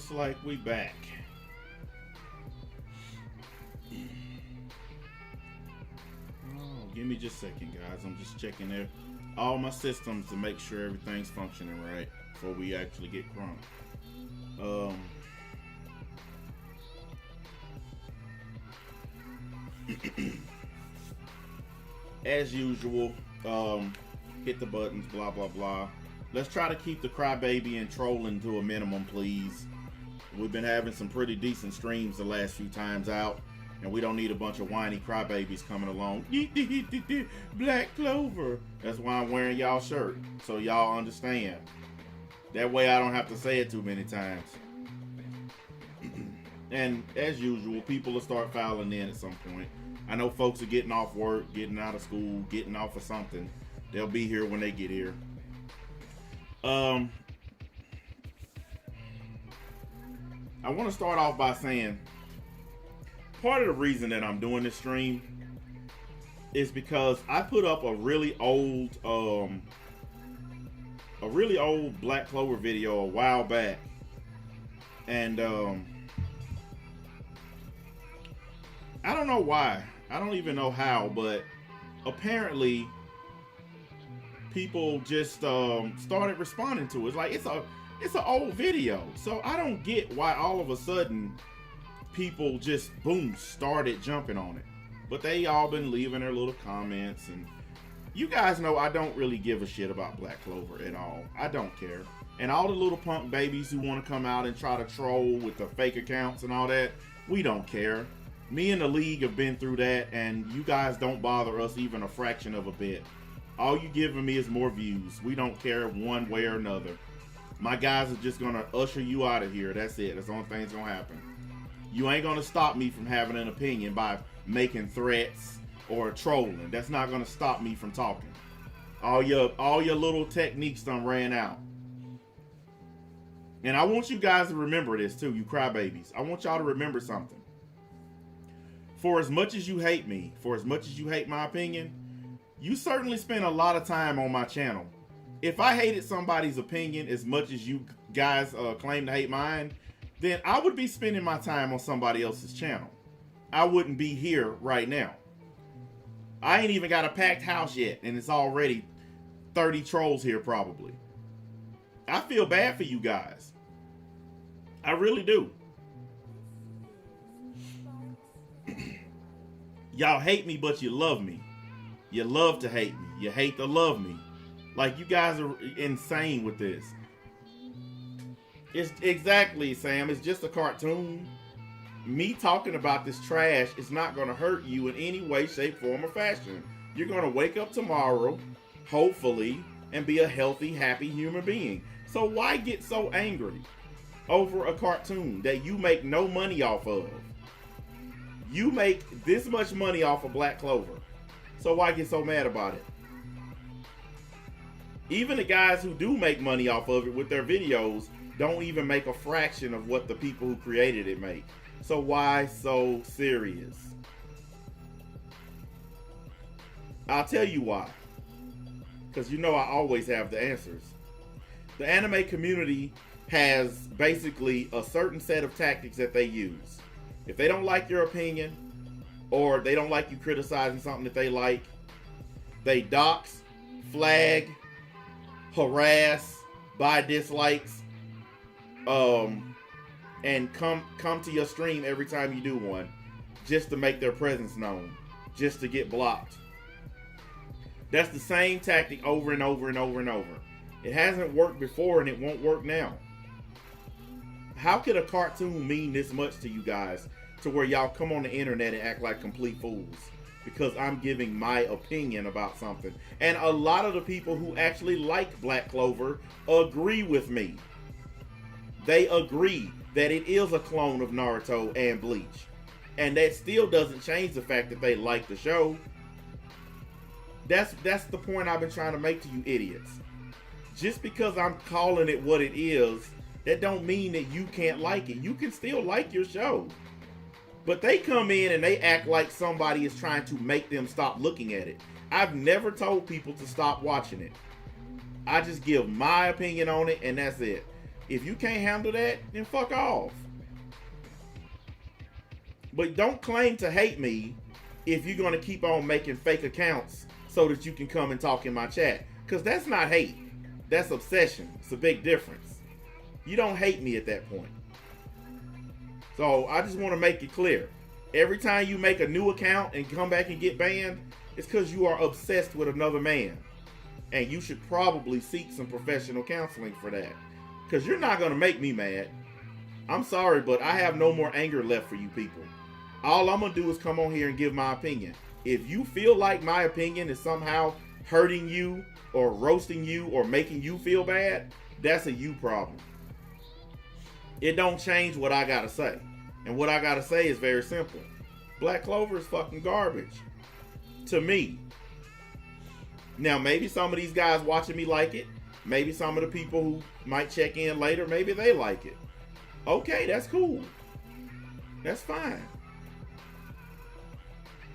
looks like we back. Oh, give me just a second, guys. I'm just checking there all my systems to make sure everything's functioning right before we actually get crunk. As usual, hit the buttons, blah blah blah. Let's try to keep the crybaby and trolling to a minimum, please. We've been having some pretty decent streams the last few times out, and we don't need a bunch of whiny crybabies coming along. Black Clover. That's why I'm wearing y'all shirt, so y'all understand. That way I don't have to say it too many times. And as usual, people will start filing in at some point. I know folks are getting off work, getting out of school, getting off of something. They'll be here when they get here. I want to start off by saying part of the reason that I'm doing this stream is because I put up a really old Black Clover video a while back, and I don't know why, I don't even know how, but apparently people just started responding to it. It's like it's an old video, so I don't get why all of a sudden people just boom started jumping on it. But they all been leaving their little comments, and you guys know I don't really give a shit about Black Clover at all. I don't care. And all the little punk babies who want to come out and try to troll with the fake accounts and all that, we don't care. Me and the league have been through that, and you guys don't bother us even a fraction of a bit. All you giving me is more views. We don't care one way or another. My guys are just gonna usher you out of here. That's it. That's the only thing that's gonna happen. You ain't gonna stop me from having an opinion by making threats or trolling. That's not gonna stop me from talking. All your little techniques done ran out. And I want you guys to remember this too, you crybabies. I want y'all to remember something. For as much as you hate me, for as much as you hate my opinion, you certainly spend a lot of time on my channel. If I hated somebody's opinion as much as you guys claim to hate mine, then I would be spending my time on somebody else's channel. I wouldn't be here right now. I ain't even got a packed house yet, and it's already 30 trolls here probably. I feel bad for you guys. I really do. Y'all hate me, but you love me. You love to hate me. You hate to love me. Like, you guys are insane with this. It's exactly, Sam. It's just a cartoon. Me talking about this trash is not going to hurt you in any way, shape, form, or fashion. You're going to wake up tomorrow, hopefully, and be a healthy, happy human being. So why get so angry over a cartoon that you make no money off of? You make this much money off of Black Clover. So why get so mad about it? Even the guys who do make money off of it with their videos don't even make a fraction of what the people who created it make. So why so serious? I'll tell you why. Because you know I always have the answers. The anime community has basically a certain set of tactics that they use. If they don't like your opinion, or they don't like you criticizing something that they like, they dox, flag, harass, buy dislikes, and come to your stream every time you do one, just to make their presence known, just to get blocked. That's the same tactic over and over and over and over. It hasn't worked before, and it won't work now. How could a cartoon mean this much to you guys, to where y'all come on the internet and act like complete fools because I'm giving my opinion about something? And a lot of the people who actually like Black Clover agree with me. They agree that it is a clone of Naruto and Bleach. And that still doesn't change the fact that they like the show. That's the point I've been trying to make to you idiots. Just because I'm calling it what it is, that don't mean that you can't like it. You can still like your show. But they come in and they act like somebody is trying to make them stop looking at it. I've never told people to stop watching it. I just give my opinion on it, and that's it. If you can't handle that, then fuck off. But don't claim to hate me if you're going to keep on making fake accounts so that you can come and talk in my chat. Because that's not hate. That's obsession. It's a big difference. You don't hate me at that point. So I just want to make it clear. Every time you make a new account and come back and get banned, it's because you are obsessed with another man. And you should probably seek some professional counseling for that. Because you're not going to make me mad. I'm sorry, but I have no more anger left for you people. All I'm going to do is come on here and give my opinion. If you feel like my opinion is somehow hurting you or roasting you or making you feel bad, that's a you problem. It don't change what I got to say. And what I got to say is very simple. Black Clover is fucking garbage. To me. Now, maybe some of these guys watching me like it. Maybe some of the people who might check in later, maybe they like it. Okay, that's cool. That's fine.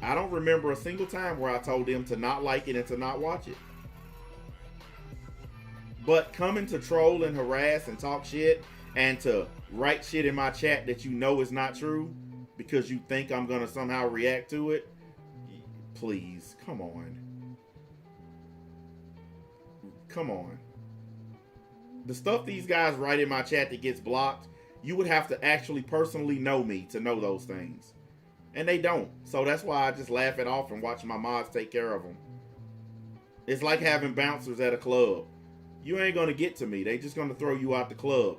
I don't remember a single time where I told them to not like it and to not watch it. But coming to troll and harass and talk shit and to write shit in my chat that you know is not true because you think I'm going to somehow react to it, please, come on. Come on. The stuff these guys write in my chat that gets blocked, you would have to actually personally know me to know those things. And they don't. So that's why I just laugh it off and watch my mods take care of them. It's like having bouncers at a club. You ain't going to get to me. They just going to throw you out the club.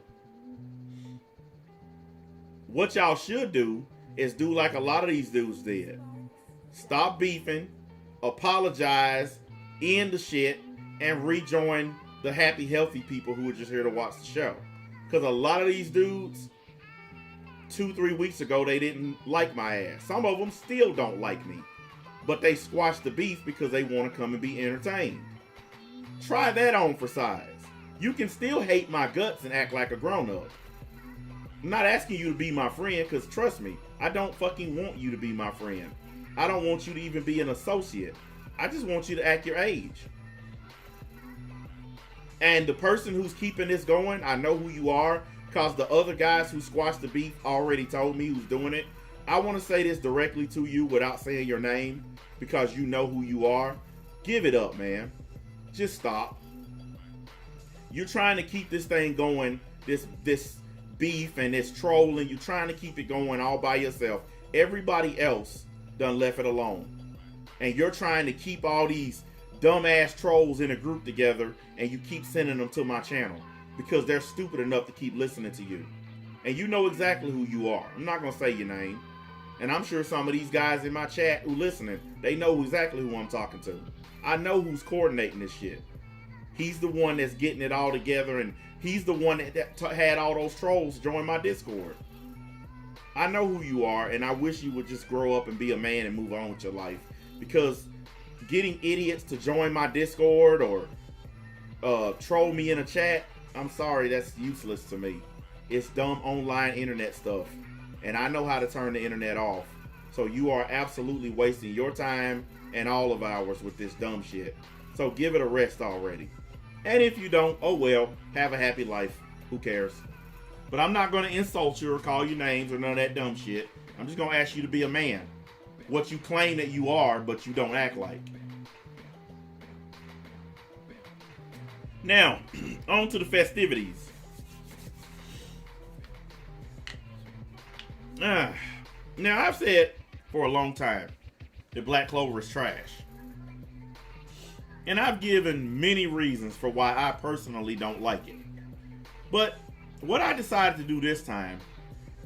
What y'all should do is do like a lot of these dudes did. Stop beefing, apologize, end the shit, and rejoin the happy, healthy people who are just here to watch the show. Because a lot of these dudes, 2-3 weeks ago, they didn't like my ass. Some of them still don't like me. But they squashed the beef because they want to come and be entertained. Try that on for size. You can still hate my guts and act like a grown-up. I'm not asking you to be my friend because trust me, I don't fucking want you to be my friend. I don't want you to even be an associate. I just want you to act your age. And the person who's keeping this going, I know who you are because the other guys who squashed the beef already told me who's doing it. I want to say this directly to you without saying your name because you know who you are. Give it up, man. Just stop. You're trying to keep this thing going, this beef and this trolling. You're trying to keep it going all by yourself. Everybody else done left it alone. And you're trying to keep all these dumbass trolls in a group together and you keep sending them to my channel because they're stupid enough to keep listening to you. And you know exactly who you are. I'm not going to say your name. And I'm sure some of these guys in my chat who listening, they know exactly who I'm talking to. I know who's coordinating this shit. He's the one that's getting it all together, and he's the one that had all those trolls join my Discord. I know who you are, and I wish you would just grow up and be a man and move on with your life. Because getting idiots to join my Discord or troll me in a chat, I'm sorry, that's useless to me. It's dumb online internet stuff. And I know how to turn the internet off. So you are absolutely wasting your time and all of ours with this dumb shit. So give it a rest already. And if you don't, oh well, have a happy life. Who cares? But I'm not going to insult you or call you names or none of that dumb shit. I'm just going to ask you to be a man. What you claim that you are, but you don't act like. Now, on to the festivities. Now, I've said for a long time that Black Clover is trash. And I've given many reasons for why I personally don't like it. But what I decided to do this time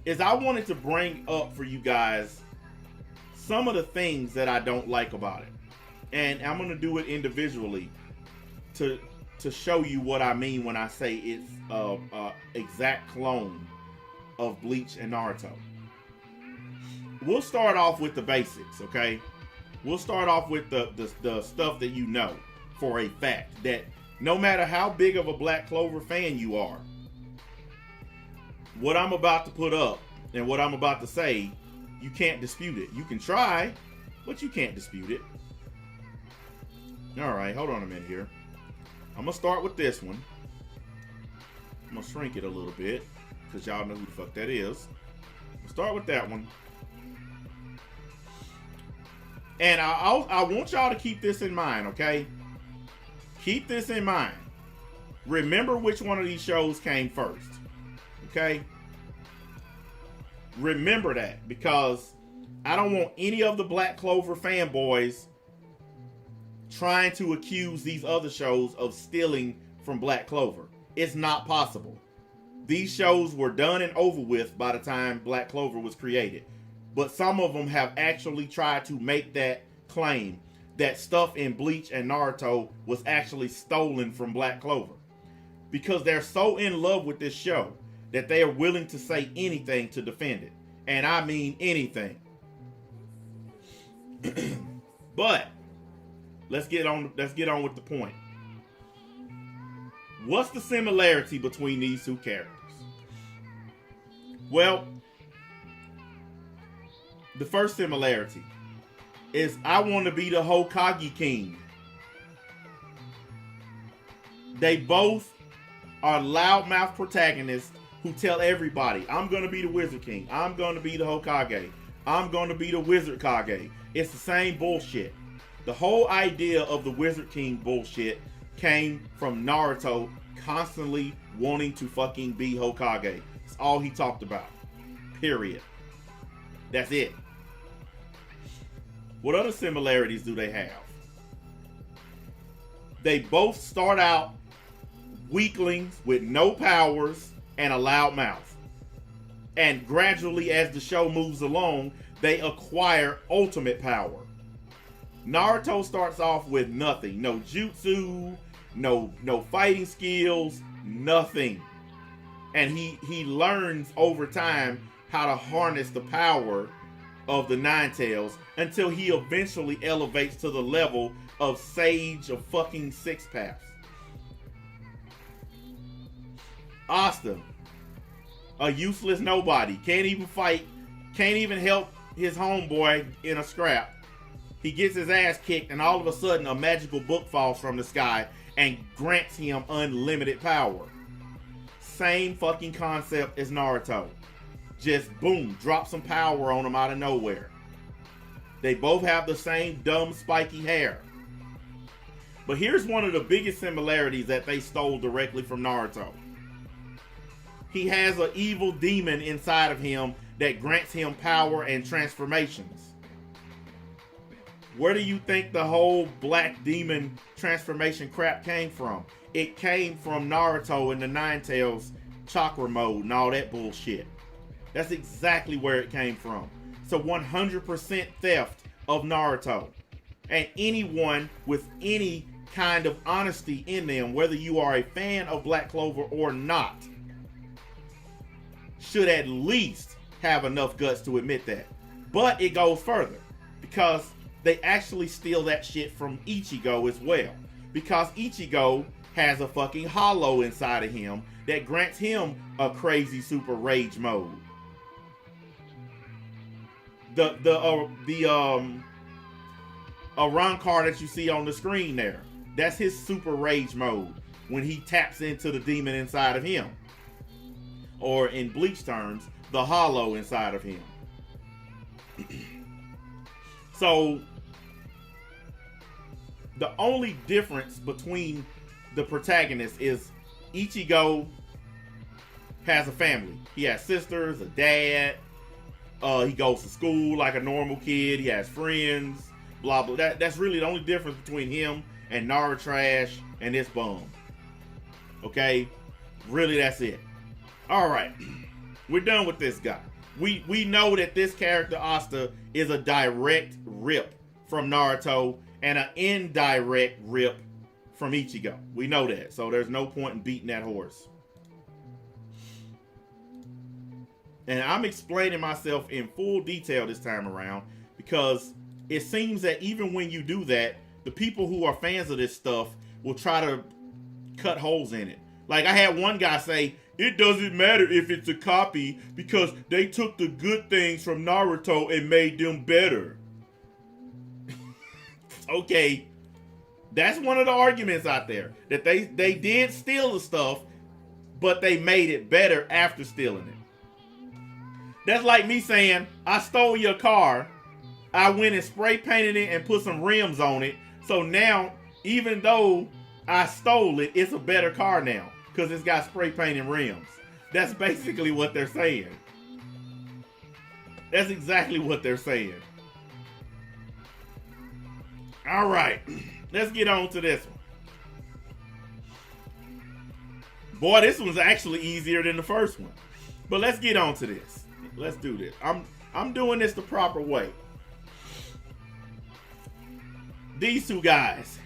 is I wanted to bring up for you guys some of the things that I don't like about it. And I'm going to do it individually to show you what I mean when I say it's an exact clone of Bleach and Naruto. We'll start off with the basics, okay? We'll start off with the stuff that you know for a fact. That no matter how big of a Black Clover fan you are, what I'm about to put up and what I'm about to say, you can't dispute it. You can try, but you can't dispute it. Alright, hold on a minute here. I'm going to start with this one. I'm gonna shrink it a little bit because y'all know who the fuck that is. We'll start with that one. And I want y'all to keep this in mind, okay? Keep this in mind. Remember which one of these shows came first, okay? Remember that, because I don't want any of the Black Clover fanboys trying to accuse these other shows of stealing from Black Clover. It's not possible. These shows were done and over with by the time Black Clover was created. But some of them have actually tried to make that claim that stuff in Bleach and Naruto was actually stolen from Black Clover. Because they're so in love with this show that they are willing to say anything to defend it. And I mean anything. But let's get on with the point. What's the similarity between these two characters? Well, the first similarity is I want to be the Hokage King. They both are loudmouth protagonists who tell everybody, I'm going to be the Wizard King. I'm going to be the Hokage. I'm going to be the Wizard Kage. It's the same bullshit. The whole idea of the Wizard King bullshit came from Naruto constantly wanting to fucking be Hokage. That's all he talked about. Period. That's it. What other similarities do they have? They both start out weaklings with no powers and a loud mouth. And gradually, as the show moves along, they acquire ultimate power. Naruto starts off with nothing. No jutsu, no fighting skills, nothing. And he learns over time how to harness the power of the Nine Tails until he eventually elevates to the level of Sage of fucking Six Paths. Asta, a useless nobody, can't even fight, can't even help his homeboy in a scrap. He gets his ass kicked, and all of a sudden a magical book falls from the sky and grants him unlimited power. Same fucking concept as Naruto. Just boom, drop some power on him out of nowhere. They both have the same dumb spiky hair. But here's one of the biggest similarities that they stole directly from Naruto. He has an evil demon inside of him that grants him power and transformations. Where do you think the whole black demon transformation crap came from? It came from Naruto and the Nine Tails chakra mode and all that bullshit. That's exactly where it came from. It's a 100% theft of Naruto. And anyone with any kind of honesty in them, whether you are a fan of Black Clover or not, should at least have enough guts to admit that. But it goes further, because they actually steal that shit from Ichigo as well. Because Ichigo has a fucking hollow inside of him that grants him a crazy super rage mode. The Rancor that you see on the screen there, that's his super rage mode when he taps into the demon inside of him. Or in Bleach terms, the hollow inside of him. So the only difference between the protagonists is Ichigo has a family. He has sisters, a dad. He goes to school like a normal kid. He has friends. Blah blah. That's really the only difference between him and Nara Trash and this bum. Okay, really, that's it. All right, we're done with this guy. We know that this character Asta is a direct rip from Naruto and an indirect rip from Ichigo. We know that, so there's no point in beating that horse. And I'm explaining myself in full detail this time around because it seems that even when you do that, the people who are fans of this stuff will try to cut holes in it. Like I had one guy say, it doesn't matter if it's a copy because they took the good things from Naruto and made them better. Okay, that's one of the arguments out there. That they did steal the stuff, but they made it better after stealing it. That's like me saying, I stole your car, I went and spray painted it and put some rims on it, so now, even though I stole it, it's a better car now, because it's got spray painted rims. That's basically what they're saying. That's exactly what they're saying. All right, let's get on to this one. Boy, this one's actually easier than the first one. But let's get on to this. Let's do this. I'm doing this the proper way. These two guys.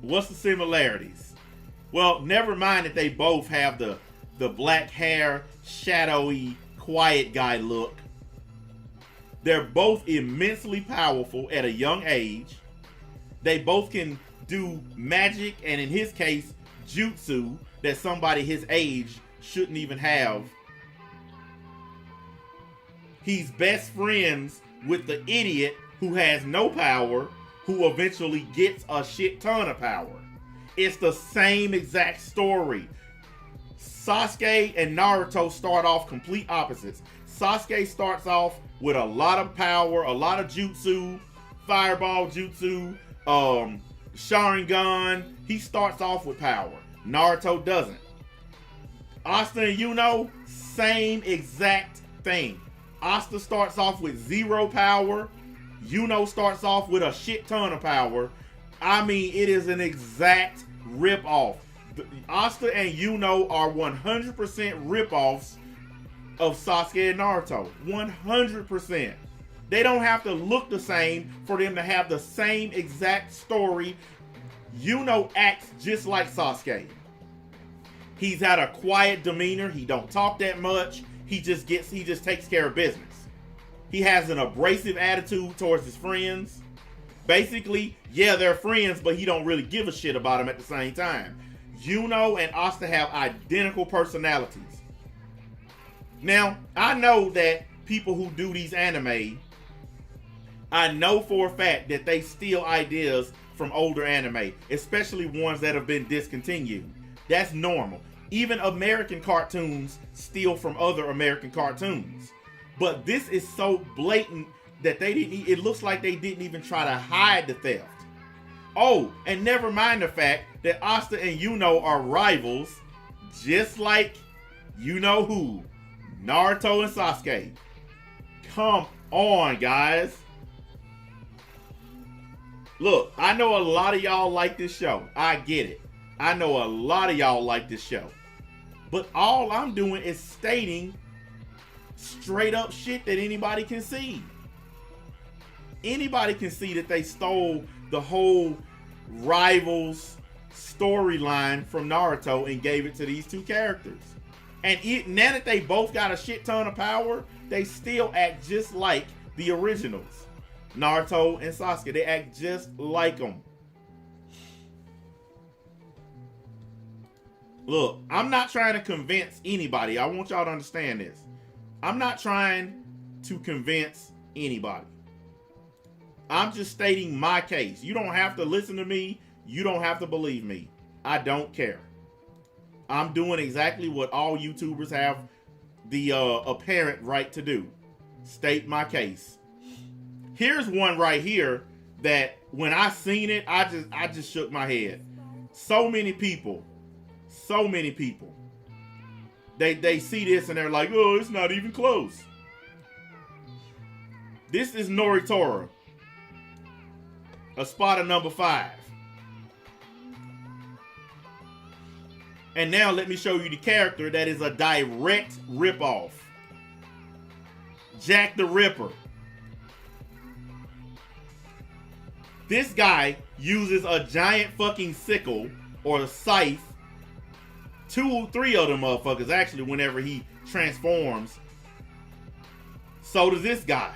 What's the similarities? Well, never mind that they both have the black hair, shadowy, quiet guy look. They're both immensely powerful at a young age. They both can do magic, and in his case, jutsu, that somebody his age shouldn't even have. He's best friends with the idiot who has no power, who eventually gets a shit ton of power. It's the same exact story. Sasuke and Naruto start off complete opposites. Sasuke starts off with a lot of power, a lot of jutsu, fireball jutsu, Sharingan. He starts off with power. Naruto doesn't. Asta and Yuno, same exact thing. Asta starts off with zero power. Yuno starts off with a shit ton of power. I mean, it is an exact rip-off. Asta and Yuno are 100% rip-offs of Sasuke and Naruto. 100%. They don't have to look the same for them to have the same exact story. Yuno acts just like Sasuke. He's had a quiet demeanor. He don't talk that much. He just takes care of business. He has an abrasive attitude towards his friends. Basically, yeah, they're friends, but he don't really give a shit about them at the same time. Yuno and Asta have identical personalities. Now, I know that people who do these anime, I know for a fact that they steal ideas from older anime, especially ones that have been discontinued. That's normal. Even American cartoons steal from other American cartoons. But this is so blatant that it looks like they didn't even try to hide the theft. Oh, and never mind the fact that Asta and Yuno are rivals, just like you know who, Naruto and Sasuke. Come on, guys. Look, I know a lot of y'all like this show. I get it. I know a lot of y'all like this show. But all I'm doing is stating straight up shit that anybody can see. Anybody can see that they stole the whole rivals storyline from Naruto and gave it to these two characters. And now that they both got a shit ton of power, they still act just like the originals. Naruto and Sasuke, they act just like them. Look, I'm not trying to convince anybody. I want y'all to understand this. I'm not trying to convince anybody. I'm just stating my case. You don't have to listen to me. You don't have to believe me. I don't care. I'm doing exactly what all YouTubers have the apparent right to do. State my case. Here's one right here that when I seen it, I just shook my head. So many people. They see this and they're like, oh, it's not even close. This is Noritora. A spot of number 5. And now let me show you the character that is a direct ripoff. Jack the Ripper. This guy uses a giant fucking sickle or a scythe. 2, 3 of them motherfuckers actually whenever he transforms. So does this guy.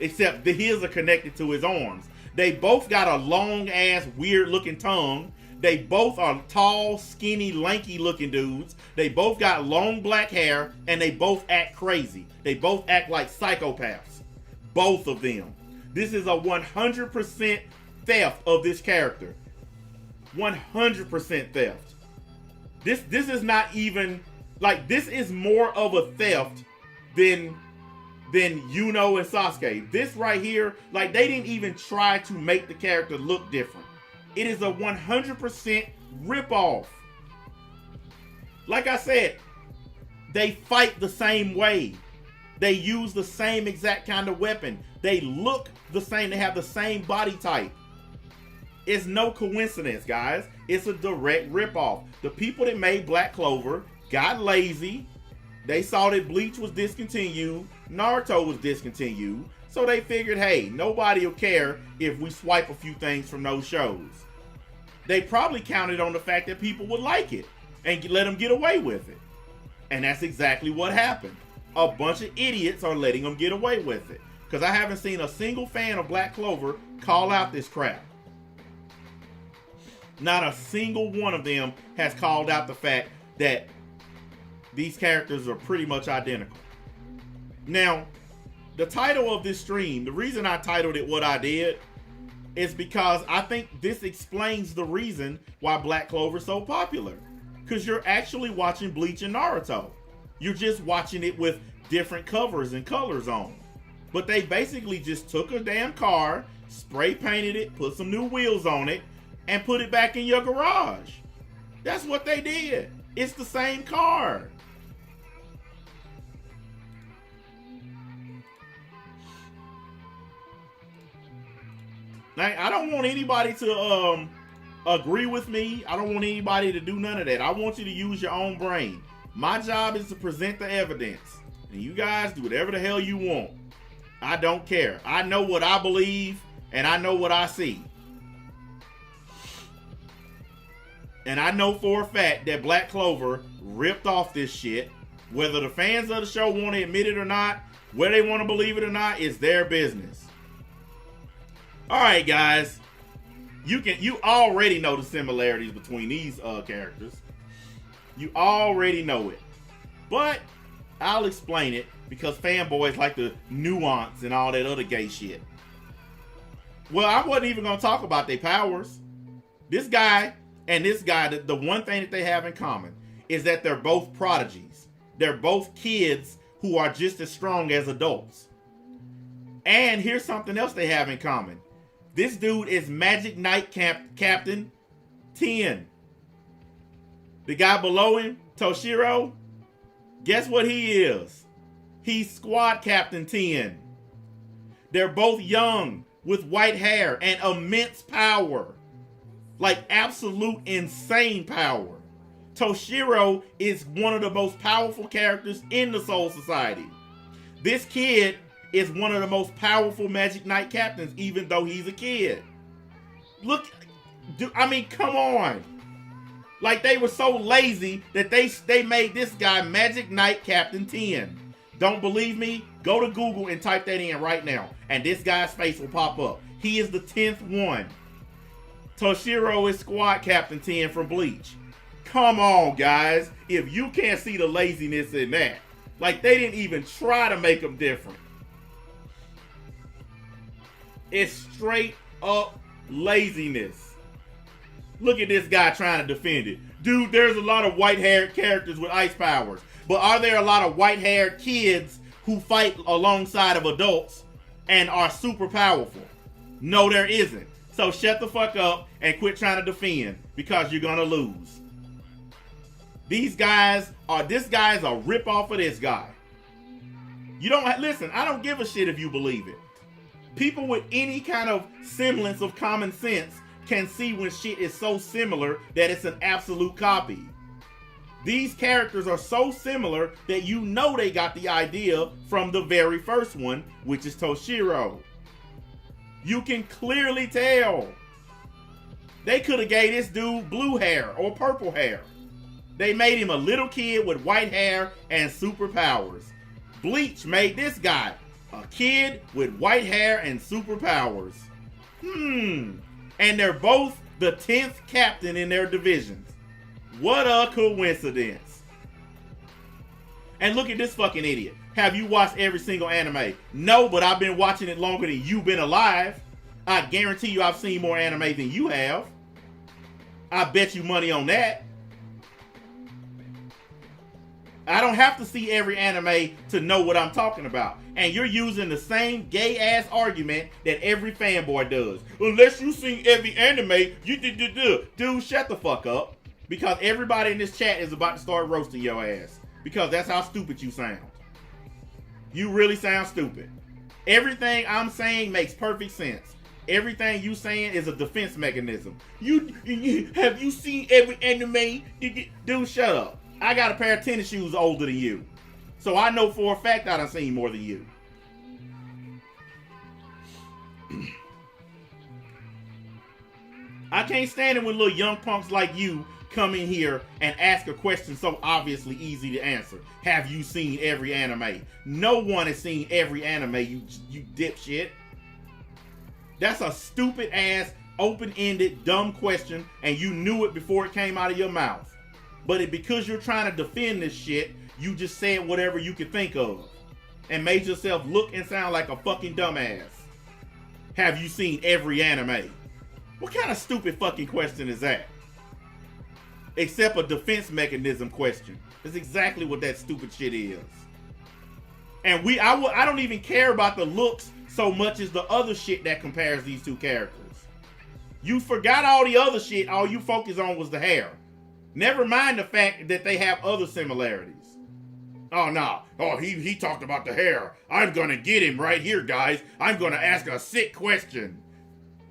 Except that his are connected to his arms. They both got a long ass weird looking tongue. They both are tall, skinny, lanky looking dudes. They both got long black hair and they both act crazy. They both act like psychopaths. Both of them. This is a 100% theft of this character. 100% theft. This is not even like, this is more of a theft than Yuno and Sasuke. This right here, like, they didn't even try to make the character look different. It is a 100% ripoff. Like I said, they fight the same way. They use the same exact kind of weapon. They look the same. They have the same body type. It's no coincidence, guys. It's a direct ripoff. The people that made Black Clover got lazy. They saw that Bleach was discontinued. Naruto was discontinued. So they figured, hey, nobody will care if we swipe a few things from those shows. They probably counted on the fact that people would like it and let them get away with it. And that's exactly what happened. A bunch of idiots are letting them get away with it. Because I haven't seen a single fan of Black Clover call out this crap. Not a single one of them has called out the fact that these characters are pretty much identical. Now, the title of this stream, the reason I titled it what I did, is because I think this explains the reason why Black Clover is so popular. Because you're actually watching Bleach and Naruto. You're just watching it with different covers and colors on. But they basically just took a damn car, spray painted it, put some new wheels on it, and put it back in your garage. That's what they did. It's the same car. Now, I don't want anybody to agree with me. I don't want anybody to do none of that. I want you to use your own brain. My job is to present the evidence. And you guys do whatever the hell you want. I don't care. I know what I believe, and I know what I see. And I know for a fact that Black Clover ripped off this shit. Whether the fans of the show want to admit it or not, whether they want to believe it or not, is their business. Alright, guys. You already know the similarities between these characters. You already know it. But I'll explain it because fanboys like the nuance and all that other gay shit. Well, I wasn't even going to talk about their powers. This guy and this guy, the one thing that they have in common is that they're both prodigies. They're both kids who are just as strong as adults. And here's something else they have in common. This dude is Magic Knight Captain 10. The guy below him, Toshiro, guess what he is? He's Squad Captain 10. They're both young with white hair and immense power. Like absolute insane power. Toshiro is one of the most powerful characters in the Soul Society. This kid is one of the most powerful Magic Knight captains, even though he's a kid. Look, I mean, come on. Like, they were so lazy that they made this guy Magic Knight Captain 10. Don't believe me? Go to Google and type that in right now, and this guy's face will pop up. He is the 10th one. Toshiro is Squad Captain 10 from Bleach. Come on, guys. If you can't see the laziness in that. Like, they didn't even try to make them different. It's straight up laziness. Look at this guy trying to defend it. Dude, there's a lot of white-haired characters with ice powers. But are there a lot of white-haired kids who fight alongside of adults and are super powerful? No, there isn't. So shut the fuck up and quit trying to defend because you're going to lose. This guy's a rip-off of this guy. You don't, listen, I don't give a shit if you believe it. People with any kind of semblance of common sense can see when shit is so similar that it's an absolute copy. These characters are so similar that you know they got the idea from the very first one, which is Toshiro. You can clearly tell. They could have gave this dude blue hair or purple hair. They made him a little kid with white hair and superpowers. Bleach made this guy a kid with white hair and superpowers. And they're both the 10th captain in their divisions. What a coincidence. And look at this fucking idiot. Have you watched every single anime? No, but I've been watching it longer than you've been alive. I guarantee you I've seen more anime than you have. I bet you money on that. I don't have to see every anime to know what I'm talking about. And you're using the same gay ass argument that every fanboy does. Unless you seen every anime, you do. Dude, shut the fuck up. Because everybody in this chat is about to start roasting your ass. Because that's how stupid you sound. You really sound stupid. Everything I'm saying makes perfect sense. Everything you saying is a defense mechanism. Have you seen every anime? Dude, shut up. I got a pair of tennis shoes older than you. So I know for a fact I done seen more than you. I can't stand it when little young punks like you come in here and ask a question so obviously easy to answer. Have you seen every anime? No one has seen every anime, you dipshit. That's a stupid ass, open-ended, dumb question, and you knew it before it came out of your mouth. But because you're trying to defend this shit, you just said whatever you could think of. And made yourself look and sound like a fucking dumbass. Have you seen every anime? What kind of stupid fucking question is that? Except a defense mechanism question. That's exactly what that stupid shit is. And I don't even care about the looks so much as the other shit that compares these two characters. You forgot all the other shit, all you focused on was the hair. Never mind the fact that they have other similarities. Oh, no. Oh, he talked about the hair. I'm gonna get him right here, guys. I'm gonna ask a sick question.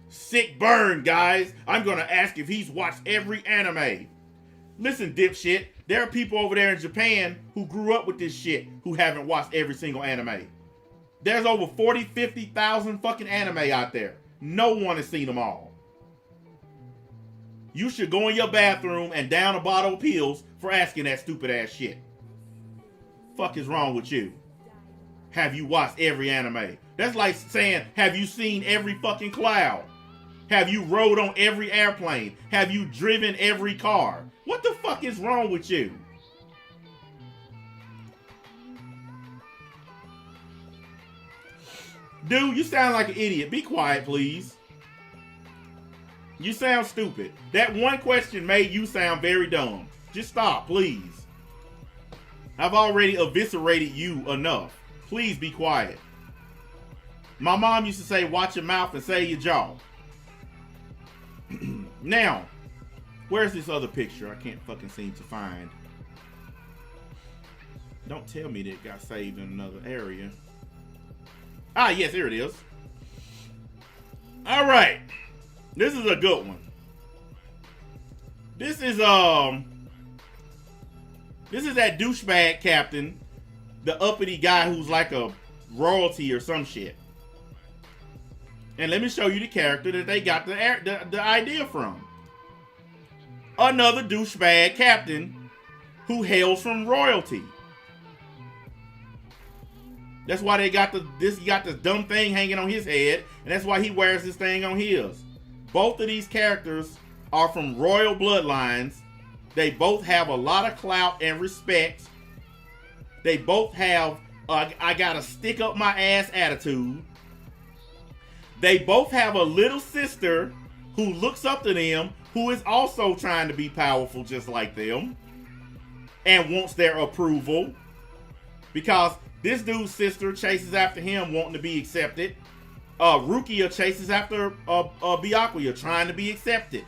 Sick burn, guys. I'm gonna ask if he's watched every anime. Listen, dipshit. There are people over there in Japan who grew up with this shit who haven't watched every single anime. There's over 40, 50,000 fucking anime out there. No one has seen them all. You should go in your bathroom and down a bottle of pills for asking that stupid ass shit. Fuck is wrong with you? Have you watched every anime? That's like saying, have you seen every fucking cloud? Have you rode on every airplane? Have you driven every car? What the fuck is wrong with you? Dude, you sound like an idiot. Be quiet, please. You sound stupid. That one question made you sound very dumb. Just stop, please. I've already eviscerated you enough. Please be quiet. My mom used to say, watch your mouth and say your jaw. Now, where's this other picture? I can't fucking seem to find. Don't tell me that it got saved in another area. Ah, yes, here it is. All right. This is a good one. This is that douchebag captain, the uppity guy who's like a royalty or some shit. And let me show you the character that they got the idea from. Another douchebag captain who hails from royalty. That's why he got this dumb thing hanging on his head, and that's why he wears this thing on his. Both of these characters are from royal bloodlines. They both have a lot of clout and respect. They both have I gotta stick up my ass attitude. They both have a little sister who looks up to them, who is also trying to be powerful just like them and wants their approval, because this dude's sister chases after him wanting to be accepted. Rukia chases after Byakuya trying to be accepted,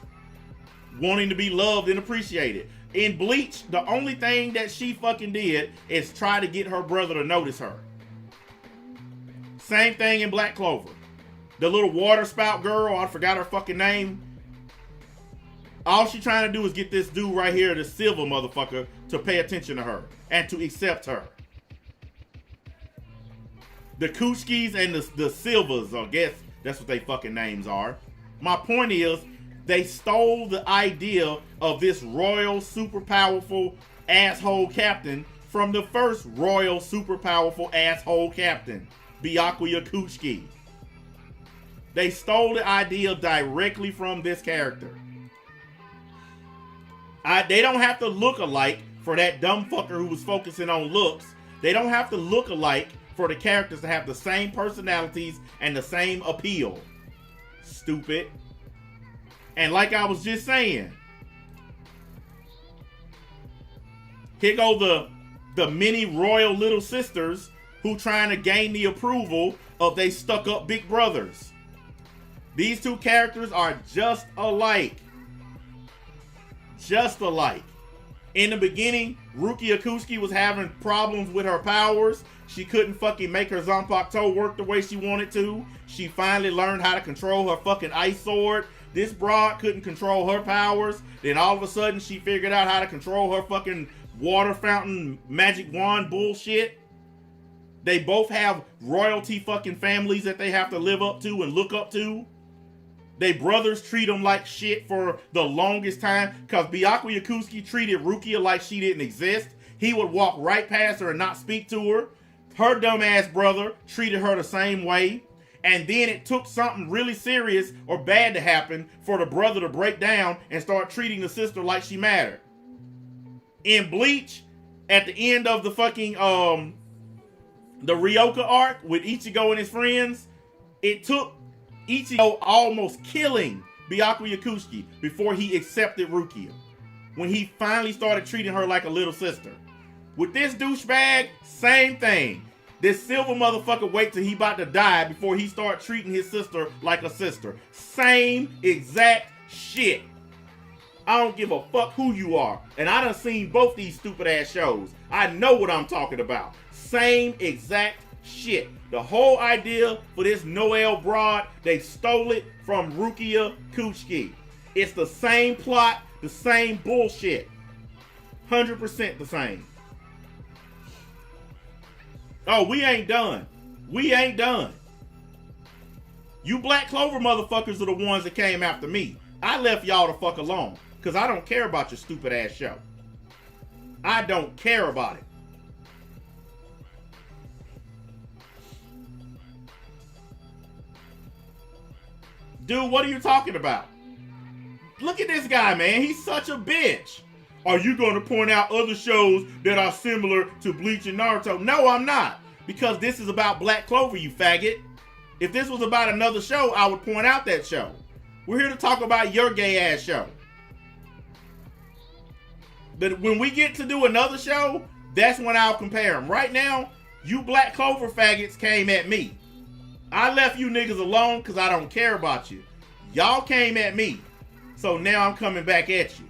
wanting to be loved and appreciated. In Bleach, the only thing that she fucking did is try to get her brother to notice her. Same thing in Black Clover. The little water spout girl, I forgot her fucking name. All she trying to do is get this dude right here, the silver motherfucker, to pay attention to her and to accept her. The Kuchikis and the Silvers, I guess that's what they fucking names are. My point is, they stole the idea of this royal, super powerful asshole captain from the first royal, super powerful asshole captain, Byakuya Kuchiki. They stole the idea directly from this character. They don't have to look alike for that dumb fucker who was focusing on looks. They don't have to look alike for the characters to have the same personalities and the same appeal. Stupid. And like I was just saying, Here go the many royal little sisters who trying to gain the approval of they stuck up big brothers. These two characters are just alike. Just alike. In the beginning, Rukia Kusuke was having problems with her powers. She couldn't fucking make her Zanpakuto work the way she wanted to. She finally learned how to control her fucking ice sword. This broad couldn't control her powers. Then all of a sudden, she figured out how to control her fucking water fountain magic wand bullshit. They both have royalty fucking families that they have to live up to and look up to. They brothers treat them like shit for the longest time because Byakuya Kusuke treated Rukia like she didn't exist. He would walk right past her and not speak to her. Her dumbass brother treated her the same way. And then it took something really serious or bad to happen for the brother to break down and start treating the sister like she mattered. In Bleach, at the end of the fucking the Ryoka arc with Ichigo and his friends, it took Ichigo almost killing Byakuya Kusuke before he accepted Rukia. When he finally started treating her like a little sister. With this douchebag, same thing. This silver motherfucker wait till he about to die before he start treating his sister like a sister. Same exact shit. I don't give a fuck who you are. And I done seen both these stupid ass shows. I know what I'm talking about. Same exact shit. The whole idea for this Noelle broad, they stole it from Rukia Kusuke. It's the same plot, the same bullshit. 100% the same. Oh, we ain't done. We ain't done. You Black Clover motherfuckers are the ones that came after me. I left y'all the fuck alone. Because I don't care about your stupid ass show. I don't care about it. Dude, what are you talking about? Look at this guy, man. He's such a bitch. Are you going to point out other shows that are similar to Bleach and Naruto? No, I'm not. Because this is about Black Clover, you faggot. If this was about another show, I would point out that show. We're here to talk about your gay ass show. But when we get to do another show, that's when I'll compare them. Right now, you Black Clover faggots came at me. I left you niggas alone because I don't care about you. Y'all came at me. So now I'm coming back at you.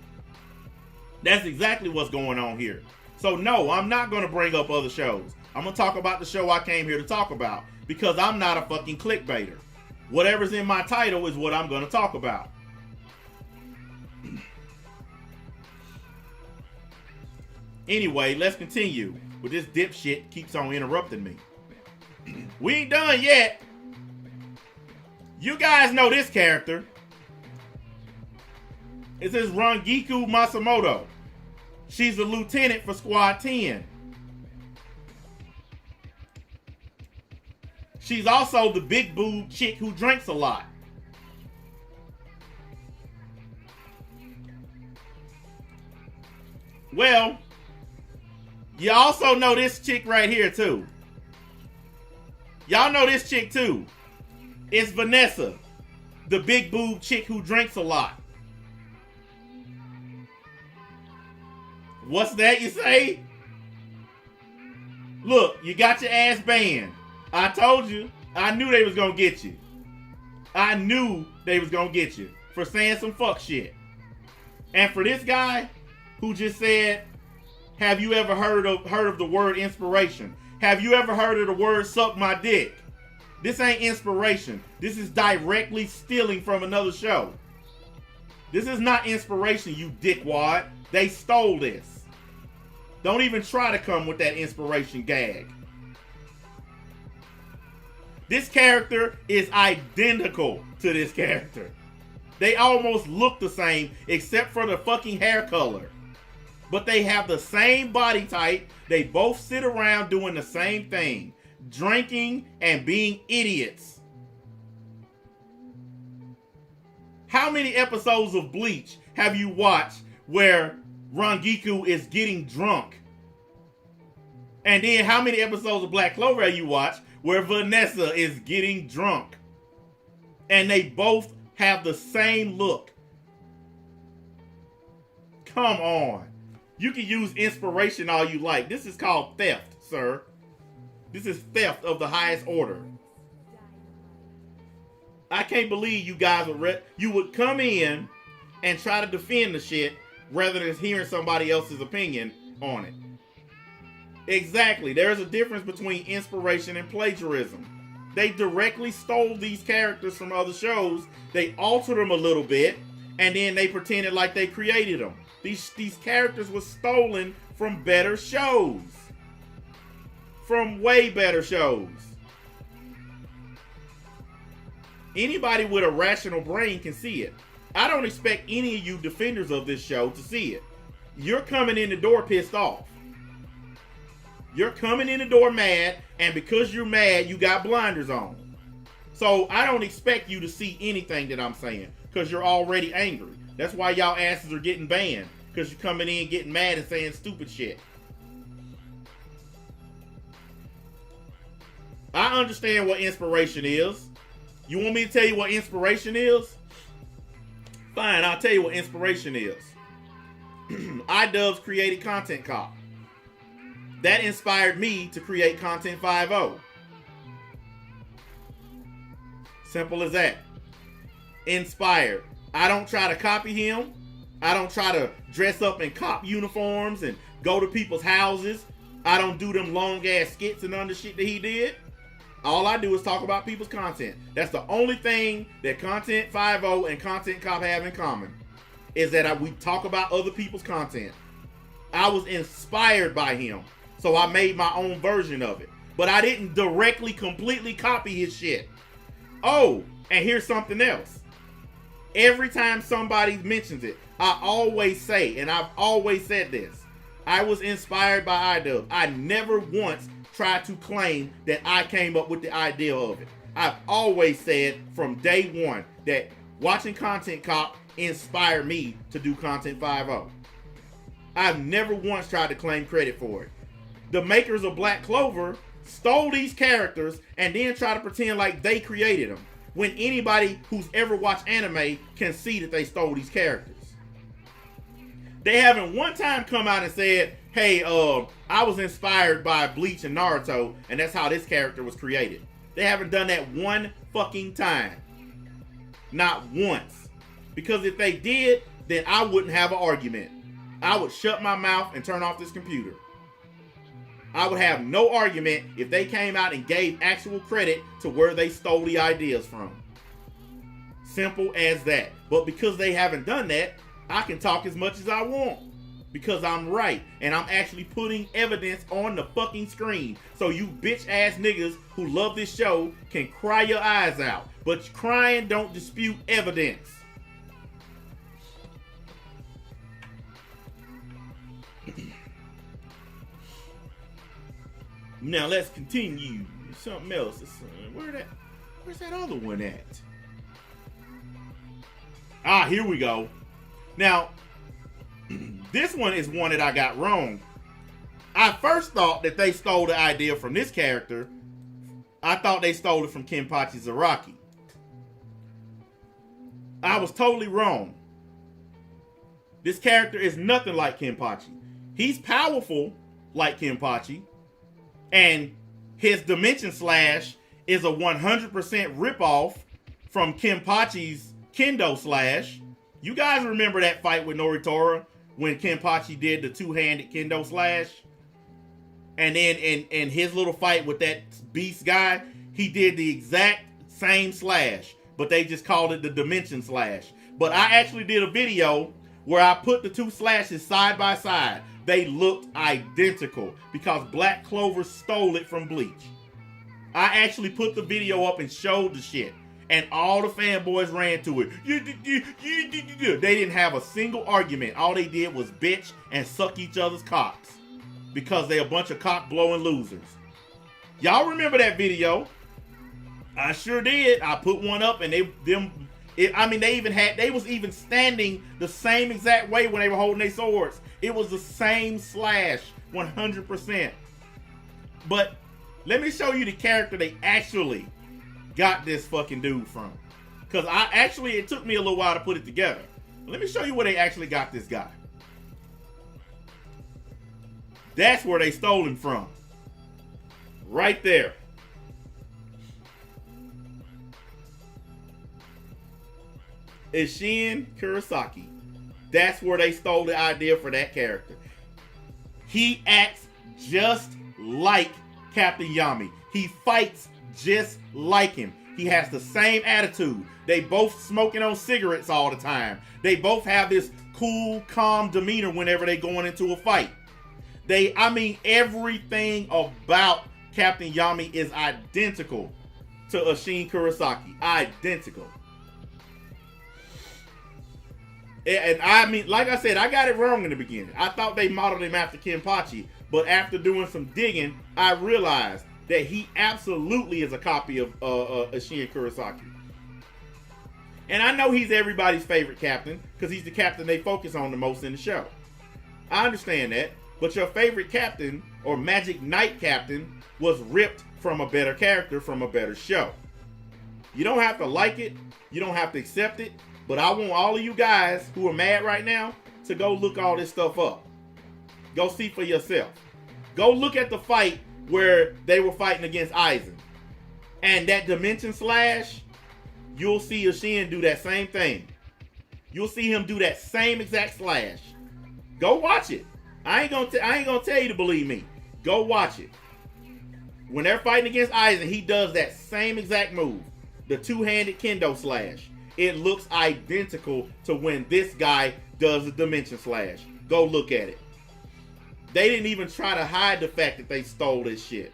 That's exactly what's going on here. So no, I'm not going to bring up other shows. I'm going to talk about the show I came here to talk about. Because I'm not a fucking clickbaiter. Whatever's in my title is what I'm going to talk about. Anyway, let's continue. But this dipshit keeps on interrupting me. We ain't done yet. You guys know this character. It says Rangiku Masamoto. She's a lieutenant for Squad 10. She's also the big boob chick who drinks a lot. Well, you also know this chick right here too. Y'all know this chick too. It's Vanessa, the big boob chick who drinks a lot. What's that you say? Look, you got your ass banned. I told you. I knew they was gonna get you. I knew they was gonna get you for saying some fuck shit. And for this guy who just said, have you ever heard of the word inspiration? Have you ever heard of the word suck my dick? This ain't inspiration. This is directly stealing from another show. This is not inspiration, you dickwad. They stole this. Don't even try to come with that inspiration gag. This character is identical to this character. They almost look the same except for the fucking hair color. But they have the same body type. They both sit around doing the same thing. Drinking and being idiots. How many episodes of Bleach have you watched where Rangiku is getting drunk? And then how many episodes of Black Clover have you watched where Vanessa is getting drunk? And they both have the same look. Come on. You can use inspiration all you like. This is called theft, sir. This is theft of the highest order. I can't believe you guys would come in and try to defend the shit rather than hearing somebody else's opinion on it. Exactly. There's a difference between inspiration and plagiarism. They directly stole these characters from other shows. They altered them a little bit, and then they pretended like they created them. These characters were stolen from better shows. From way better shows. Anybody with a rational brain can see it. I don't expect any of you defenders of this show to see it. You're coming in the door pissed off. You're coming in the door mad, and because you're mad, you got blinders on. So I don't expect you to see anything that I'm saying, because you're already angry. That's why y'all asses are getting banned, because you're coming in getting mad and saying stupid shit. I understand what inspiration is. You want me to tell you what inspiration is? Fine, I'll tell you what inspiration is. iDubbbz created Content Cop. That inspired me to create Content 5.0. Simple as that. Inspired. I don't try to copy him. I don't try to dress up in cop uniforms and go to people's houses. I don't do them long ass skits and other shit that he did. All I do is talk about people's content. That's the only thing that Content 5.0 and Content Cop have in common. Is that we talk about other people's content. I was inspired by him. So I made my own version of it. But I didn't directly, completely copy his shit. Oh, and here's something else. Every time somebody mentions it, I always say, and I've always said this, I was inspired by iDubbbz. I never once tried to claim that I came up with the idea of it. I've always said from day one that watching Content Cop inspired me to do Content 5.0. I've never once tried to claim credit for it. The makers of Black Clover stole these characters and then try to pretend like they created them, when anybody who's ever watched anime can see that they stole these characters. They haven't one time come out and said, hey, I was inspired by Bleach and Naruto, and that's how this character was created. They haven't done that one fucking time. Not once. Because if they did, then I wouldn't have an argument. I would shut my mouth and turn off this computer. I would have no argument if they came out and gave actual credit to where they stole the ideas from. Simple as that. But because they haven't done that, I can talk as much as I want. Because I'm right. And I'm actually putting evidence on the fucking screen. So you bitch ass niggas who love this show can cry your eyes out. But crying don't dispute evidence. Now let's continue. Something else. Where's that other one at? Ah, here we go. Now, this one is one that I got wrong. I first thought that they stole the idea from this character. I thought they stole it from Kenpachi Zaraki. I was totally wrong. This character is nothing like Kenpachi. He's powerful like Kenpachi. And his Dimension Slash is a 100% ripoff from Kenpachi's Kendo Slash. You guys remember that fight with Noritora when Kenpachi did the two-handed Kendo Slash? And then in his little fight with that beast guy, he did the exact same slash, but they just called it the Dimension Slash. But I actually did a video where I put the two slashes side by side. They looked identical because Black Clover stole it from Bleach. I actually put the video up and showed the shit. And all the fanboys ran to it. They didn't have a single argument. All they did was bitch and suck each other's cocks. Because they're a bunch of cock-blowing losers. Y'all remember that video? I sure did. I put one up and they was even standing the same exact way when they were holding their swords. It was the same slash, 100%. But let me show you the character they actually got this fucking dude from. Because it took me a little while to put it together. Let me show you where they actually got this guy. That's where they stole him from. Right there. Isshin Kurosaki. That's where they stole the idea for that character. He acts just like Captain Yami. He fights just like him. He has the same attitude. They both smoking on cigarettes all the time. They both have this cool, calm demeanor whenever they going into a fight. Everything about Captain Yami is identical to Isshin Kurosaki. Identical. And I mean, like I said, I got it wrong in the beginning. I thought they modeled him after Kenpachi, but after doing some digging, I realized that he absolutely is a copy of Isshin Kurosaki. And I know he's everybody's favorite captain, because he's the captain they focus on the most in the show. I understand that, but your favorite captain, or Magic Knight captain, was ripped from a better character from a better show. You don't have to like it, you don't have to accept it, but I want all of you guys who are mad right now to go look all this stuff up. Go see for yourself. Go look at the fight where they were fighting against Aizen. And that dimension slash, you'll see Isshin do that same thing. You'll see him do that same exact slash. Go watch it. I ain't gonna tell you to believe me. Go watch it. When they're fighting against Aizen, he does that same exact move. The two-handed kendo slash. It looks identical to when this guy does the dimension slash. Go look at it. They didn't even try to hide the fact that they stole this shit.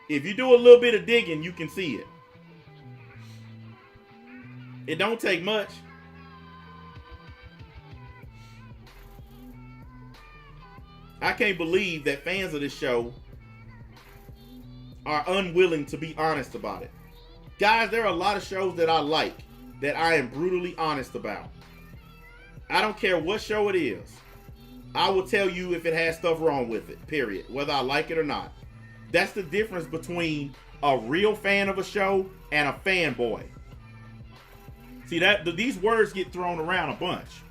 If you do a little bit of digging, you can see it. It don't take much. I can't believe that fans of this show are unwilling to be honest about it. Guys, there are a lot of shows that I like that I am brutally honest about. I don't care what show it is. I will tell you if it has stuff wrong with it, period. Whether I like it or not. That's the difference between a real fan of a show and a fanboy. See, these words get thrown around a bunch.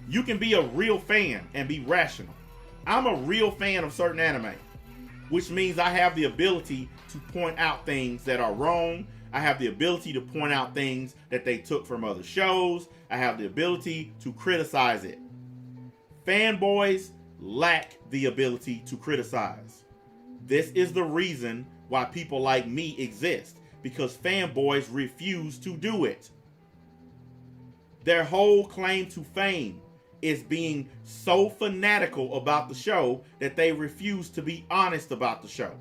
You can be a real fan and be rational. I'm a real fan of certain anime, which means I have the ability to point out things that are wrong. I have the ability to point out things that they took from other shows. I have the ability to criticize it. Fanboys lack the ability to criticize. This is the reason why people like me exist, because fanboys refuse to do it. Their whole claim to fame is being so fanatical about the show that they refuse to be honest about the show.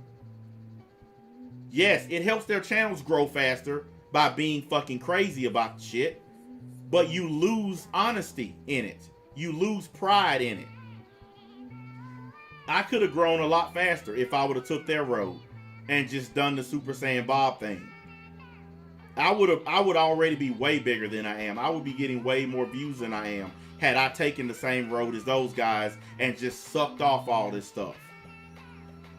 Yes, it helps their channels grow faster by being fucking crazy about the shit, but you lose honesty in it. You lose pride in it. I could have grown a lot faster if I would have took their road and just done the Super Saiyan Bob thing. I would already be way bigger than I am. I would be getting way more views than I am had I taken the same road as those guys and just sucked off all this stuff.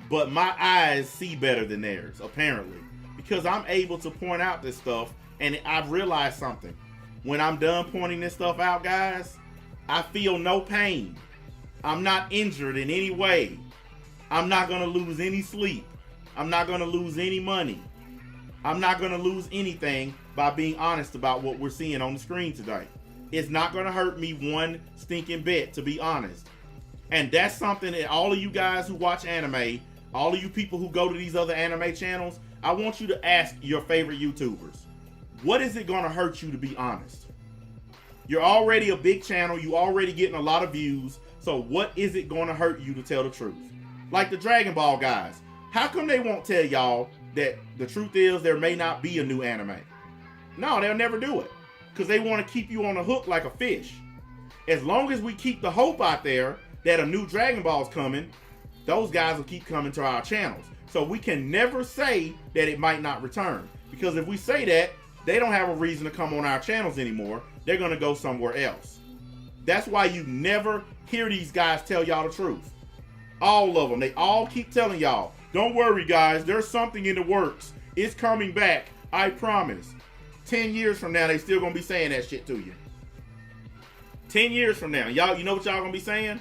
But my eyes see better than theirs, apparently, because I'm able to point out this stuff, and I've realized something. When I'm done pointing this stuff out, guys, I feel no pain. I'm not injured in any way. I'm not going to lose any sleep. I'm not going to lose any money. I'm not going to lose anything by being honest about what we're seeing on the screen today. It's not going to hurt me one stinking bit, to be honest. And that's something that all of you guys who watch anime, all of you people who go to these other anime channels, I want you to ask your favorite YouTubers, what is it going to hurt you to be honest? You're already a big channel. You're already getting a lot of views. So what is it going to hurt you to tell the truth? Like the Dragon Ball guys. How come they won't tell y'all that the truth is there may not be a new anime? No, they'll never do it. Because they want to keep you on the hook like a fish. As long as we keep the hope out there that a new Dragon Ball's coming, those guys will keep coming to our channels. So we can never say that it might not return. Because if we say that, they don't have a reason to come on our channels anymore. They're going to go somewhere else. That's why you never hear these guys tell y'all the truth. All of them. They all keep telling y'all, don't worry guys, there's something in the works. It's coming back. I promise. 10 years from now, they still going to be saying that shit to you. 10 years from now, y'all, you know what y'all going to be saying?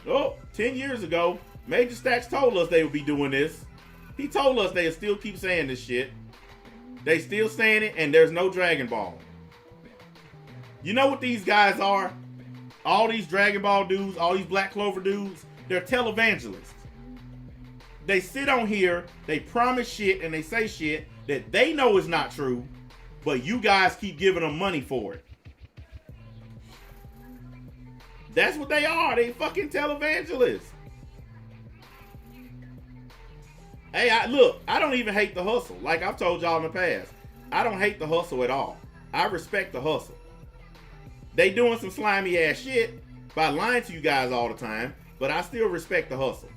Oh, 10 years ago, Major Stacks told us they would be doing this. He told us they would still keep saying this shit. They still saying it, and there's no Dragon Ball. You know what these guys are? All these Dragon Ball dudes, all these Black Clover dudes, they're televangelists. They sit on here, they promise shit, and they say shit that they know is not true, but you guys keep giving them money for it. That's what they are. They fucking televangelists. Hey, look, I don't even hate the hustle. Like I've told y'all in the past, I don't hate the hustle at all. I respect the hustle. They doing some slimy ass shit by lying to you guys all the time, but I still respect the hustle.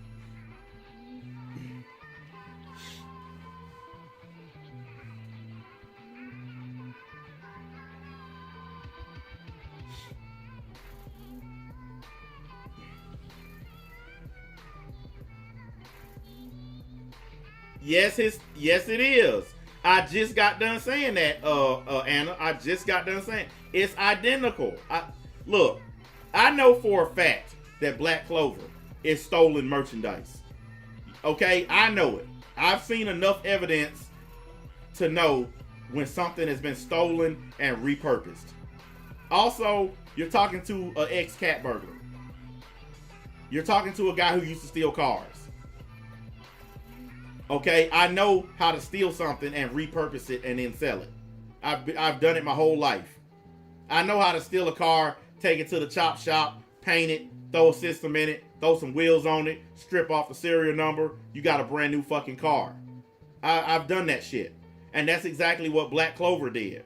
Yes, it is. I just got done saying that, Anna. I just got done saying it's identical. Look, I know for a fact that Black Clover is stolen merchandise. Okay, I know it. I've seen enough evidence to know when something has been stolen and repurposed. Also, you're talking to an ex-cat burglar. You're talking to a guy who used to steal cars. Okay, I know how to steal something and repurpose it and then sell it. I've done it my whole life. I know how to steal a car, take it to the chop shop, paint it, throw a system in it, throw some wheels on it, strip off the serial number. You got a brand new fucking car. I've done that shit. And that's exactly what Black Clover did.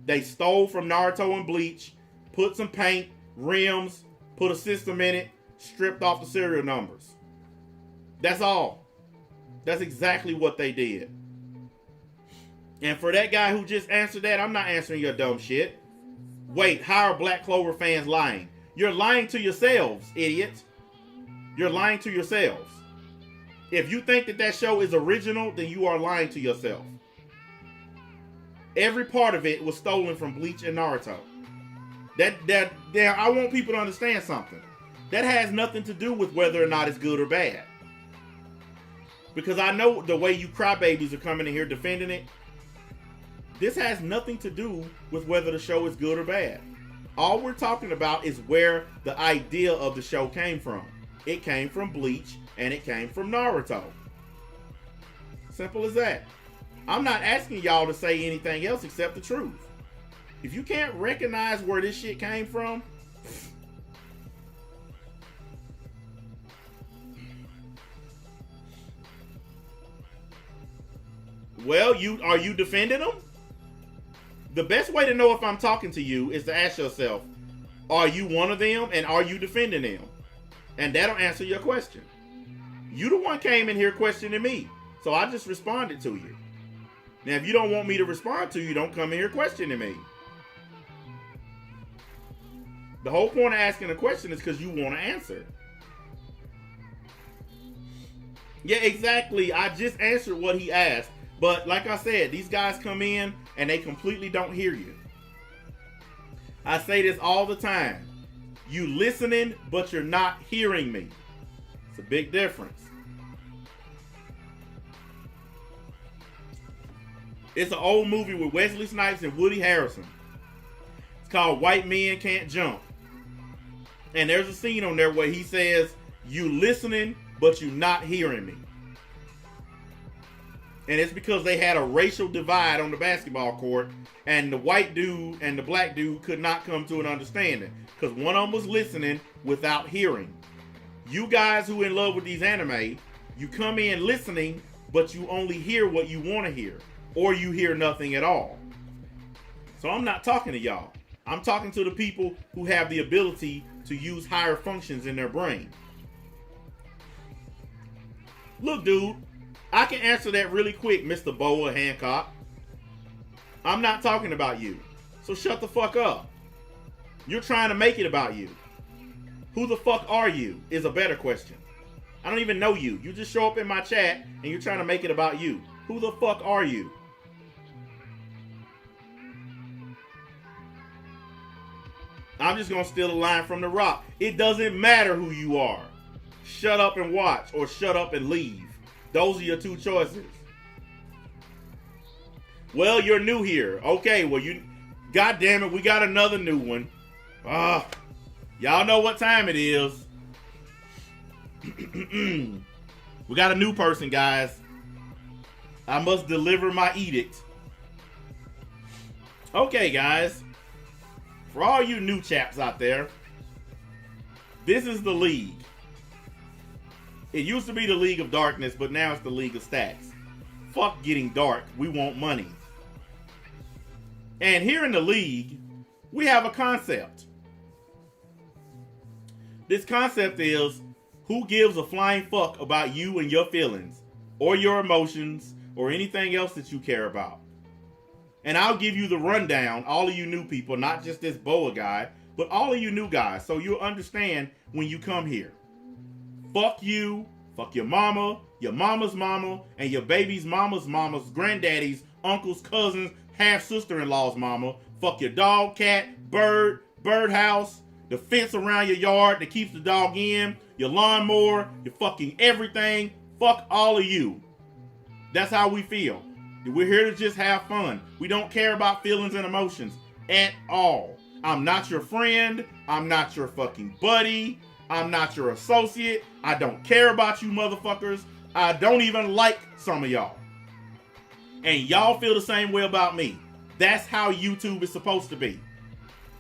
They stole from Naruto and Bleach, put some paint, rims, put a system in it, stripped off the serial numbers. That's all. That's exactly what they did. And for that guy who just answered that, I'm not answering your dumb shit. Wait, how are Black Clover fans lying? You're lying to yourselves, idiots. You're lying to yourselves. If you think that show is original, then you are lying to yourself. Every part of it was stolen from Bleach and Naruto. I want people to understand something. That has nothing to do with whether or not it's good or bad. Because I know the way you crybabies are coming in here defending it. This has nothing to do with whether the show is good or bad. All we're talking about is where the idea of the show came from. It came from Bleach and it came from Naruto. Simple as that. I'm not asking y'all to say anything else except the truth. If you can't recognize where this shit came from, well, are you defending them? The best way to know if I'm talking to you is to ask yourself, are you one of them and are you defending them? And that'll answer your question. You the one came in here questioning me, so I just responded to you. Now, if you don't want me to respond to you, don't come in here questioning me. The whole point of asking a question is because you want to answer. Yeah, exactly. I just answered what he asked. But like I said, these guys come in and they completely don't hear you. I say this all the time. You listening, but you're not hearing me. It's a big difference. It's an old movie with Wesley Snipes and Woody Harrelson. It's called White Men Can't Jump. And there's a scene on there where he says, you listening, but you're not hearing me. And it's because they had a racial divide on the basketball court, and the white dude and the black dude could not come to an understanding because one of them was listening without hearing. You guys who in love with these anime, you come in listening, but you only hear what you want to hear, or you hear nothing at all. So I'm not talking to y'all. I'm talking to the people who have the ability to use higher functions in their brain. Look, dude, I can answer that really quick, Mr. Boa Hancock. I'm not talking about you. So shut the fuck up. You're trying to make it about you. Who the fuck are you is a better question. I don't even know you. You just show up in my chat and you're trying to make it about you. Who the fuck are you? I'm just going to steal a line from The Rock. It doesn't matter who you are. Shut up and watch, or shut up and leave. Those are your two choices. Well, you're new here. Okay, well, God damn it, we got another new one. Y'all know what time it is. We got a new person, guys. I must deliver my edict. Okay, guys. For all you new chaps out there, this is the League. It used to be the League of Darkness, but now it's the League of Stacks. Fuck getting dark. We want money. And here in the League, we have a concept. This concept is, who gives a flying fuck about you and your feelings, or your emotions, or anything else that you care about? And I'll give you the rundown, all of you new people, not just this Boa guy, but all of you new guys, so you'll understand when you come here. Fuck you, fuck your mama's mama, and your baby's mama's granddaddy's, uncle's, cousin's, half-sister-in-law's mama. Fuck your dog, cat, birdhouse, the fence around your yard that keeps the dog in, your lawnmower, your fucking everything. Fuck all of you. That's how we feel. We're here to just have fun. We don't care about feelings and emotions at all. I'm not your friend. I'm not your fucking buddy. I'm not your associate. I don't care about you motherfuckers. I don't even like some of y'all. And y'all feel the same way about me. That's how YouTube is supposed to be.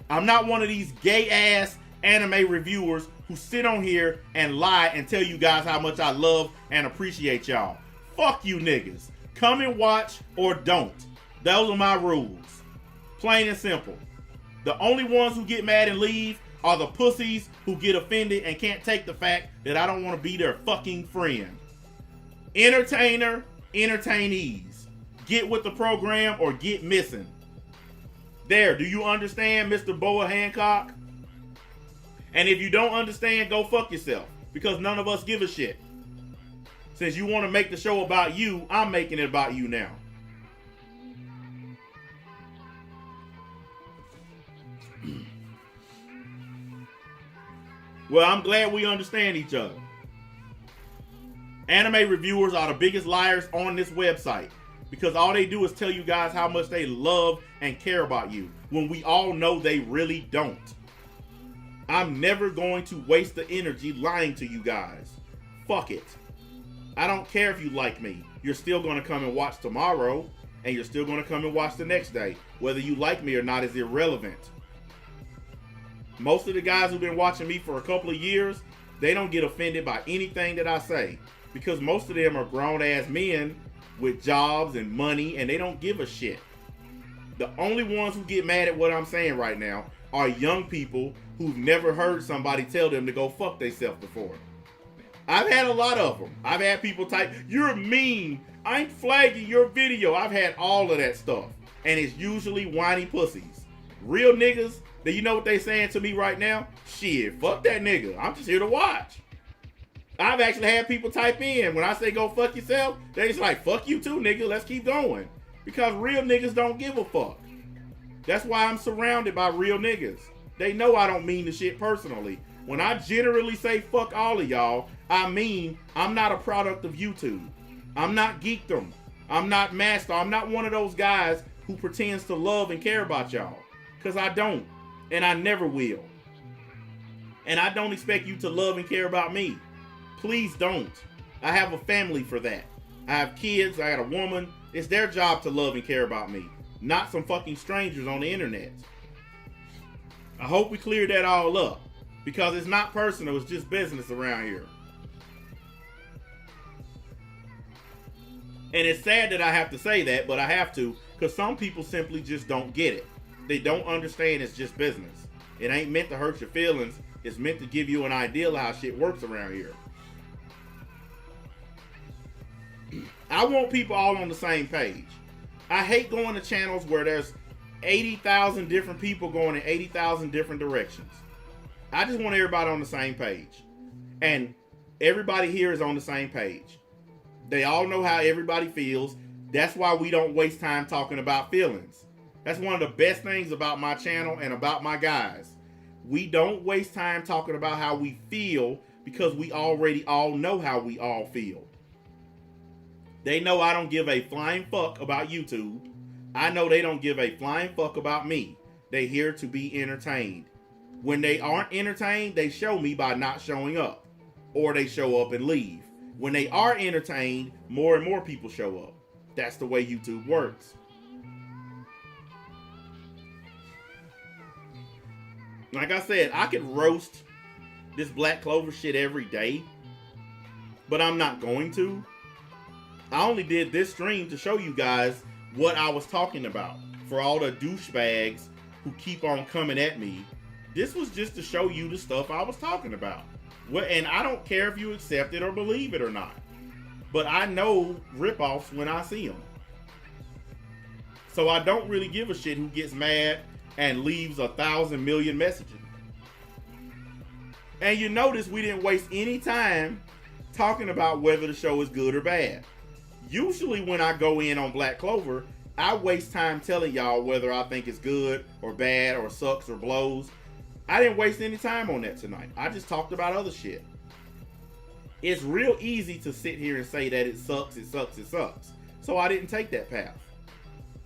I'm not one of these gay ass anime reviewers who sit on here and lie and tell you guys how much I love and appreciate y'all. Fuck you niggas. Come and watch or don't. Those are my rules. Plain and simple. The only ones who get mad and leave are the pussies who get offended and can't take the fact that I don't want to be their fucking friend. Entertainer, entertainees. Get with the program or get missing. There, do you understand, Mr. Boa Hancock? And if you don't understand, go fuck yourself. Because none of us give a shit. Since you want to make the show about you, I'm making it about you now. Well, I'm glad we understand each other. Anime reviewers are the biggest liars on this website because all they do is tell you guys how much they love and care about you when we all know they really don't. I'm never going to waste the energy lying to you guys. Fuck it. I don't care if you like me. You're still going to come and watch tomorrow, and you're still going to come and watch the next day. Whether you like me or not is irrelevant. Most of the guys who've been watching me for a couple of years, they don't get offended by anything that I say because most of them are grown-ass men with jobs and money, and they don't give a shit. The only ones who get mad at what I'm saying right now are young people who've never heard somebody tell them to go fuck themselves before. I've had a lot of them. I've had people type, "You're mean. I ain't flagging your video." I've had all of that stuff. And it's usually whiny pussies. Real niggas, do you know what they saying to me right now? Shit, fuck that nigga. I'm just here to watch. I've actually had people type in, when I say go fuck yourself, they just like, fuck you too, nigga. Let's keep going. Because real niggas don't give a fuck. That's why I'm surrounded by real niggas. They know I don't mean the shit personally. When I generally say fuck all of y'all, I mean I'm not a product of YouTube. I'm not geekdom. I'm not master. I'm not one of those guys who pretends to love and care about y'all. Because I don't. And I never will. And I don't expect you to love and care about me. Please don't. I have a family for that. I have kids. I got a woman. It's their job to love and care about me. Not some fucking strangers on the internet. I hope we cleared that all up. Because it's not personal. It's just business around here. And it's sad that I have to say that, but I have to. Because some people simply just don't get it. They don't understand it's just business. It ain't meant to hurt your feelings. It's meant to give you an idea of how shit works around here. I want people all on the same page. I hate going to channels where there's 80,000 different people going in 80,000 different directions. I just want everybody on the same page. And everybody here is on the same page. They all know how everybody feels. That's why we don't waste time talking about feelings. That's one of the best things about my channel and about my guys. We don't waste time talking about how we feel because we already all know how we all feel. They know I don't give a flying fuck about YouTube. I know they don't give a flying fuck about me. They here to be entertained. When they aren't entertained, they show me by not showing up. Or they show up and leave. When they are entertained, more and more people show up. That's the way YouTube works. Like I said, I could roast this Black Clover shit every day, but I'm not going to. I only did this stream to show you guys what I was talking about. For all the douchebags who keep on coming at me, this was just to show you the stuff I was talking about. And I don't care if you accept it or believe it or not. But I know ripoffs when I see them. So I don't really give a shit who gets mad and leaves 1,000 million messages. And you notice we didn't waste any time talking about whether the show is good or bad. Usually when I go in on Black Clover, I waste time telling y'all whether I think it's good or bad or sucks or blows. I didn't waste any time on that tonight. I just talked about other shit. It's real easy to sit here and say that it sucks, it sucks, it sucks. So I didn't take that path.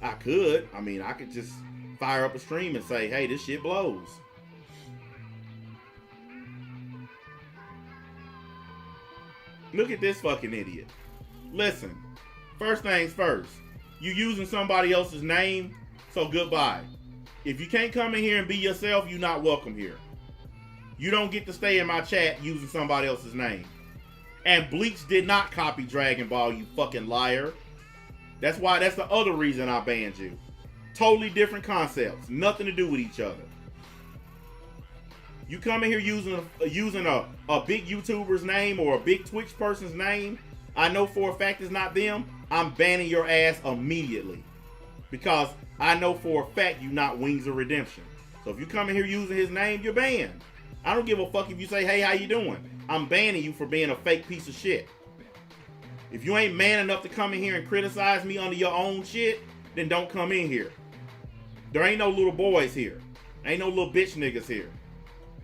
I could. I mean, I could just fire up a stream and say, hey, this shit blows. Look at this fucking idiot. Listen, first things first. You using somebody else's name, so goodbye. If you can't come in here and be yourself, you're not welcome here. You don't get to stay in my chat using somebody else's name. And Bleach did not copy Dragon Ball, you fucking liar. That's the other reason I banned you. Totally different concepts. Nothing to do with each other. You come in here using a big YouTuber's name or a big Twitch person's name, I know for a fact it's not them, I'm banning your ass immediately. Because I know for a fact you're not Wings of Redemption. So if you come in here using his name, you're banned. I don't give a fuck if you say, hey, how you doing? I'm banning you for being a fake piece of shit. If you ain't man enough to come in here and criticize me under your own shit, then don't come in here. There ain't no little boys here. Ain't no little bitch niggas here.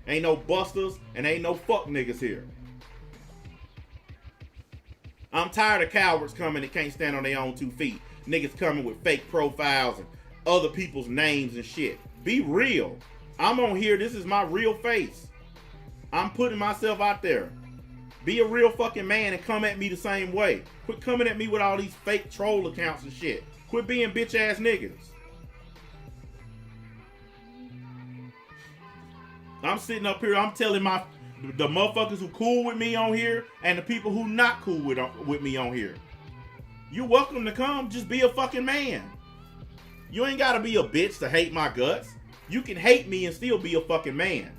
Ain't no busters and ain't no fuck niggas here. I'm tired of cowards coming that can't stand on their own 2 feet. Niggas coming with fake profiles and other people's names and shit. Be real. I'm on here. This is my real face. I'm putting myself out there. Be a real fucking man and come at me the same way. Quit coming at me with all these fake troll accounts and shit. Quit being bitch ass niggas. I'm sitting up here, I'm telling the motherfuckers who cool with me on here and the people who not cool with me on here. You're welcome to come, just be a fucking man. You ain't gotta be a bitch to hate my guts. You can hate me and still be a fucking man.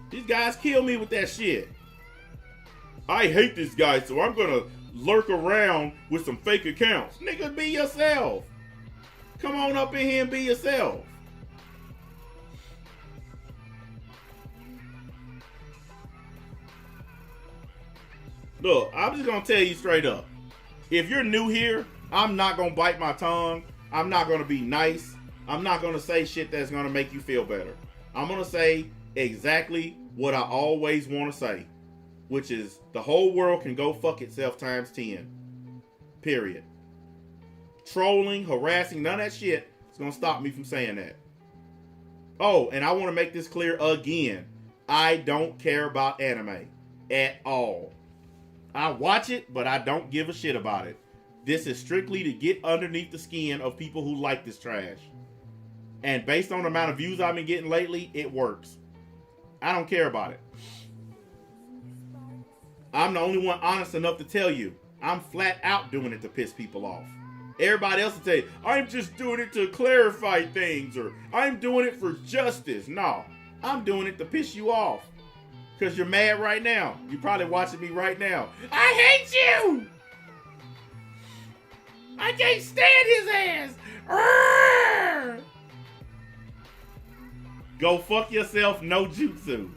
These guys kill me with that shit. I hate this guy, so I'm gonna lurk around with some fake accounts. Nigga, be yourself. Come on up in here and be yourself. Look, I'm just gonna tell you straight up. If you're new here, I'm not gonna bite my tongue. I'm not gonna be nice. I'm not gonna say shit that's gonna make you feel better. I'm gonna say exactly what I always want to say, which is the whole world can go fuck itself times 10. Period. Trolling, harassing, none of that shit is gonna stop me from saying that. Oh, and I want to make this clear again. I don't care about anime at all. I watch it, but I don't give a shit about it. This is strictly to get underneath the skin of people who like this trash. And based on the amount of views I've been getting lately, it works. I don't care about it. I'm the only one honest enough to tell you, I'm flat out doing it to piss people off. Everybody else will tell you, I'm just doing it to clarify things, or I'm doing it for justice. No, I'm doing it to piss you off. Because you're mad right now. You're probably watching me right now. I hate you! I can't stand his ass! Arrgh! Go fuck yourself, no jutsu.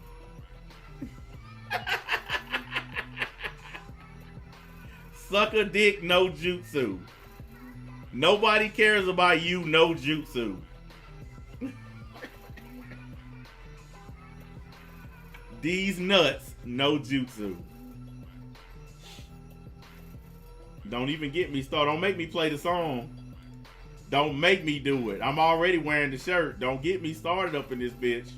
Suck a dick, no jutsu. Nobody cares about you, no jutsu. These nuts, no jutsu. Don't even get me started. Don't make me play the song. Don't make me do it. I'm already wearing the shirt. Don't get me started up in this bitch.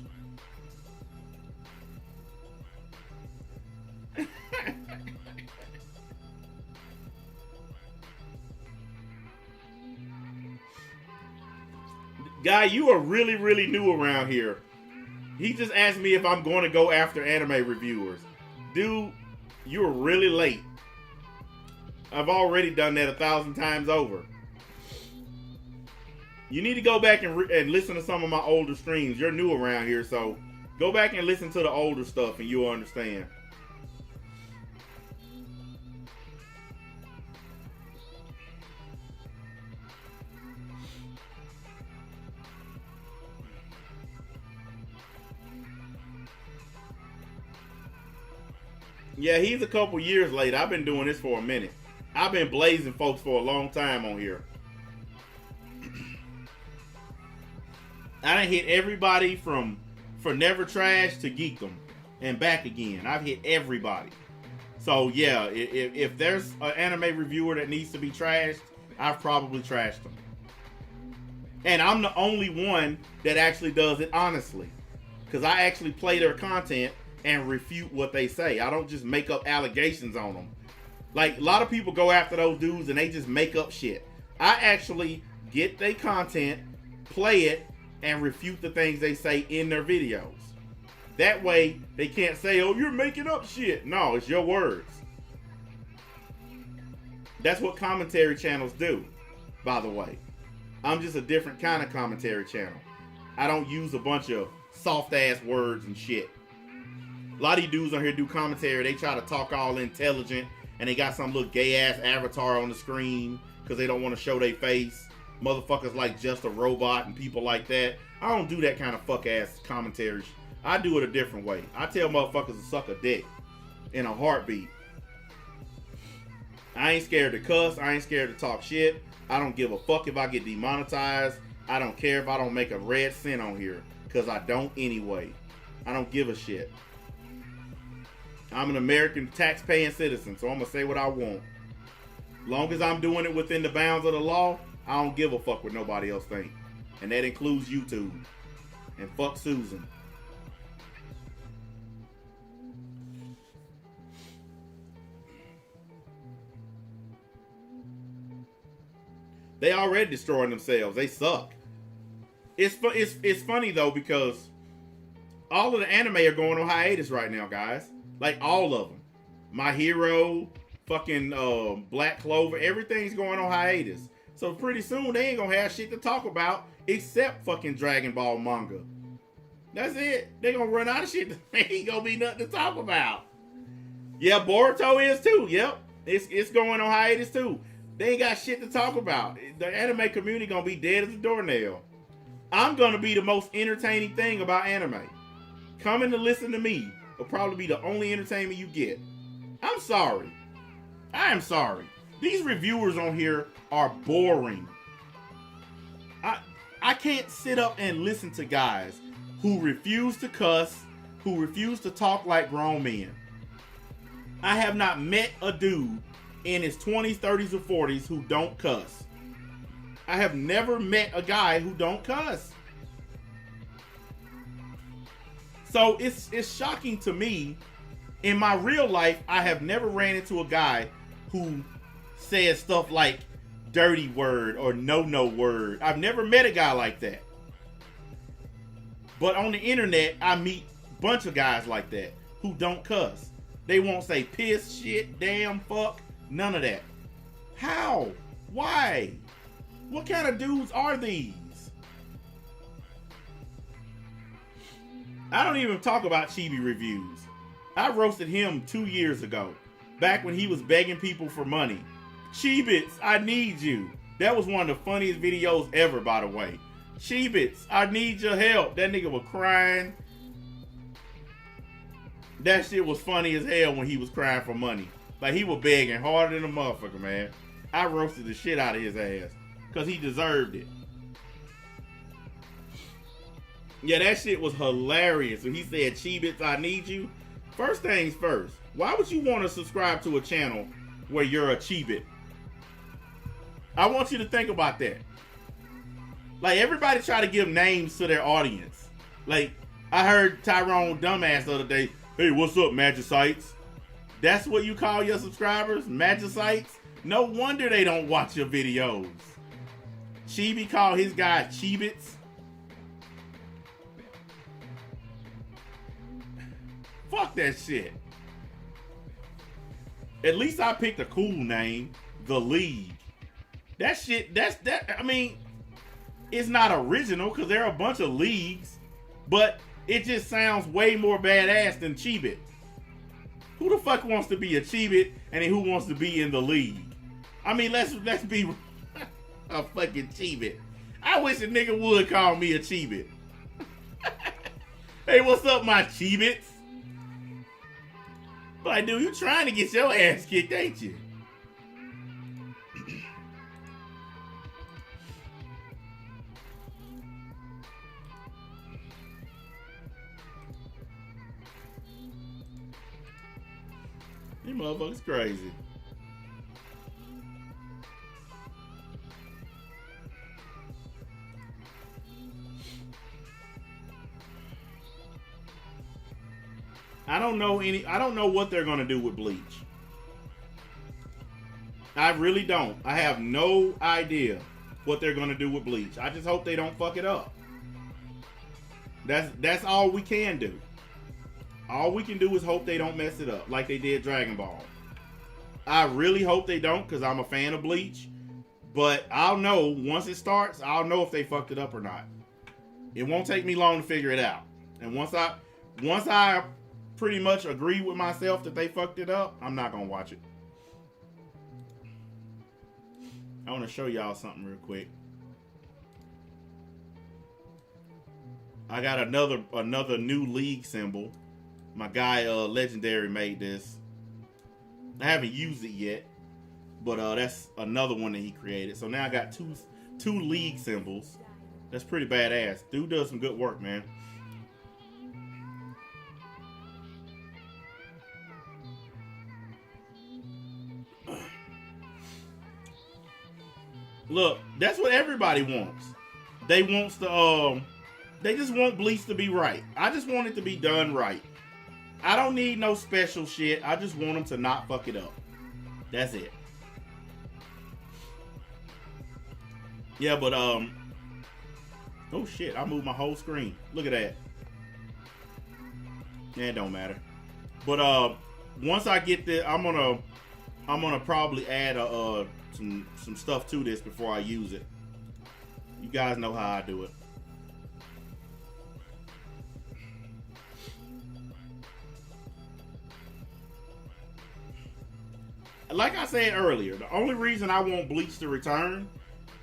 Guy, you are really, really new around here. He just asked me if I'm going to go after anime reviewers. Dude, you're really late. I've already done that 1,000 times over. You need to go back and listen to some of my older streams. You're new around here, so go back and listen to the older stuff and you'll understand. Yeah, he's a couple years late. I've been doing this for a minute. I've been blazing folks for a long time on here. I done hit everybody from For Never Trash to Geekdom and back again. I've hit everybody. So yeah, if there's an anime reviewer that needs to be trashed, I've probably trashed them. And I'm the only one that actually does it honestly. Because I actually play their content and refute what they say. I don't just make up allegations on them. Like, a lot of people go after those dudes and they just make up shit. I actually get their content, play it, and refute the things they say in their videos. That way, they can't say, oh, you're making up shit. No, it's your words. That's what commentary channels do, by the way. I'm just a different kind of commentary channel. I don't use a bunch of soft-ass words and shit. A lot of you dudes on here do commentary. They try to talk all intelligent, and they got some little gay-ass avatar on the screen because they don't want to show their face. Motherfuckers like Just a Robot and people like that. I don't do that kind of fuck-ass commentary. I do it a different way. I tell motherfuckers to suck a dick in a heartbeat. I ain't scared to cuss. I ain't scared to talk shit. I don't give a fuck if I get demonetized. I don't care if I don't make a red cent on here, because I don't anyway. I don't give a shit. I'm an American tax-paying citizen, so I'm going to say what I want. Long as I'm doing it within the bounds of the law, I don't give a fuck what nobody else think. And that includes YouTube. And fuck Susan. They already destroying themselves. They suck. It's funny though, because all of the anime are going on hiatus right now, guys. Like all of them. My Hero, fucking Black Clover, everything's going on hiatus. So pretty soon they ain't gonna have shit to talk about except fucking Dragon Ball manga. That's it. They gonna run out of shit. There ain't gonna be nothing to talk about. Yeah, Boruto is too. Yep. It's going on hiatus too. They ain't got shit to talk about. The anime community gonna be dead as a doornail. I'm gonna be the most entertaining thing about anime. Coming to listen to me will probably be the only entertainment you get. I'm sorry. I am sorry. These reviewers on here are boring. I can't sit up and listen to guys who refuse to cuss, who refuse to talk like grown men. I have not met a dude in his 20s, 30s, or 40s who don't cuss. I have never met a guy who don't cuss. So it's shocking to me. In my real life, I have never ran into a guy who says stuff like dirty word or no word. I've never met a guy like that. But on the internet, I meet a bunch of guys like that who don't cuss. They won't say piss, shit, damn, fuck, none of that. How? Why? What kind of dudes are these? I don't even talk about Chibi reviews. I roasted him 2 years ago, back when he was begging people for money. Chibits, I need you. That was one of the funniest videos ever, by the way. Chibits, I need your help. That nigga was crying. That shit was funny as hell when he was crying for money. Like, he was begging harder than a motherfucker, man. I roasted the shit out of his ass, because he deserved it. Yeah, that shit was hilarious. When he said, Cheebits, I need you. First things first, why would you want to subscribe to a channel where you're a Cheebit? I want you to think about that. Like, everybody try to give names to their audience. Like, I heard Tyrone Dumbass the other day, hey, what's up, Magicites? That's what you call your subscribers? Magicites? No wonder they don't watch your videos. Chibi called his guy Cheebits. Fuck that shit. At least I picked a cool name, The League. That shit, I mean, it's not original because there are a bunch of leagues, but it just sounds way more badass than Cheebit. Who the fuck wants to be a Cheebit and then who wants to be in the league? I mean, let's be a fucking Cheebit. I wish a nigga would call me a Cheebit. Hey, what's up, my Cheebits? Like, dude, you trying to get your ass kicked, ain't you? You motherfuckers crazy. I don't know what they're gonna do with Bleach. I really don't. I have no idea what they're gonna do with Bleach. I just hope they don't fuck it up. That's all we can do. All we can do is hope they don't mess it up like they did Dragon Ball. I really hope they don't because I'm a fan of Bleach. But I'll know once it starts, I'll know if they fucked it up or not. It won't take me long to figure it out. And once I pretty much agree with myself that they fucked it up, I'm not gonna watch it. I want to show y'all something real quick. I got another new league symbol. My guy Legendary made this. I haven't used it yet, but that's another one that he created. So now I got two league symbols. That's pretty badass. Dude does some good work, man. Look, that's what everybody wants. They just want Bleach to be right. I just want it to be done right. I don't need no special shit. I just want them to not fuck it up. That's it. Yeah, but oh shit, I moved my whole screen. Look at that. It don't matter. But once I get this, I'm gonna probably add some stuff to this before I use it. You guys know how I do it. Like I said earlier, the only reason I want Bleach to return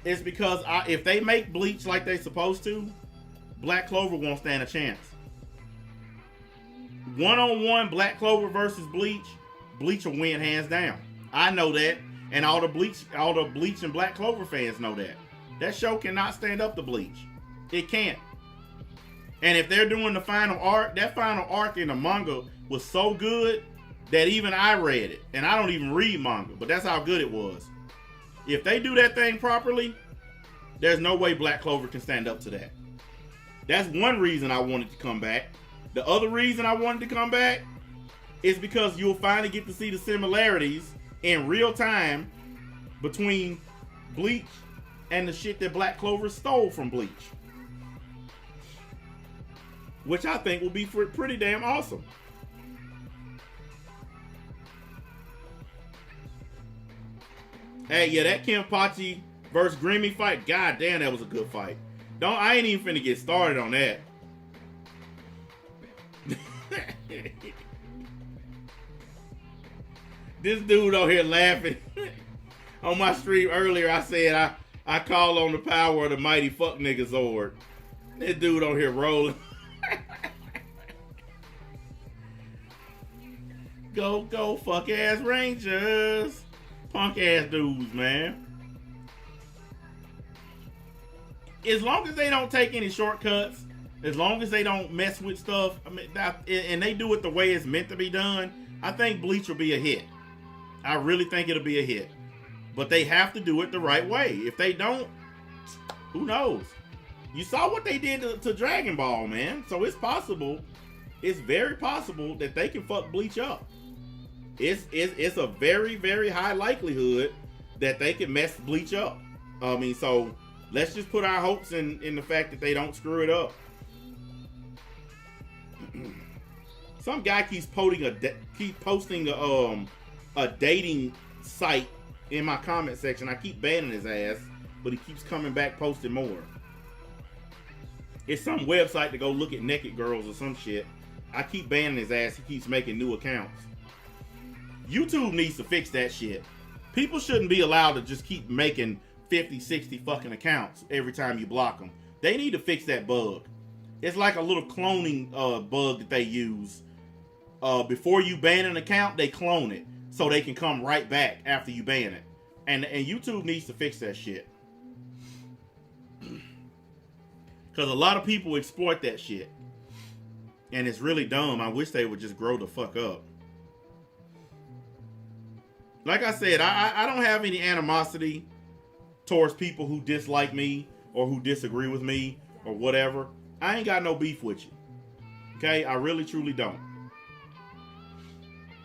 is because if they make Bleach like they supposed to, Black Clover won't stand a chance. One-on-one Black Clover versus Bleach, Bleach will win hands down. I know that, and all the Bleach and Black Clover fans know that. That show cannot stand up to Bleach. It can't. And if they're doing the final arc, that final arc in the manga was so good that even I read it. And I don't even read manga, but that's how good it was. If they do that thing properly, there's no way Black Clover can stand up to that. That's one reason I wanted to come back. The other reason I wanted to come back is because you'll finally get to see the similarities in real time between Bleach and the shit that Black Clover stole from Bleach. Which I think will be pretty damn awesome. Hey, yeah, that Kenpachi versus Grimmy fight, god damn, that was a good fight. I ain't even finna get started on that. This dude over here laughing. On my stream earlier, I said I call on the power of the mighty fuck nigga Zord. This dude over here rolling. Go fuck ass Rangers. Punk ass dudes, man. As long as they don't take any shortcuts As long as they don't mess with stuff, I mean, and they do it the way it's meant to be done, I think Bleach will be a hit. I really think it'll be a hit. But they have to do it the right way. If they don't, who knows? You saw what they did to Dragon Ball, man. So it's possible. It's very possible that they can fuck Bleach up. It's a very, very high likelihood that they can mess Bleach up. I mean, so let's just put our hopes in the fact that they don't screw it up. Some guy keeps posting a dating site in my comment section. I keep banning his ass, but he keeps coming back posting more. It's some website to go look at naked girls or some shit. I keep banning his ass. He keeps making new accounts. YouTube needs to fix that shit. People shouldn't be allowed to just keep making 50, 60 fucking accounts every time you block them. They need to fix that bug. It's like a little cloning bug that they use. Before you ban an account, they clone it so they can come right back after you ban it. And YouTube needs to fix that shit. Because a lot of people exploit that shit. And it's really dumb. I wish they would just grow the fuck up. Like I said, I don't have any animosity towards people who dislike me or who disagree with me or whatever. I ain't got no beef with you. Okay? I really, truly don't.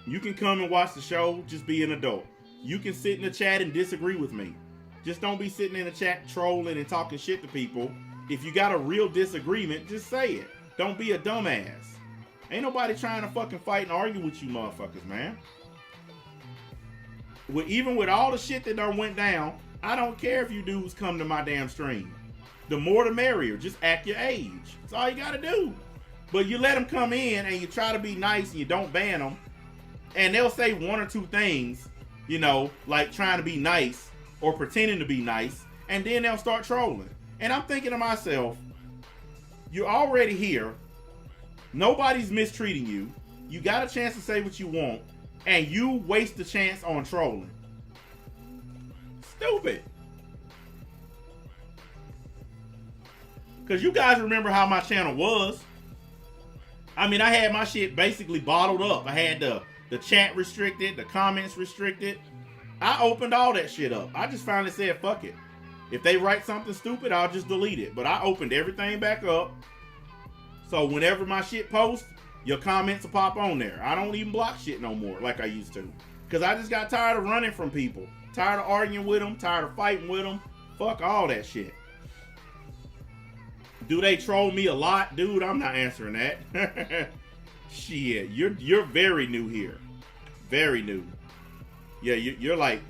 You can come and watch the show. Just be an adult. You can sit in the chat and disagree with me. Just don't be sitting in the chat trolling and talking shit to people. If you got a real disagreement, just say it. Don't be a dumbass. Ain't nobody trying to fucking fight and argue with you motherfuckers, man. Even with all the shit that done went down, I don't care if you dudes come to my damn stream. The more the merrier. Just act your age. That's all you gotta do. But you let them come in and you try to be nice and you don't ban them. And they'll say one or two things, you know, like trying to be nice or pretending to be nice. And then they'll start trolling. And I'm thinking to myself, you're already here. Nobody's mistreating you. You got a chance to say what you want. And you waste the chance on trolling. Stupid. Because you guys remember how my channel was. I mean, I had my shit basically bottled up. I had the chat restricted, the comments restricted. I opened all that shit up. I just finally said, fuck it. If they write something stupid, I'll just delete it. But I opened everything back up. So whenever my shit posts, your comments will pop on there. I don't even block shit no more like I used to. Because I just got tired of running from people. Tired of arguing with them. Tired of fighting with them. Fuck all that shit. Do they troll me a lot? Dude, I'm not answering that. Shit, you're very new here. Very new. Yeah, you're like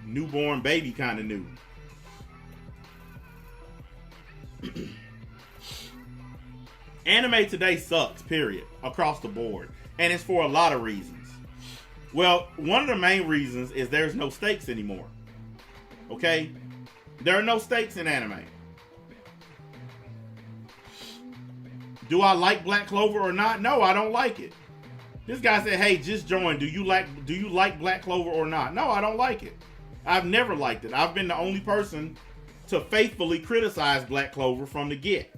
newborn baby kind of new. Anime today sucks, period, across the board. And it's for a lot of reasons. Well, one of the main reasons is there's no stakes anymore. Okay? There are no stakes in anime. Do I like Black Clover or not? No, I don't like it. This guy said, hey, just join. Do you like Black Clover or not? No, I don't like it. I've never liked it. I've been the only person to faithfully criticize Black Clover from the get.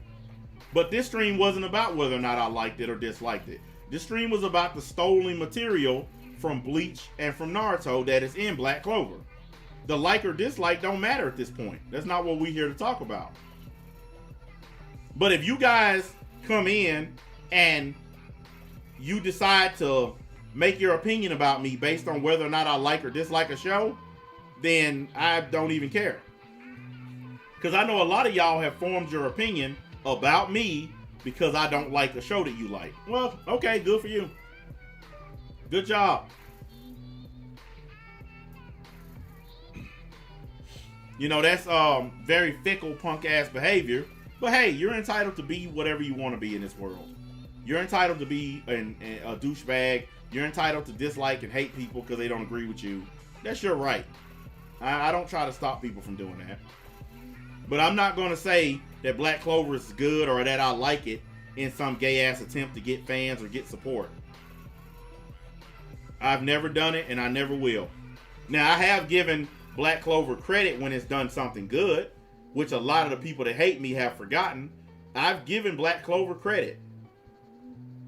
But this stream wasn't about whether or not I liked it or disliked it. This stream was about the stolen material from Bleach and from Naruto that is in Black Clover. The like or dislike don't matter at this point. That's not what we're here to talk about. But if you guys come in and you decide to make your opinion about me based on whether or not I like or dislike a show, then I don't even care. Because I know a lot of y'all have formed your opinion about me because I don't like a show that you like. Well, okay, good for you. Good job. You know, that's very fickle punk ass behavior. But hey, you're entitled to be whatever you want to be in this world. You're entitled to be a douchebag. You're entitled to dislike and hate people because they don't agree with you. That's your right. I don't try to stop people from doing that. But I'm not going to say that Black Clover is good or that I like it in some gay ass attempt to get fans or get support. I've never done it and I never will. Now, I have given Black Clover credit when it's done something good, which a lot of the people that hate me have forgotten. I've given Black Clover credit.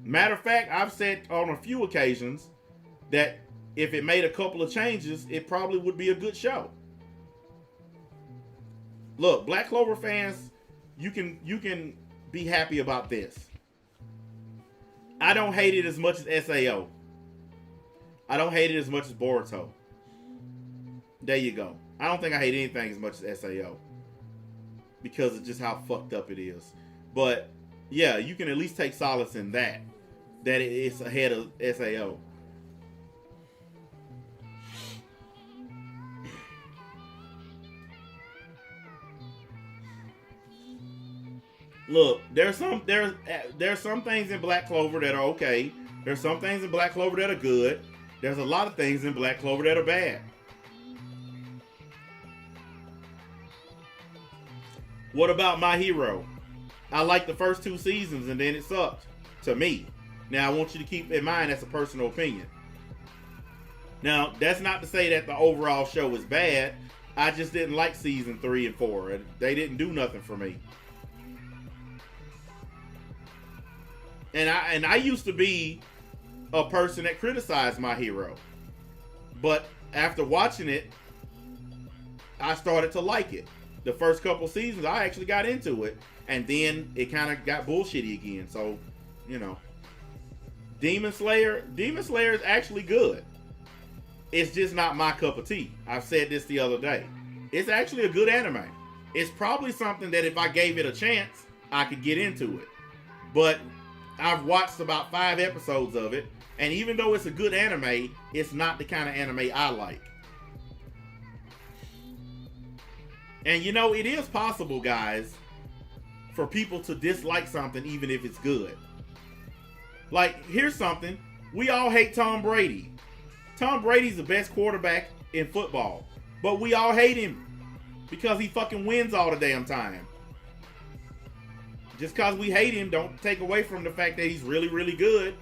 Matter of fact, I've said on a few occasions that if it made a couple of changes, it probably would be a good show. Look, Black Clover fans, you can be happy about this. I don't hate it as much as SAO. I don't hate it as much as Boruto. There you go. I don't think I hate anything as much as SAO because of just how fucked up it is. But yeah, you can at least take solace in that it's ahead of SAO. Look, there's some things in Black Clover that are okay. There's some things in Black Clover that are good. There's a lot of things in Black Clover that are bad. What about My Hero? I liked the first 2 seasons and then it sucked to me. Now, I want you to keep in mind that's a personal opinion. Now, that's not to say that the overall show is bad. I just didn't like season 3 and 4. They didn't do nothing for me. And I used to be a person that criticized My Hero. But after watching it, I started to like it. The first couple seasons, I actually got into it. And then it kind of got bullshitty again. So, you know. Demon Slayer is actually good. It's just not my cup of tea. I've said this the other day. It's actually a good anime. It's probably something that if I gave it a chance, I could get into it. But I've watched about 5 episodes of it. And even though it's a good anime, it's not the kind of anime I like. And you know, it is possible, guys, for people to dislike something even if it's good. Like, here's something. We all hate Tom Brady. Tom Brady's the best quarterback in football. But we all hate him because he fucking wins all the damn time. Just because we hate him don't take away from the fact that he's really, really good.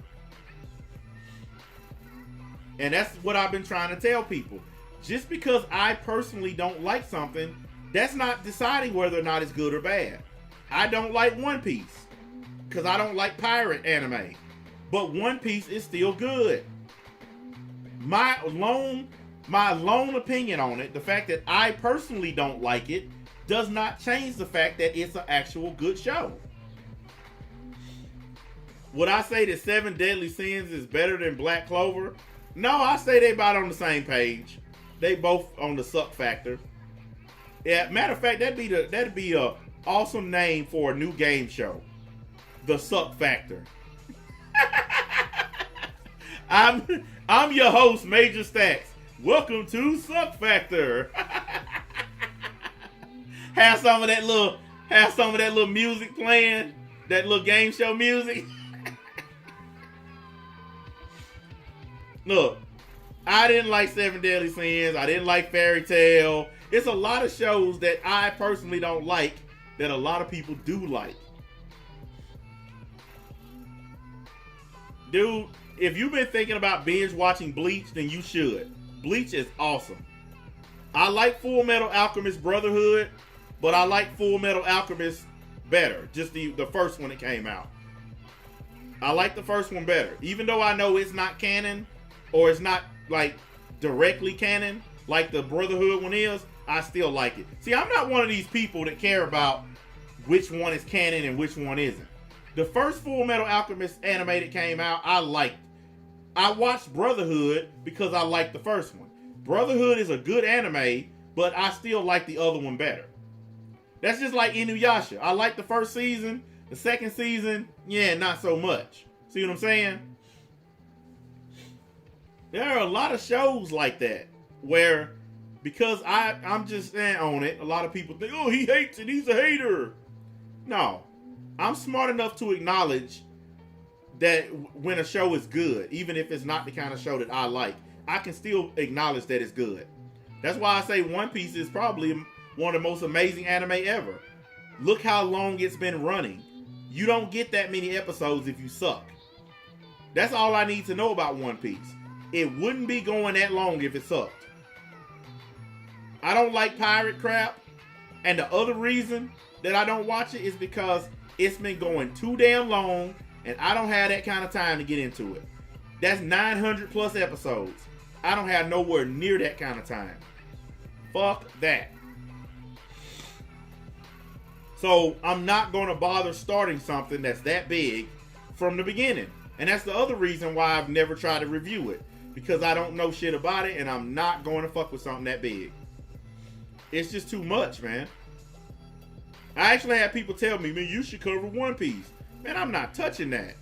And that's what I've been trying to tell people. Just because I personally don't like something, that's not deciding whether or not it's good or bad. I don't like One Piece because I don't like pirate anime. But One Piece is still good. My lone opinion on it, the fact that I personally don't like it, does not change the fact that it's an actual good show. Would I say that Seven Deadly Sins is better than Black Clover? No, I say they about on the same page. They both on the suck factor. Yeah, matter of fact, that'd be a awesome name for a new game show. The Suck Factor. I'm your host, Major Stacks. Welcome to Suck Factor. Have some of that little music playing, that little game show music. Look, I didn't like Seven Deadly Sins. I didn't like Fairy Tail. It's a lot of shows that I personally don't like that a lot of people do like. Dude, if you've been thinking about binge watching Bleach, then you should. Bleach is awesome. I like Full Metal Alchemist Brotherhood, but I like Full Metal Alchemist better. Just the first one that came out. I like the first one better. Even though I know it's not canon, or it's not like directly canon, like the Brotherhood one is, I still like it. See, I'm not one of these people that care about which one is canon and which one isn't. The first Full Metal Alchemist anime that came out, I liked. I watched Brotherhood because I liked the first one. Brotherhood is a good anime, but I still like the other one better. That's just like Inuyasha. I like the first season. The second season, yeah, not so much. See what I'm saying? There are a lot of shows like that where, because I'm just on it, a lot of people think, oh, he hates it, he's a hater. No, I'm smart enough to acknowledge that when a show is good, even if it's not the kind of show that I like, I can still acknowledge that it's good. That's why I say One Piece is probably one of the most amazing anime ever. Look how long it's been running. You don't get that many episodes if you suck. That's all I need to know about One Piece. It wouldn't be going that long if it sucked. I don't like pirate crap. And the other reason that I don't watch it is because it's been going too damn long, and I don't have that kind of time to get into it. That's 900 plus episodes. I don't have nowhere near that kind of time. Fuck that. So I'm not going to bother starting something that's that big from the beginning. And that's the other reason why I've never tried to review it. Because I don't know shit about it, and I'm not going to fuck with something that big. It's just too much, man. I actually had people tell me, man, you should cover One Piece. Man, I'm not touching that.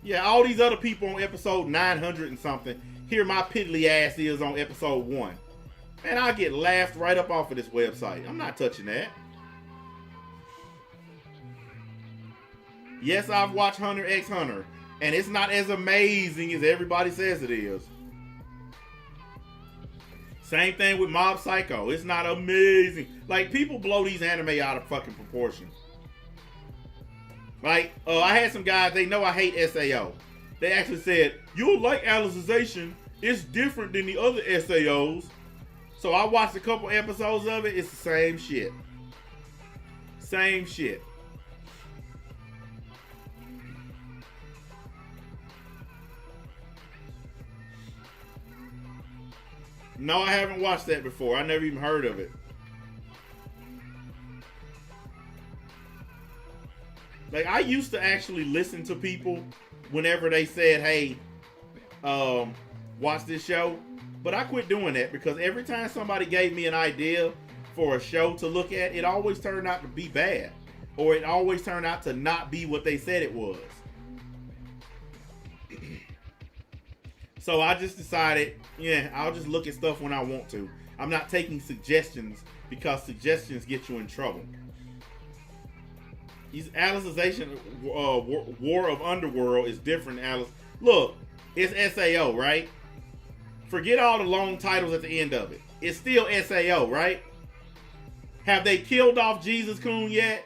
Yeah, all these other people on episode 900 and something, here my piddly ass is on episode 1. Man, I'll get laughed right up off of this website. I'm not touching that. Yes, I've watched Hunter x Hunter, and it's not as amazing as everybody says it is. Same thing with Mob Psycho. It's not amazing. Like, people blow these anime out of fucking proportion. Like, I had some guys, they know I hate SAO. They actually said, you'll like Alicization. It's different than the other SAOs. So I watched a couple episodes of it. It's the same shit. Same shit. No, I haven't watched that before. I never even heard of it. Like, I used to actually listen to people whenever they said, hey, watch this show. But I quit doing that because every time somebody gave me an idea for a show to look at, it always turned out to be bad. Or it always turned out to not be what they said it was. So I just decided, yeah, I'll just look at stuff when I want to. I'm not taking suggestions because suggestions get you in trouble. These Alicization War of Underworld is different. Alice, look, it's SAO, right? Forget all the long titles at the end of it. It's still SAO, right? Have they killed off Jesus Kun yet?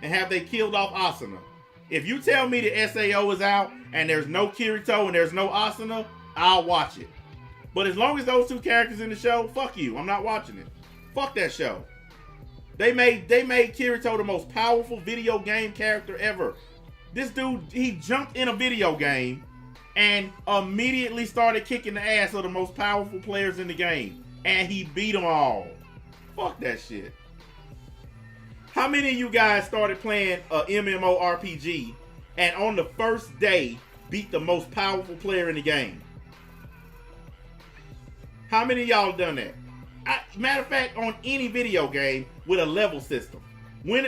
And have they killed off Asuna? If you tell me the SAO is out and there's no Kirito and there's no Asuna, I'll watch it. But as long as those two characters in the show, fuck you. I'm not watching it. Fuck that show. They made Kirito the most powerful video game character ever. This dude, he jumped in a video game and immediately started kicking the ass of the most powerful players in the game. And he beat them all. Fuck that shit. How many of you guys started playing a MMORPG and on the first day beat the most powerful player in the game? How many of y'all have done that? Matter of fact, on any video game with a level system.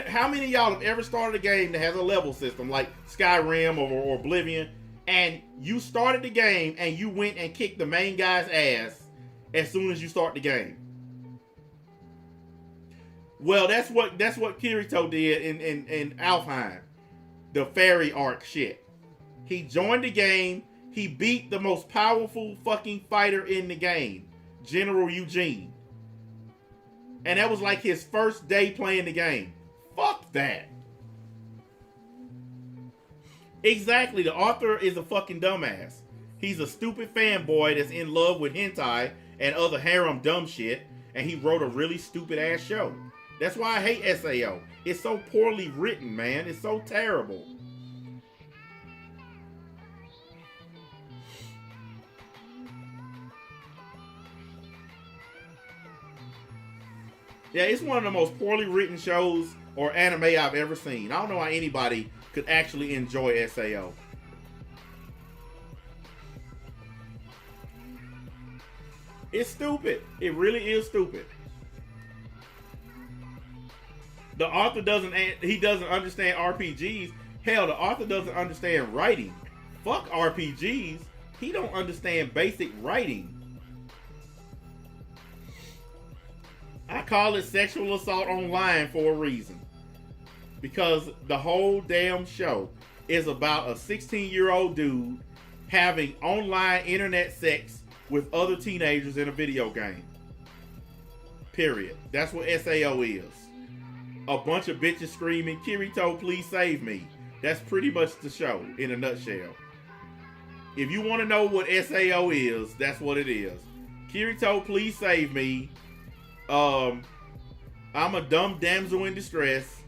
How many of y'all have ever started a game that has a level system like Skyrim or Oblivion, and you started the game and you went and kicked the main guy's ass as soon as you start the game? Well, that's what Kirito did in Alfheim, the fairy arc shit. He joined the game. He beat the most powerful fucking fighter in the game, General Eugene. And that was like his first day playing the game. Fuck that. Exactly. The author is a fucking dumbass. He's a stupid fanboy that's in love with hentai and other harem dumb shit. And he wrote a really stupid ass show. That's why I hate SAO. It's so poorly written, man. It's so terrible. Yeah, it's one of the most poorly written shows or anime I've ever seen. I don't know how anybody could actually enjoy SAO. It's stupid. It really is stupid. The author doesn't understand RPGs. Hell, the author doesn't understand writing. Fuck RPGs. He don't understand basic writing. I call it sexual assault online for a reason. Because the whole damn show is about a 16-year-old dude having online internet sex with other teenagers in a video game. Period. That's what SAO is. A bunch of bitches screaming, Kirito, please save me. That's pretty much the show in a nutshell. If you want to know what SAO is, that's what it is. Kirito, please save me. I'm a dumb damsel in distress.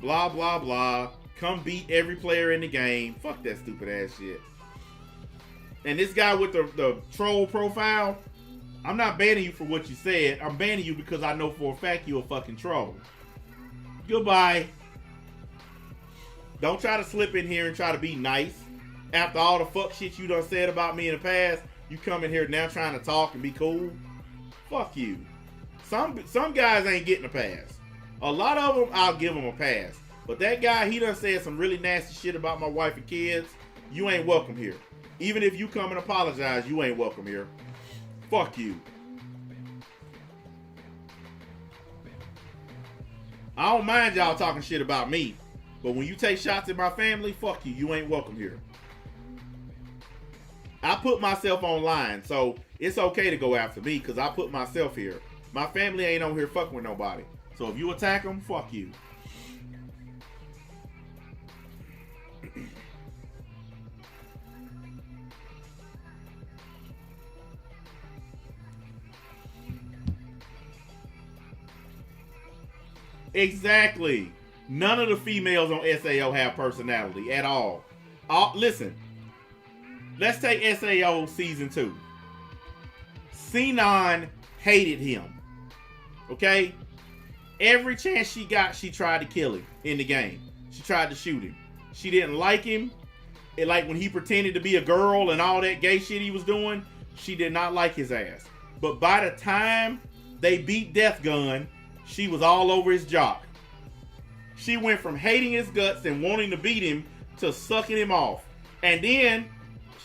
Blah, blah, blah. Come beat every player in the game. Fuck that stupid ass shit. And this guy with the troll profile, I'm not banning you for what you said. I'm banning you because I know for a fact you're a fucking troll. Goodbye. Don't try to slip in here and try to be nice. After all the fuck shit you done said about me in the past, you come in here now trying to talk and be cool. Fuck you. Some guys ain't getting a pass. A lot of them, I'll give them a pass. But that guy, he done said some really nasty shit about my wife and kids. You ain't welcome here. Even if you come and apologize, you ain't welcome here. Fuck you. I don't mind y'all talking shit about me. But when you take shots at my family, fuck you. You ain't welcome here. I put myself online, so it's okay to go after me because I put myself here. My family ain't on here fucking with nobody. So if you attack them, fuck you. Exactly. None of the females on SAO have personality at all. Listen, let's take SAO season 2. Xenon hated him. Okay? Every chance she got, she tried to kill him in the game. She tried to shoot him. She didn't like him. Like when he pretended to be a girl and all that gay shit he was doing, she did not like his ass. But by the time they beat Death Gun, she was all over his jock. She went from hating his guts and wanting to beat him to sucking him off. And then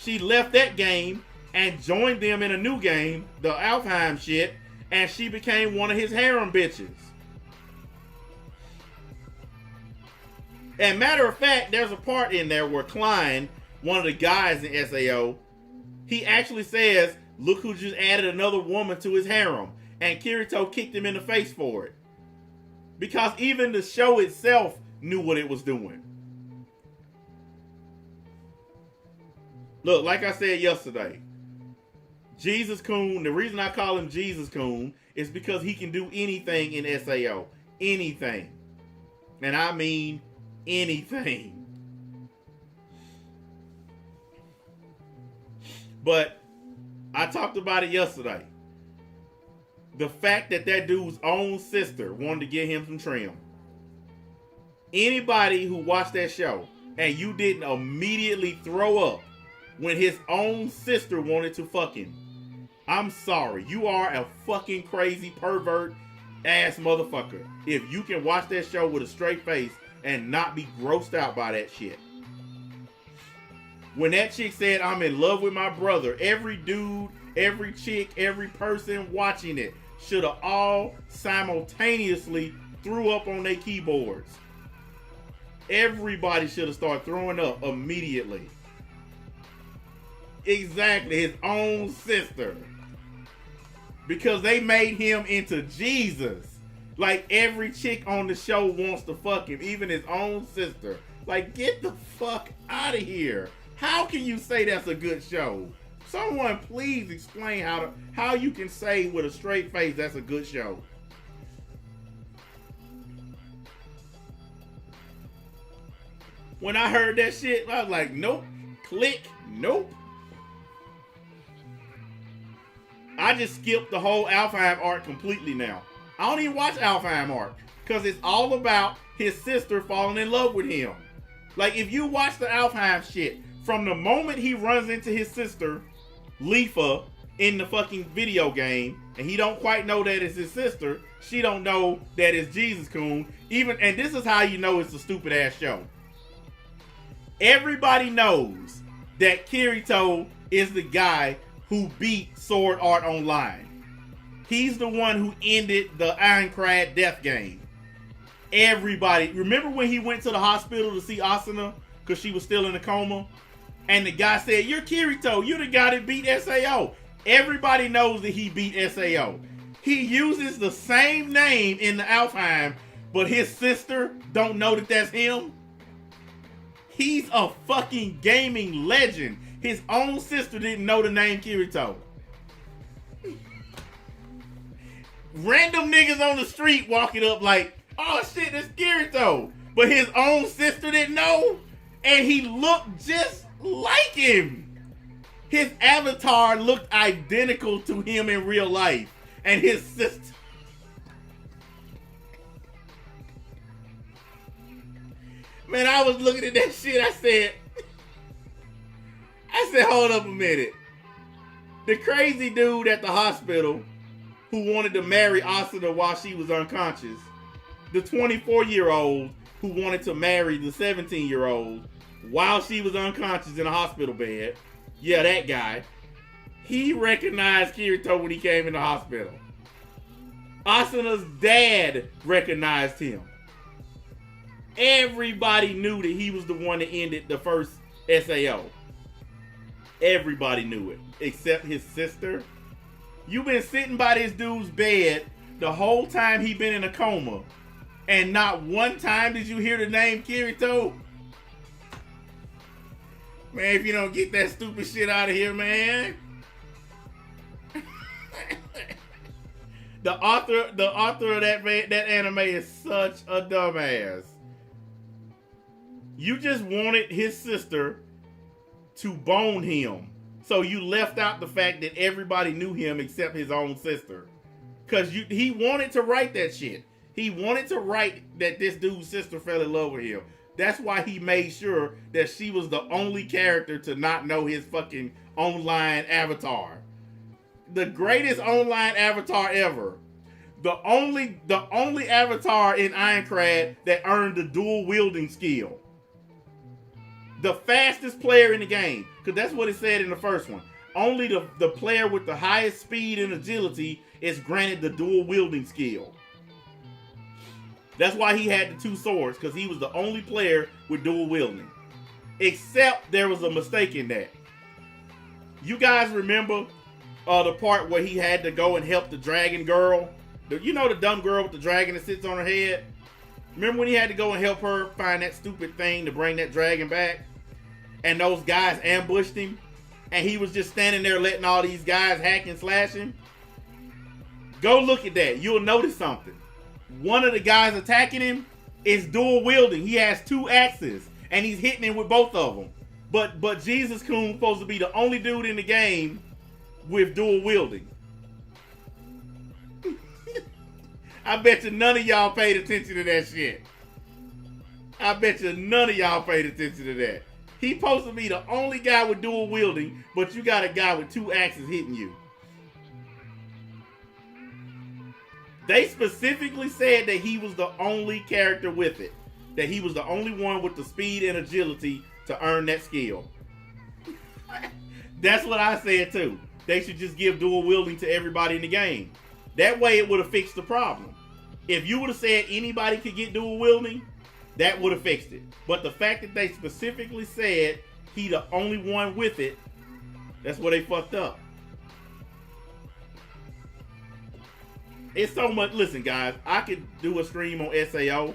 she left that game and joined them in a new game, the Alfheim shit, and she became one of his harem bitches. And matter of fact, there's a part in there where Klein, one of the guys in SAO, he actually says, look who just added another woman to his harem. And Kirito kicked him in the face for it. Because even the show itself knew what it was doing. Look, like I said yesterday, Jesus Coon, the reason I call him Jesus Coon is because he can do anything in SAO. Anything. And I mean anything. But I talked about it yesterday. The fact that dude's own sister wanted to get him some trim. Anybody who watched that show and you didn't immediately throw up when his own sister wanted to fuck him, I'm sorry. You are a fucking crazy pervert ass motherfucker. If you can watch that show with a straight face and not be grossed out by that shit. When that chick said, I'm in love with my brother, every dude, every chick, every person watching it should have all simultaneously threw up on their keyboards. Everybody should have started throwing up immediately. Exactly, his own sister. Because they made him into Jesus. Like every chick on the show wants to fuck him, even his own sister. Like, get the fuck out of here. How can you say that's a good show? Someone please explain how you can say with a straight face that's a good show. When I heard that shit, I was like, nope. Click. Nope. I just skipped the whole Alfheim arc completely now. I don't even watch Alfheim arc because it's all about his sister falling in love with him. Like, if you watch the Alfheim shit, from the moment he runs into his sister, Leafa, in the fucking video game, and he don't quite know that it's his sister, she don't know that it's Jesus Coon. And this is how you know it's a stupid ass show. Everybody knows that Kirito is the guy who beat Sword Art Online. He's the one who ended the Ironclad death game. Everybody, remember when he went to the hospital to see Asuna because she was still in a coma? And the guy said, you're Kirito, you're the guy that beat SAO. Everybody knows that he beat SAO. He uses the same name in the Alfheim, but his sister don't know that that's him. He's a fucking gaming legend. His own sister didn't know the name Kirito. Random niggas on the street walking up like, oh shit, that's Kirito. But his own sister didn't know, and he looked just like him. His avatar looked identical to him in real life. And his sister. Man, I was looking at that shit. I said, hold up a minute. The crazy dude at the hospital who wanted to marry Asuna while she was unconscious. The 24-year-old who wanted to marry the 17-year-old while she was unconscious in a hospital bed. Yeah, that guy. He recognized Kirito when he came in the hospital. Asuna's dad recognized him. Everybody knew that he was the one that ended the first SAO. Everybody knew it, except his sister. You've been sitting by this dude's bed the whole time he been in a coma, and not one time did you hear the name Kirito? Man, if you don't get that stupid shit out of here, man. The author of that anime is such a dumbass. You just wanted his sister to bone him. So you left out the fact that everybody knew him except his own sister. Because he wanted to write that shit. He wanted to write that this dude's sister fell in love with him. That's why he made sure that she was the only character to not know his fucking online avatar. The greatest online avatar ever. The only avatar in Aincrad that earned the dual wielding skill. The fastest player in the game. Because that's what it said in the first one. Only the player with the highest speed and agility is granted the dual wielding skill. That's why he had the two swords, because he was the only player with dual wielding. Except there was a mistake in that. You guys remember the part where he had to go and help the dragon girl? You know the dumb girl with the dragon that sits on her head? Remember when he had to go and help her find that stupid thing to bring that dragon back? And those guys ambushed him? And he was just standing there letting all these guys hack and slash him? Go look at that. You'll notice something. One of the guys attacking him is dual wielding. He has two axes. And he's hitting him with both of them. But Jesus Kun supposed to be the only dude in the game with dual wielding. I bet you none of y'all paid attention to that shit. I bet you none of y'all paid attention to that. He's supposed to be the only guy with dual wielding, but you got a guy with two axes hitting you. They specifically said that he was the only character with it. That he was the only one with the speed and agility to earn that skill. That's what I said too. They should just give dual wielding to everybody in the game. That way it would have fixed the problem. If you would have said anybody could get dual wielding, that would have fixed it. But the fact that they specifically said he the only one with it, that's where they fucked up. It's so much. Listen, guys, I could do a stream on SAO.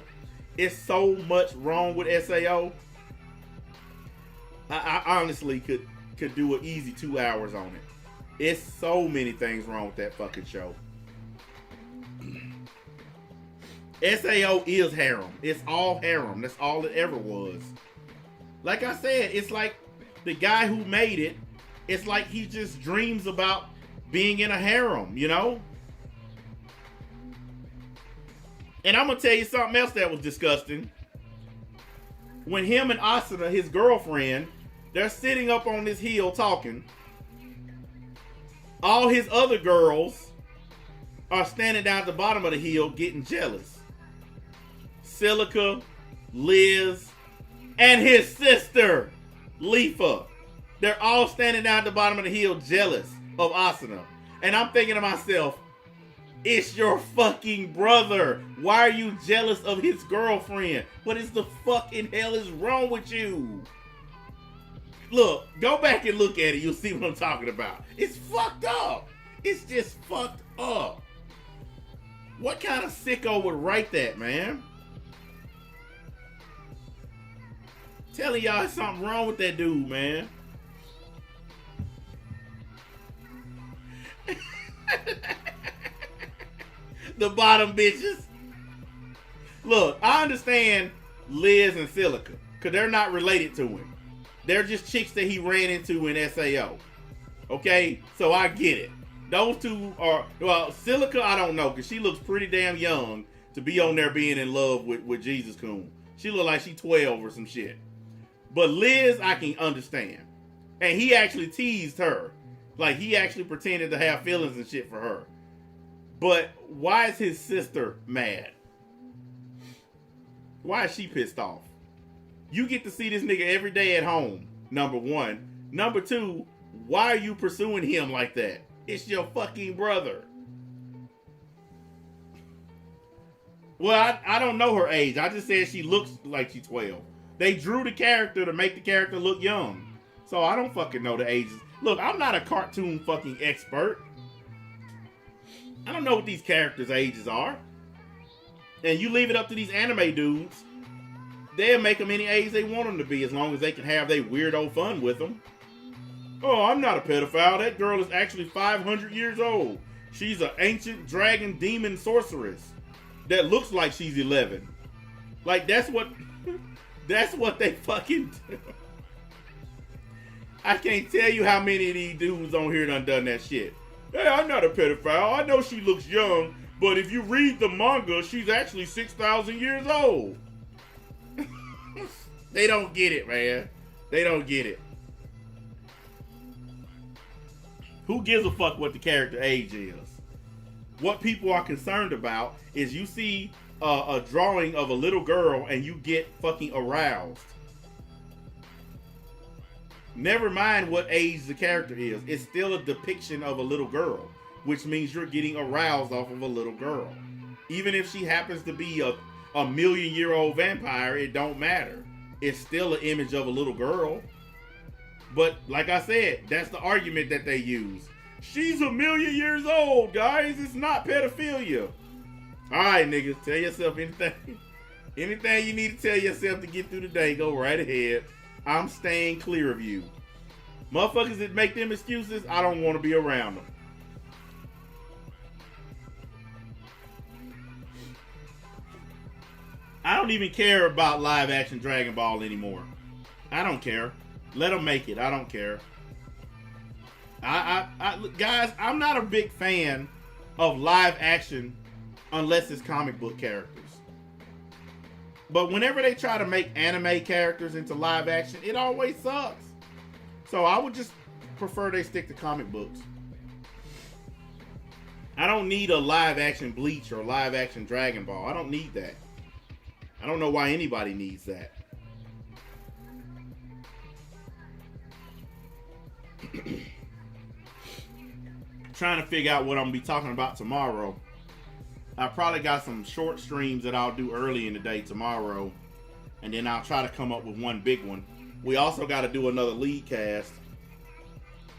It's so much wrong with SAO. I honestly could do an easy 2 hours on it. It's so many things wrong with that fucking show. SAO is harem. It's all harem. That's all it ever was. Like I said, it's like the guy who made it, it's like he just dreams about being in a harem, you know? And I'm going to tell you something else that was disgusting. When him and Asuna, his girlfriend, they're sitting up on this hill talking, all his other girls are standing down at the bottom of the hill getting jealous. Silica, Liz, and his sister, Leafa. They're all standing down at the bottom of the hill jealous of Asuna. And I'm thinking to myself, it's your fucking brother. Why are you jealous of his girlfriend? What is the fucking hell is wrong with you? Look, go back and look at it. You'll see what I'm talking about. It's fucked up. It's just fucked up. What kind of sicko would write that, man? Telling y'all there's something wrong with that dude, man. The bottom bitches. Look, I understand Liz and Silica, because they're not related to him. They're just chicks that he ran into in SAO. Okay? So I get it. Those two are, well, Silica, I don't know, because she looks pretty damn young to be on there being in love with Jesus Coon. She look like she 12 or some shit. But Liz, I can understand. And he actually teased her. Like, he actually pretended to have feelings and shit for her. But why is his sister mad? Why is she pissed off? You get to see this nigga every day at home, number one. Number two, why are you pursuing him like that? It's your fucking brother. Well, I don't know her age. I just said she looks like she's 12. They drew the character to make the character look young. So I don't fucking know the ages. Look, I'm not a cartoon fucking expert. I don't know what these characters' ages are. And you leave it up to these anime dudes, they'll make them any age they want them to be as long as they can have their weirdo fun with them. Oh, I'm not a pedophile. That girl is actually 500 years old. She's an ancient dragon demon sorceress that looks like she's 11. Like, that's what they fucking do. I can't tell you how many of these dudes on here done that shit. Hey, I'm not a pedophile. I know she looks young, but if you read the manga, she's actually 6,000 years old. They don't get it, man. They don't get it. Who gives a fuck what the character age is? What people are concerned about is you see a drawing of a little girl and you get fucking aroused. Never mind what age the character is. It's still a depiction of a little girl, which means you're getting aroused off of a little girl. Even if she happens to be a million-year-old vampire, it don't matter. It's still an image of a little girl. But like I said, that's the argument that they use. She's a million years old, guys. It's not pedophilia. Alright, niggas. Tell yourself anything. Anything you need to tell yourself to get through the day, go right ahead. I'm staying clear of you. Motherfuckers that make them excuses, I don't want to be around them. I don't even care about live action Dragon Ball anymore. I don't care. Let them make it. I don't care. Guys, I'm not a big fan of live action unless it's comic book characters. But whenever they try to make anime characters into live action, it always sucks. So I would just prefer they stick to comic books. I don't need a live action Bleach or live action Dragon Ball. I don't need that. I don't know why anybody needs that. Trying to figure out what I'm gonna be talking about tomorrow. I probably got some short streams that I'll do early in the day tomorrow, and then I'll try to come up with one big one. We also got to do another lead cast.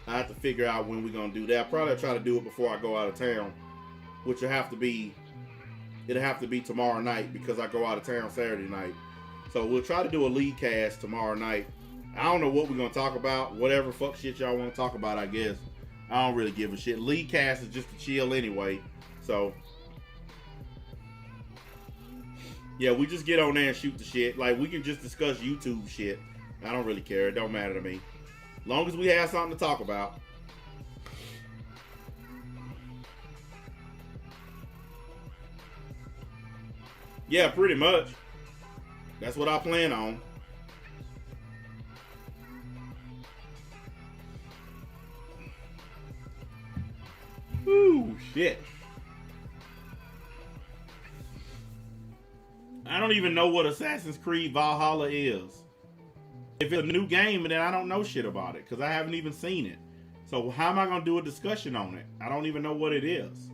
I have to figure out when we're gonna do that. I'll probably try to do it before I go out of town, which will have to be. It'll have to be tomorrow night because I go out of town Saturday night. So we'll try to do a lead cast tomorrow night. I don't know what we're gonna talk about. Whatever fuck shit y'all want to talk about, I guess. I don't really give a shit. Lead cast is just to chill anyway. So yeah, we just get on there and shoot the shit. Like, we can just discuss YouTube shit. I don't really care. It don't matter to me. As long as we have something to talk about. Yeah, pretty much. That's what I plan on. Ooh, shit. I don't even know what Assassin's Creed Valhalla is. If it's a new game, then I don't know shit about it because I haven't even seen it. So how am I going to do a discussion on it? I don't even know what it is.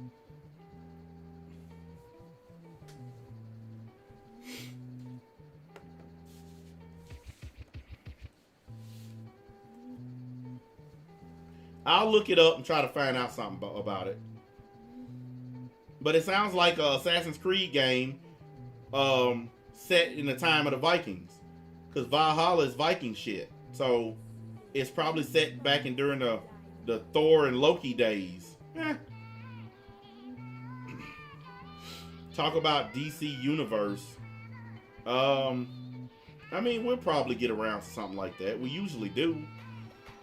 I'll look it up and try to find out something about it. But it sounds like an Assassin's Creed game set in the time of the Vikings. Because Valhalla is Viking shit. So it's probably set back in during the Thor and Loki days. talk about DC Universe. I mean, we'll probably get around to something like that. We usually do.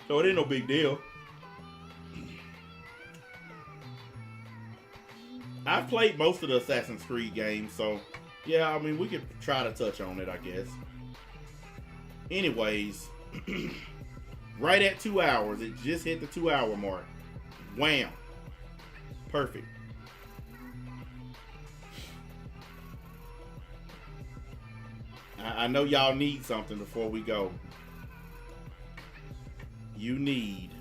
So it ain't no big deal. I've played most of the Assassin's Creed games, so yeah, I mean, we could try to touch on it, I guess. Anyways, right at 2 hours. It just hit the 2 hour mark. Wham. Perfect. I know y'all need something before we go. You need.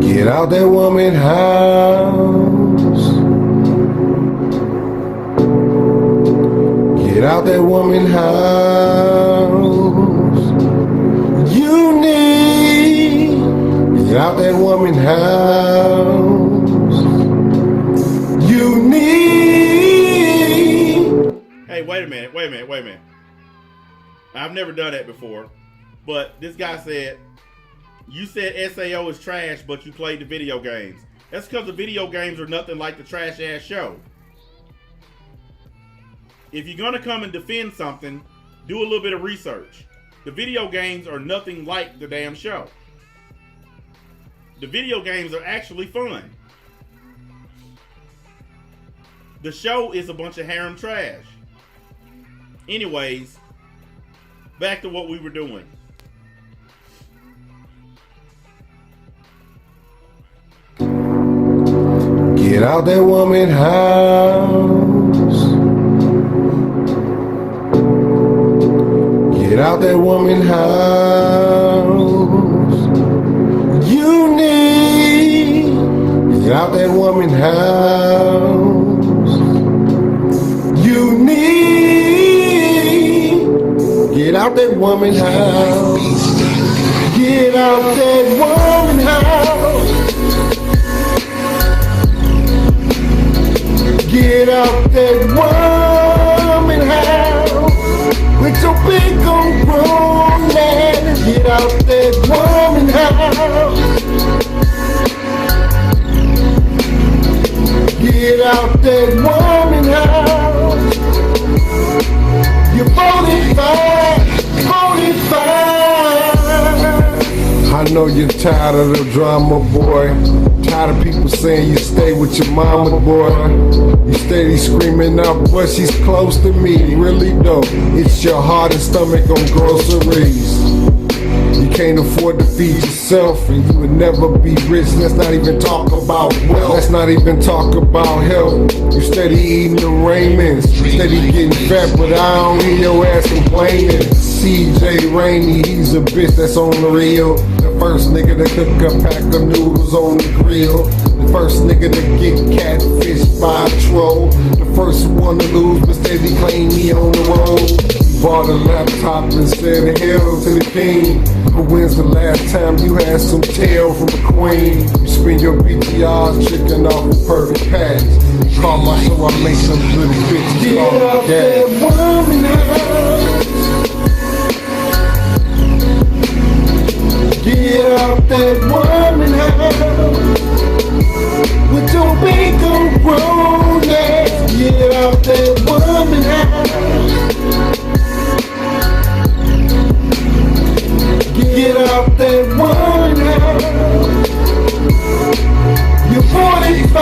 Get out that woman house. Get out that woman house. You need. Get out that woman house. You need. Hey, wait a minute. I've never done that before. But this guy said, you said SAO is trash, but you played the video games. That's because the video games are nothing like the trash ass show. If you're gonna come and defend something, do a little bit of research. The video games are nothing like the damn show. The video games are actually fun. The show is a bunch of harem trash. Anyways, back to what we were doing. Get out that woman house. Get out that woman house. You need. Get out that woman house. You need. Get out that woman house. Get out that woman house. Get out that woman house with your big old grown man. Get out that woman house. Get out that woman house. You're 45, 45. I know you're tired of the drama, boy. Tired of people saying you stay with your mama, boy. You steady screaming out, but she's close to me. Really though, it's your heart and stomach on groceries. You can't afford to feed yourself, and you would never be rich. Let's not even talk about wealth. Let's not even talk about health. You steady eating the raiments, steady getting fat, but I don't hear your ass complaining. CJ Rainey, he's a bitch that's on the real. The first nigga to cook a pack of noodles on the grill. The first nigga to get catfished by a troll. The first one to lose, but steady claim me on the road. Bought a laptop and said hell to the king. But when's the last time you had some tail from a queen? You spend your BTRs tricking off a perfect patch. Call my show, I make some little bitches call me dad. Get out that woman house with your big old grown ass. Get out that woman house. Get out that woman house. You're 45,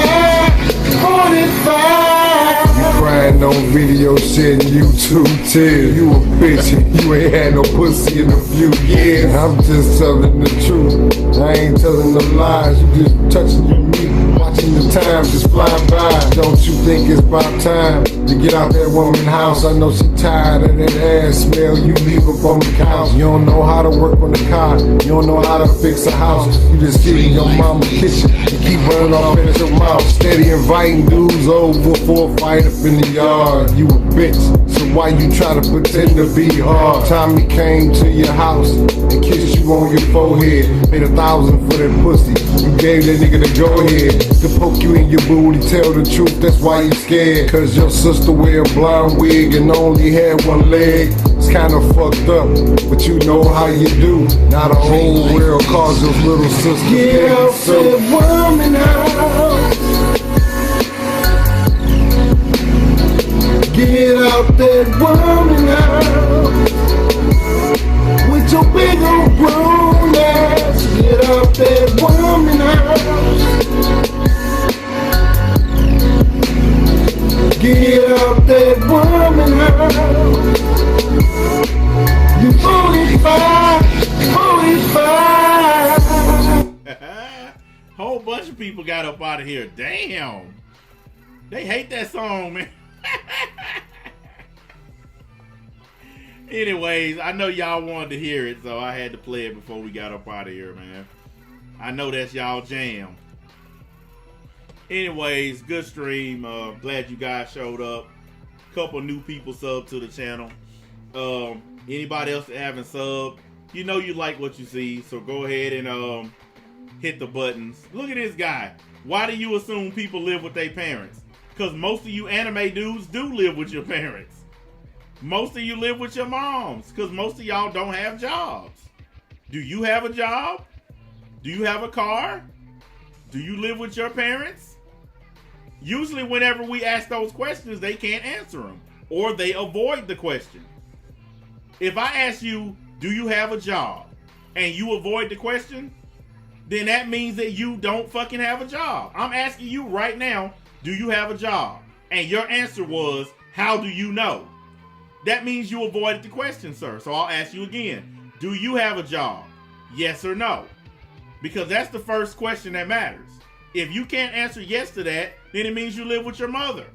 45. You crying on video shit and you too tears. You a bitch and you ain't had no pussy in a few years. I'm just telling the truth, I ain't telling no lies. You just touching your meat, watching the time just fly by. Don't you think it's about time to get out that woman's house? I know she tired of that ass smell. You leave up on the couch. You don't know how to work on the car. You don't know how to fix a house. You just sit in your mama's kitchen. You keep running off at your mouth. Steady inviting dudes over for a fight up in the yard. You a bitch, so why you try to pretend to be hard? Tommy came to your house and kissed you on your forehead. Paid $1,000 for that pussy. You gave that nigga the go ahead to poke you in your booty. Tell the truth, that's why you scared. Cause your sister wear a blonde wig and only had one leg. It's kinda fucked up, but you know how you do. Now the whole world calls your little sister. Get out that woman house. Get out that woman house with your big old grown ass. Get out that woman house. Get out that woman house. You 45. Whole bunch of people got up out of here. Damn. They hate that song, man. Anyways, I know y'all wanted to hear it, so I had to play it before we got up out of here, man. I know that's y'all jam. Anyways, good stream. Glad you guys showed up. Couple new people subbed to the channel. Anybody else that haven't subbed, you know you like what you see, so go ahead and hit the buttons. Look at this guy. Why do you assume people live with their parents? Because most of you anime dudes do live with your parents. Most of you live with your moms because most of y'all don't have jobs. Do you have a job? Do you have a car? Do you live with your parents? Usually whenever we ask those questions, they can't answer them or they avoid the question. If I ask you, do you have a job? And you avoid the question, then that means that you don't fucking have a job. I'm asking you right now, do you have a job? And your answer was, how do you know? That means you avoided the question, sir. So I'll ask you again. Do you have a job? Yes or no? Because that's the first question that matters. If you can't answer yes to that, then it means you live with your mother.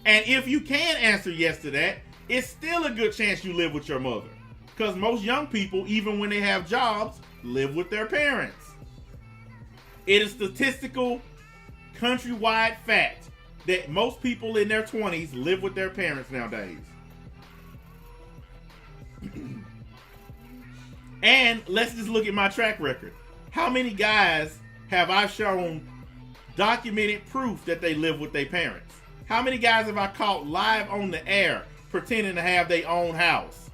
And if you can answer yes to that, it's still a good chance you live with your mother. Because most young people, even when they have jobs, live with their parents. It is statistical, countrywide fact that most people in their 20s live with their parents nowadays. And let's just look at my track record. How many guys have I shown documented proof that they live with their parents? How many guys have I caught live on the air pretending to have their own house,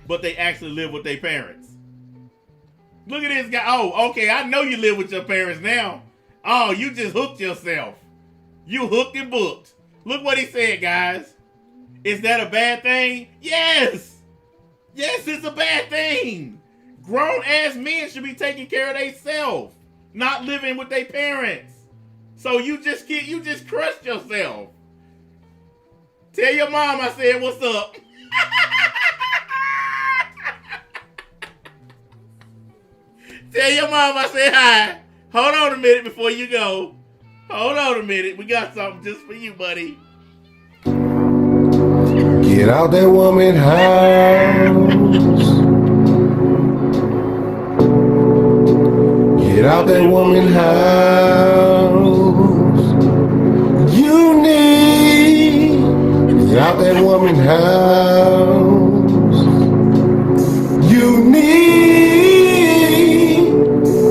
but they actually live with their parents? Look at this guy. Oh, okay, I know you live with your parents now. Oh, you just hooked yourself. You hooked and booked. Look what he said, guys. Is that a bad thing? Yes. Yes, it's a bad thing. Grown-ass men should be taking care of themselves, not living with their parents. So you just crushed yourself. Tell your mom I said what's up. Tell your mom I said hi. Hold on a minute before you go. Hold on a minute. We got something just for you, buddy. Get out that woman house. Get out that woman house. You need. Get out that woman house. You need.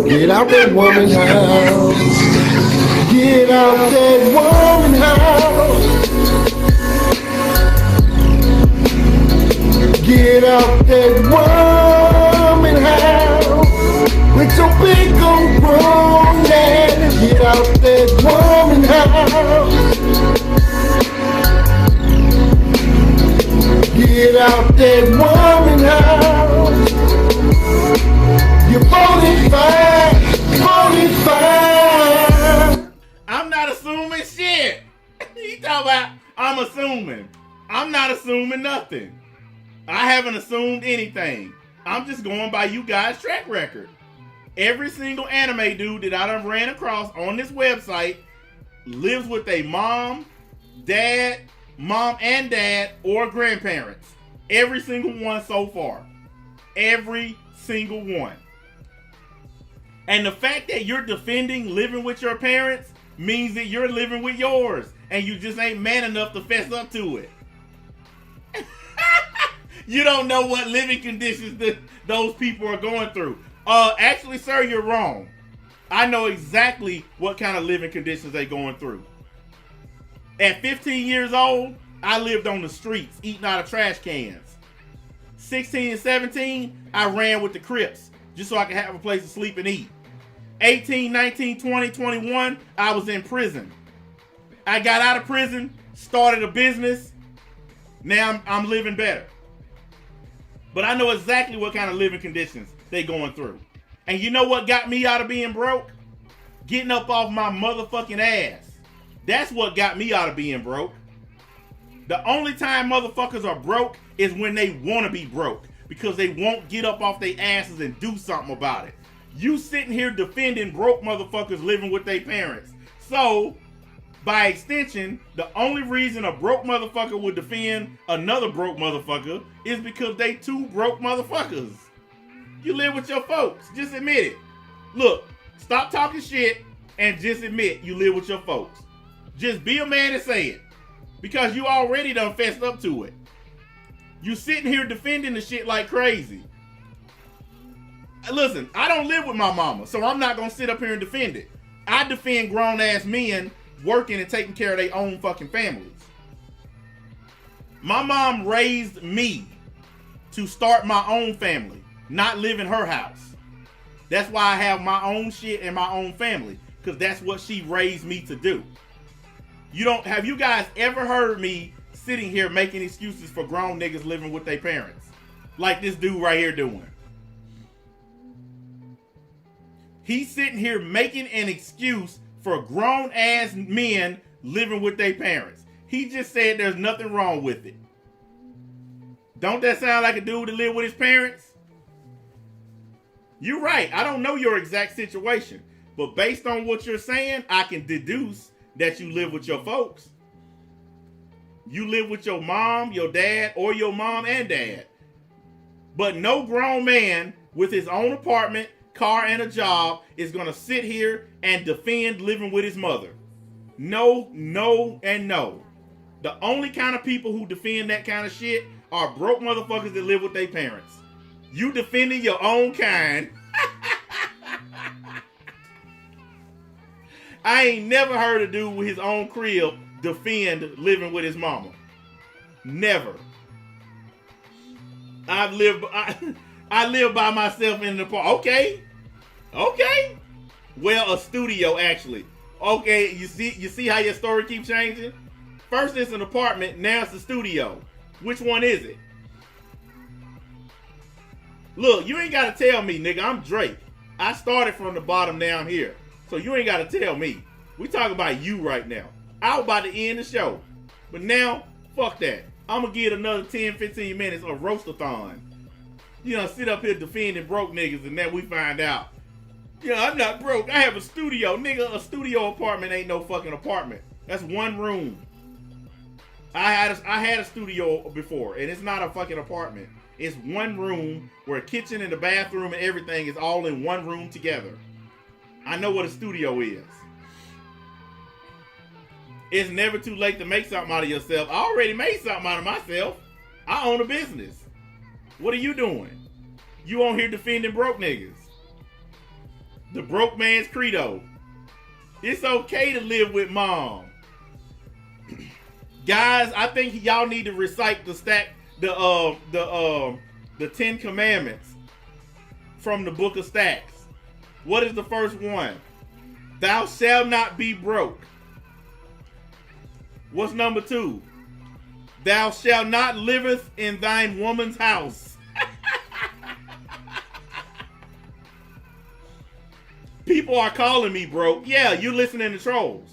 Get out that woman house. Get out that woman house. Get out that woman house with your big old grown ass. Get out that woman house. Get out that woman house. You're 45. I'm not assuming shit. You talking about I'm assuming. I'm not assuming nothing. I haven't assumed anything. I'm just going by you guys' track record. Every single anime dude that I done ran across on this website lives with a mom and dad, or grandparents. Every single one so far. Every single one. And the fact that you're defending living with your parents means that you're living with yours and you just ain't man enough to fess up to it. You don't know what living conditions that those people are going through. Actually, sir, you're wrong. I know exactly what kind of living conditions they're going through. At 15 years old, I lived on the streets, eating out of trash cans. 16 and 17, I ran with the Crips, just so I could have a place to sleep and eat. 18, 19, 20, 21, I was in prison. I got out of prison, started a business, Now I'm living better. But I know exactly what kind of living conditions they going through. And you know what got me out of being broke? Getting up off my motherfucking ass. That's what got me out of being broke. The only time motherfuckers are broke is when they want to be broke. Because they won't get up off their asses and do something about it. You sitting here defending broke motherfuckers living with their parents. So, by extension, the only reason a broke motherfucker would defend another broke motherfucker is because they two broke motherfuckers. You live with your folks. Just admit it. Look, stop talking shit and just admit you live with your folks. Just be a man and say it. Because you already done fessed up to it. You sitting here defending the shit like crazy. Listen, I don't live with my mama, so I'm not going to sit up here and defend it. I defend grown-ass men working and taking care of their own fucking families. My mom raised me to start my own family, not live in her house. That's why I have my own shit and my own family, because that's what she raised me to do. Have you guys ever heard me sitting here making excuses for grown niggas living with their parents? Like this dude right here doing. He's sitting here making an excuse for grown ass men living with their parents. He just said there's nothing wrong with it. Don't that sound like a dude that live with his parents? You're right. I don't know your exact situation. But based on what you're saying, I can deduce that you live with your folks. You live with your mom, your dad, or your mom and dad. But no grown man with his own apartment, car, and a job is going to sit here and defend living with his mother. No, no, and no. The only kind of people who defend that kind of shit are broke motherfuckers that live with their parents. You defending your own kind. I ain't never heard a dude with his own crib defend living with his mama. Never. I live by myself in an apartment. Okay. Well, a studio actually. Okay, you see how your story keeps changing? First it's an apartment, now it's a studio. Which one is it? Look, you ain't gotta tell me, nigga. I'm Drake. I started from the bottom down here. So you ain't gotta tell me. We talking about you right now. I was about to end the show. But now, fuck that. I'm gonna get another 10, 15 minutes of roastathon. You know, sit up here defending broke niggas and then we find out. I'm not broke. I have a studio. Nigga, a studio apartment ain't no fucking apartment. That's one room. I had a studio before, and it's not a fucking apartment. It's one room where a kitchen and a bathroom and everything is all in one room together. I know what a studio is. It's never too late to make something out of yourself. I already made something out of myself. I own a business. What are you doing? You on here defending broke niggas. The broke man's credo. It's okay to live with mom. Guys, I think y'all need to recite the 10 Commandments from the book of Stacks. What is the first one? Thou shalt not be broke. What's number 2? Thou shalt not liveth in thine woman's house. People are calling me broke. Yeah, you listening to trolls.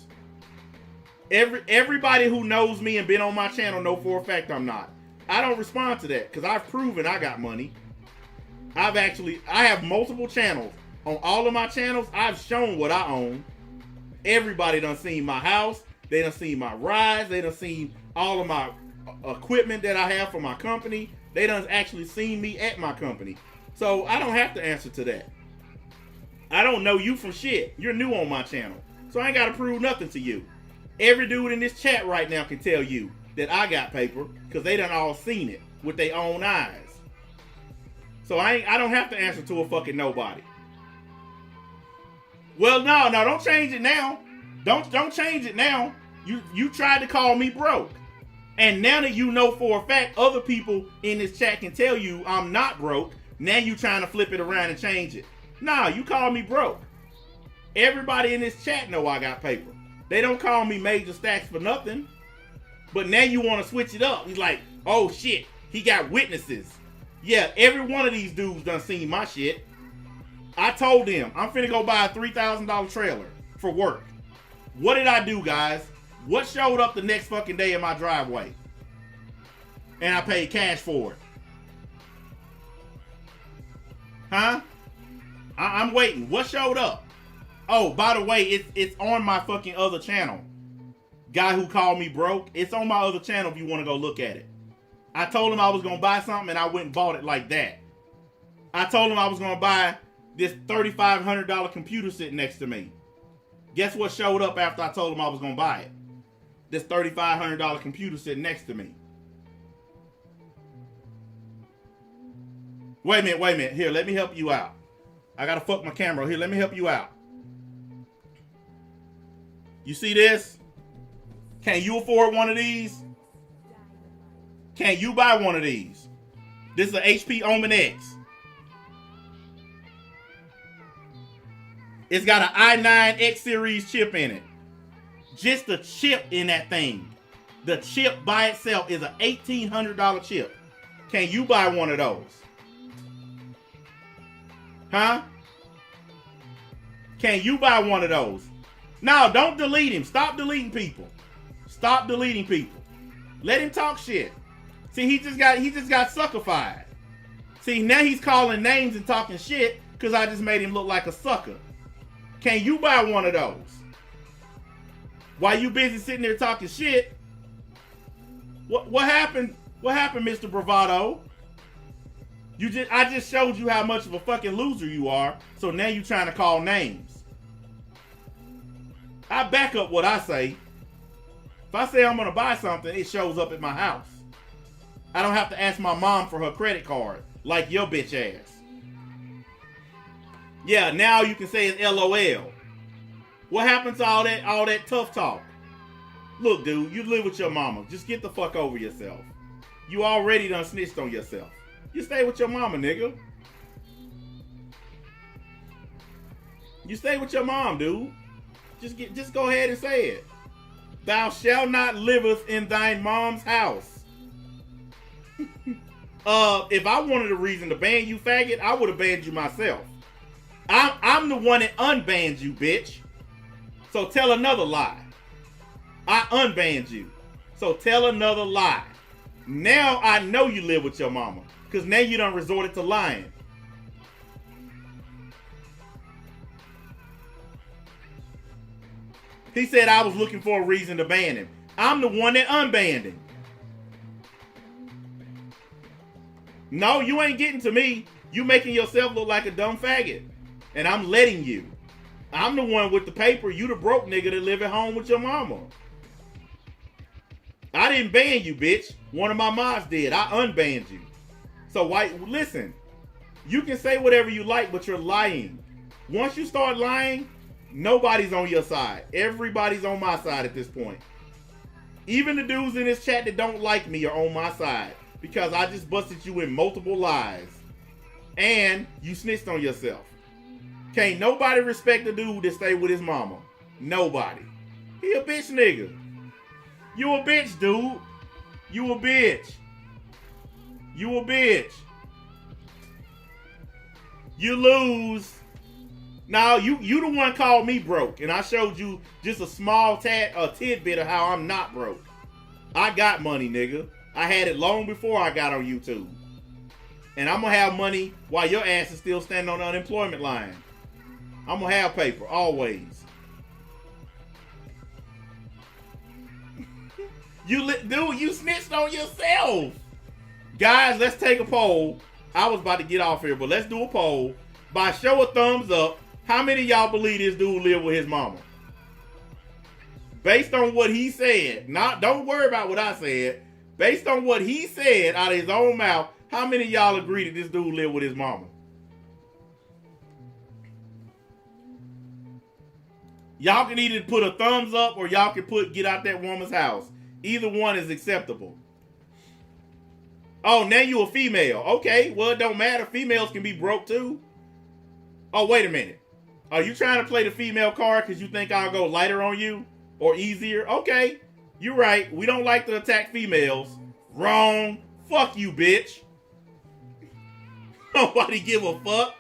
Everybody who knows me and been on my channel know for a fact I'm not. I don't respond to that because I've proven I got money. I have multiple channels. On all of my channels, I've shown what I own. Everybody done seen my house. They done seen my rides. They done seen all of my equipment that I have for my company. They done actually seen me at my company. So I don't have to answer to that. I don't know you from shit. You're new on my channel. So I ain't got to prove nothing to you. Every dude in this chat right now can tell you that I got paper because they done all seen it with their own eyes. So I don't have to answer to a fucking nobody. Well, no, don't change it now. Don't change it now. You tried to call me broke. And now that you know for a fact other people in this chat can tell you I'm not broke, now you trying to flip it around and change it. Nah, you call me broke. Everybody in this chat know I got paper. They don't call me Major Stacks for nothing. But now you want to switch it up. He's like, Oh shit, he got witnesses. Yeah, every one of these dudes done seen my shit. I told them, I'm finna go buy a $3,000 trailer for work. What did I do, guys? What showed up the next fucking day in my driveway? And I paid cash for it. Huh? I'm waiting. What showed up? Oh, by the way, it's on my fucking other channel. Guy who called me broke. It's on my other channel if you want to go look at it. I told him I was going to buy something and I went and bought it like that. I told him I was going to buy this $3,500 computer sitting next to me. Guess what showed up after I told him I was going to buy it? This $3,500 computer sitting next to me. Wait a minute. Here, let me help you out. I gotta fuck my camera. Here, let me help you out. You see this? Can you afford one of these? Can you buy one of these? This is an HP Omen X. It's got an i9 X series chip in it. Just the chip in that thing. The chip by itself is an $1,800 chip. Can you buy one of those? Huh? Can you buy one of those? No, don't delete him. Stop deleting people. Stop deleting people. Let him talk shit. See, he just got suckified. See, now he's calling names and talking shit because I just made him look like a sucker. Can you buy one of those? While you busy sitting there talking shit, what happened? What happened, Mr. Bravado? I just showed you how much of a fucking loser you are, so now you trying to call names. I back up what I say. If I say I'm gonna buy something, it shows up at my house. I don't have to ask my mom for her credit card, like your bitch ass. Yeah, now you can say it's LOL. What happens to all that tough talk? Look, dude, you live with your mama. Just get the fuck over yourself. You already done snitched on yourself. You stay with your mama, nigga. You stay with your mom, dude. Just go ahead and say it. Thou shalt not liveth in thine mom's house. If I wanted a reason to ban you, faggot, I would have banned you myself. I'm the one that unbanned you, bitch. So tell another lie. I unbanned you. So tell another lie. Now I know you live with your mama. Because now you done resorted to lying. He said I was looking for a reason to ban him. I'm the one that unbanned him. No, you ain't getting to me. You making yourself look like a dumb faggot. And I'm letting you. I'm the one with the paper. You the broke nigga that live at home with your mama. I didn't ban you, bitch. One of my mods did. I unbanned you. So listen, you can say whatever you like, but you're lying. Once you start lying, nobody's on your side. Everybody's on my side at this point. Even the dudes in this chat that don't like me are on my side because I just busted you in multiple lies. And you snitched on yourself. Can't nobody respect the dude that stay with his mama. Nobody. He a bitch nigga. You a bitch, dude. You a bitch. You a bitch. You lose. Now you the one called me broke, and I showed you just a small tidbit of how I'm not broke. I got money, nigga. I had it long before I got on YouTube. And I'm gonna have money while your ass is still standing on the unemployment line. I'm gonna have paper, always. Dude, you snitched on yourself. Guys, let's take a poll. I was about to get off here, but let's do a poll. By show of thumbs up, how many of y'all believe this dude live with his mama? Based on what he said, don't worry about what I said. Based on what he said out of his own mouth, how many of y'all agree that this dude live with his mama? Y'all can either put a thumbs up or y'all can put get out that woman's house. Either one is acceptable. Oh, now you a female. Okay, well, it don't matter. Females can be broke too. Oh, wait a minute. Are you trying to play the female card because you think I'll go lighter on you or easier? Okay, you're right. We don't like to attack females. Wrong. Fuck you, bitch. Nobody give a fuck.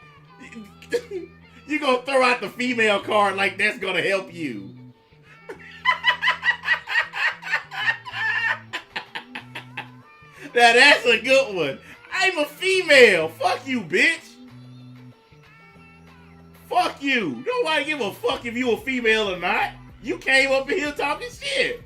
You gonna throw out the female card like that's gonna help you. Now that's a good one. I'm a female. Fuck you, bitch. Fuck you. Nobody give a fuck if you a female or not. You came up in here talking shit.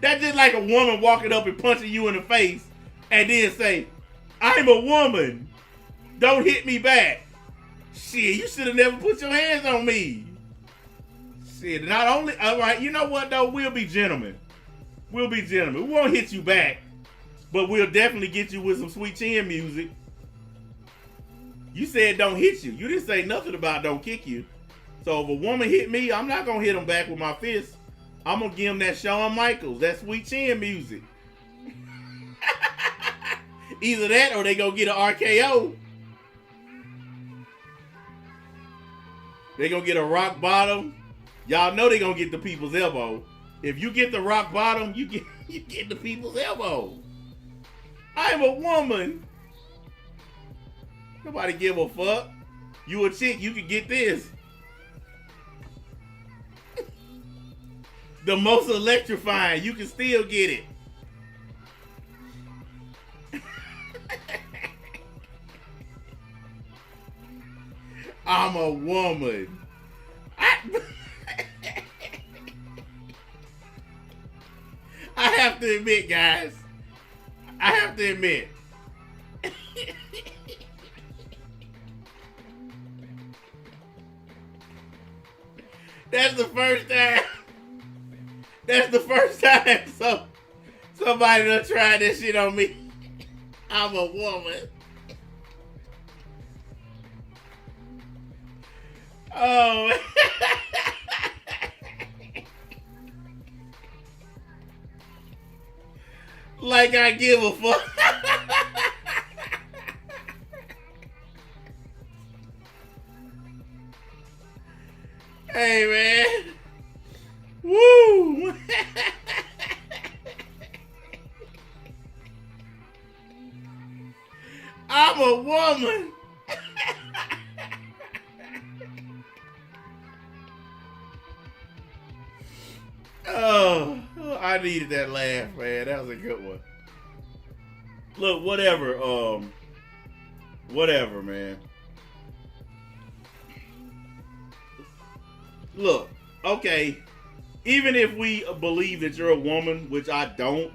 That's just like a woman walking up and punching you in the face and then say, I'm a woman. Don't hit me back. Shit, you should have never put your hands on me. Shit, not only, all right, you know what though? We'll be gentlemen. We'll be gentlemen. We won't hit you back, but we'll definitely get you with some sweet chin music. You said don't hit you. You didn't say nothing about don't kick you. So if a woman hit me, I'm not going to hit them back with my fist. I'm going to give them that Shawn Michaels, that sweet chin music. Either that or they go get an RKO. They going to get a rock bottom. Y'all know they going to get the people's elbow. If you get the rock bottom, you get the people's elbow. I'm a woman. Nobody give a fuck. You a chick, you can get this. The most electrifying, you can still get it. I'm a woman. I have to admit, guys. I have to admit. That's the first time. That's the first time somebody done tried this shit on me. I'm a woman. Oh. Like I give a fuck. Hey, man. Woo! I'm a woman. Oh, I needed that laugh, man. That was a good one. Look, whatever, man. Look, okay. Even if we believe that you're a woman, which I don't,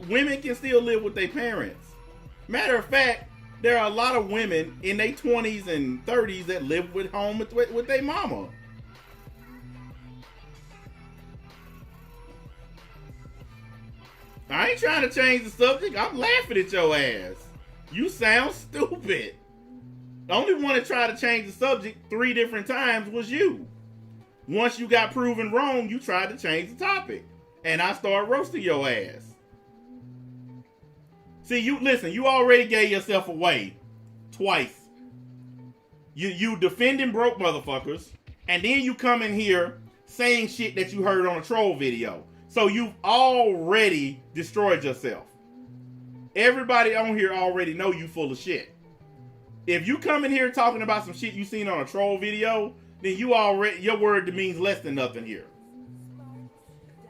women can still live with their parents. Matter of fact, there are a lot of women in their 20s and 30s that live with home with their mama. I ain't trying to change the subject. I'm laughing at your ass. You sound stupid. The only one that tried to change the subject 3 different times was you. Once you got proven wrong, you tried to change the topic. And I started roasting your ass. See, you already gave yourself away twice. You defending broke motherfuckers, and then you come in here saying shit that you heard on a troll video. So you've already destroyed yourself. Everybody on here already know you full of shit. If you come in here talking about some shit you seen on a troll video, then your word means less than nothing here.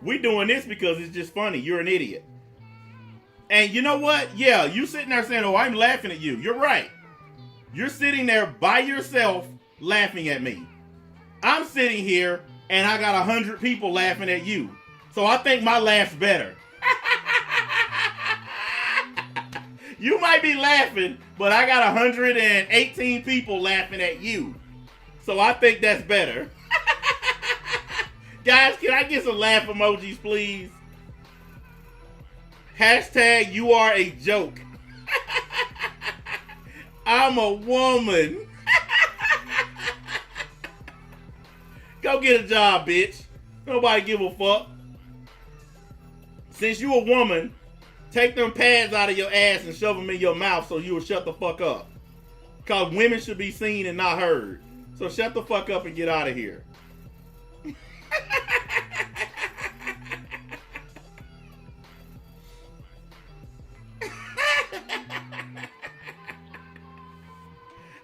We doing this because it's just funny. You're an idiot. And you know what? Yeah, you sitting there saying, oh, I'm laughing at you. You're right. You're sitting there by yourself laughing at me. I'm sitting here and I got 100 people laughing at you. So I think my laugh's better. You might be laughing, but I got 118 people laughing at you. So I think that's better. Guys, can I get some laugh emojis, please? Hashtag you are a joke. I'm a woman. Go get a job, bitch. Nobody give a fuck. Since you a woman, take them pads out of your ass and shove them in your mouth so you will shut the fuck up. Because women should be seen and not heard. So shut the fuck up and get out of here.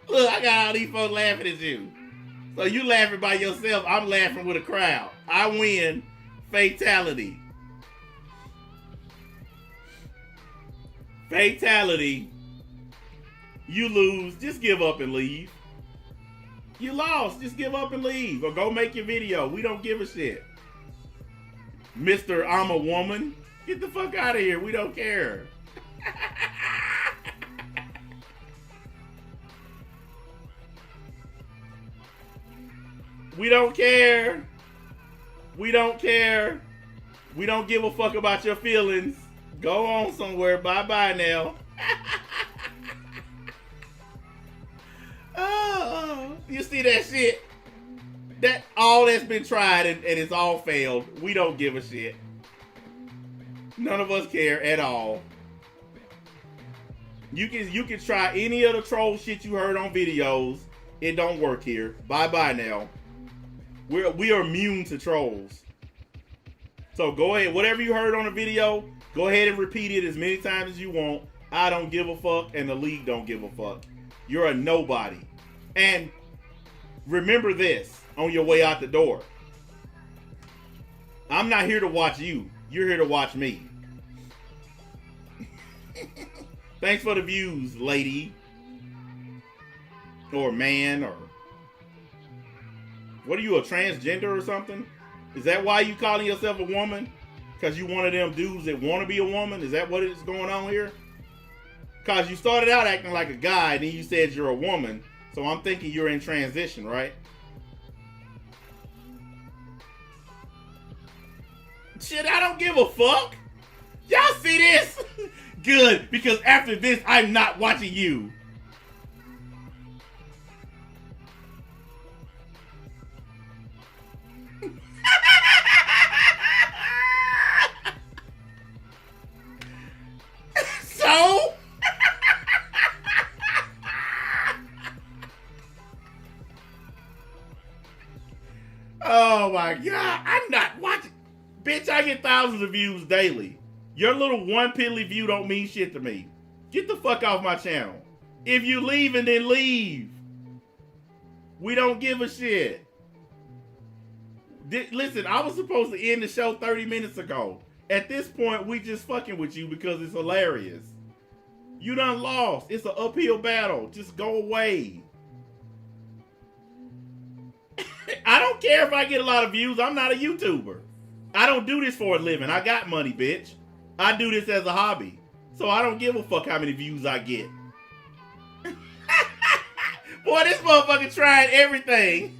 Look, I got all these folks laughing at you. So you laughing by yourself, I'm laughing with a crowd. I win. Fatality. Fatality. You lose. Just give up and leave. You lost. Just give up and leave. Or go make your video. We don't give a shit. Mr. I'm a woman. Get the fuck out of here. We don't care. We don't care. We don't care. We don't give a fuck about your feelings. Go on somewhere. Bye-bye now. Oh, you see that shit? That all that's been tried and it's all failed. We don't give a shit. None of us care at all. You can try any of the troll shit you heard on videos. It don't work here. Bye-bye now. We are immune to trolls. So go ahead. Whatever you heard on the video, go ahead and repeat it as many times as you want. I don't give a fuck and the league don't give a fuck. You're a nobody. And remember this on your way out the door. I'm not here to watch you. You're here to watch me. Thanks for the views, lady. Or man, or... What are you, a transgender or something? Is that why you calling yourself a woman? Because you one of them dudes that want to be a woman? Is that what is going on here? Because you started out acting like a guy, and then you said you're a woman. So I'm thinking you're in transition, right? Shit, I don't give a fuck. Y'all see this? Good, because after this, I'm not watching you. So? Oh my God, I'm not watching. Bitch, I get thousands of views daily. Your little one piddly view don't mean shit to me. Get the fuck off my channel. If you leaving, then leave. We don't give a shit. Listen, I was supposed to end the show 30 minutes ago. At this point, we just fucking with you because it's hilarious. You done lost. It's an uphill battle. Just go away. I don't care if I get a lot of views. I'm not a YouTuber. I don't do this for a living. I got money, bitch. I do this as a hobby. So I don't give a fuck how many views I get. Boy, this motherfucker tried everything.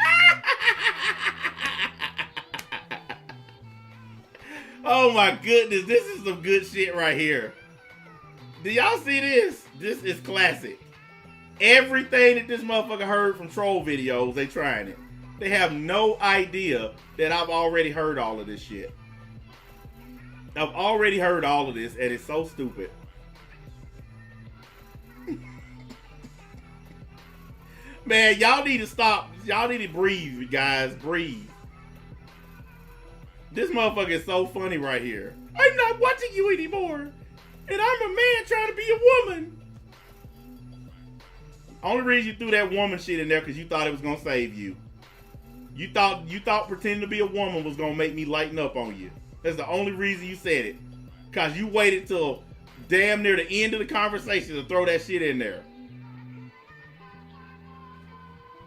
Oh my goodness, this is some good shit right here. Do y'all see this? This is classic. Everything that this motherfucker heard from troll videos, they trying it. They have no idea that I've already heard all of this shit. I've already heard all of this, and it's so stupid. Man, y'all need to stop. Y'all need to breathe, guys. Breathe. This motherfucker is so funny right here. I'm not watching you anymore. And I'm a man trying to be a woman. Only reason you threw that woman shit in there because you thought it was going to save you. You thought pretending to be a woman was going to make me lighten up on you. That's the only reason you said it. Because you waited till damn near the end of the conversation to throw that shit in there.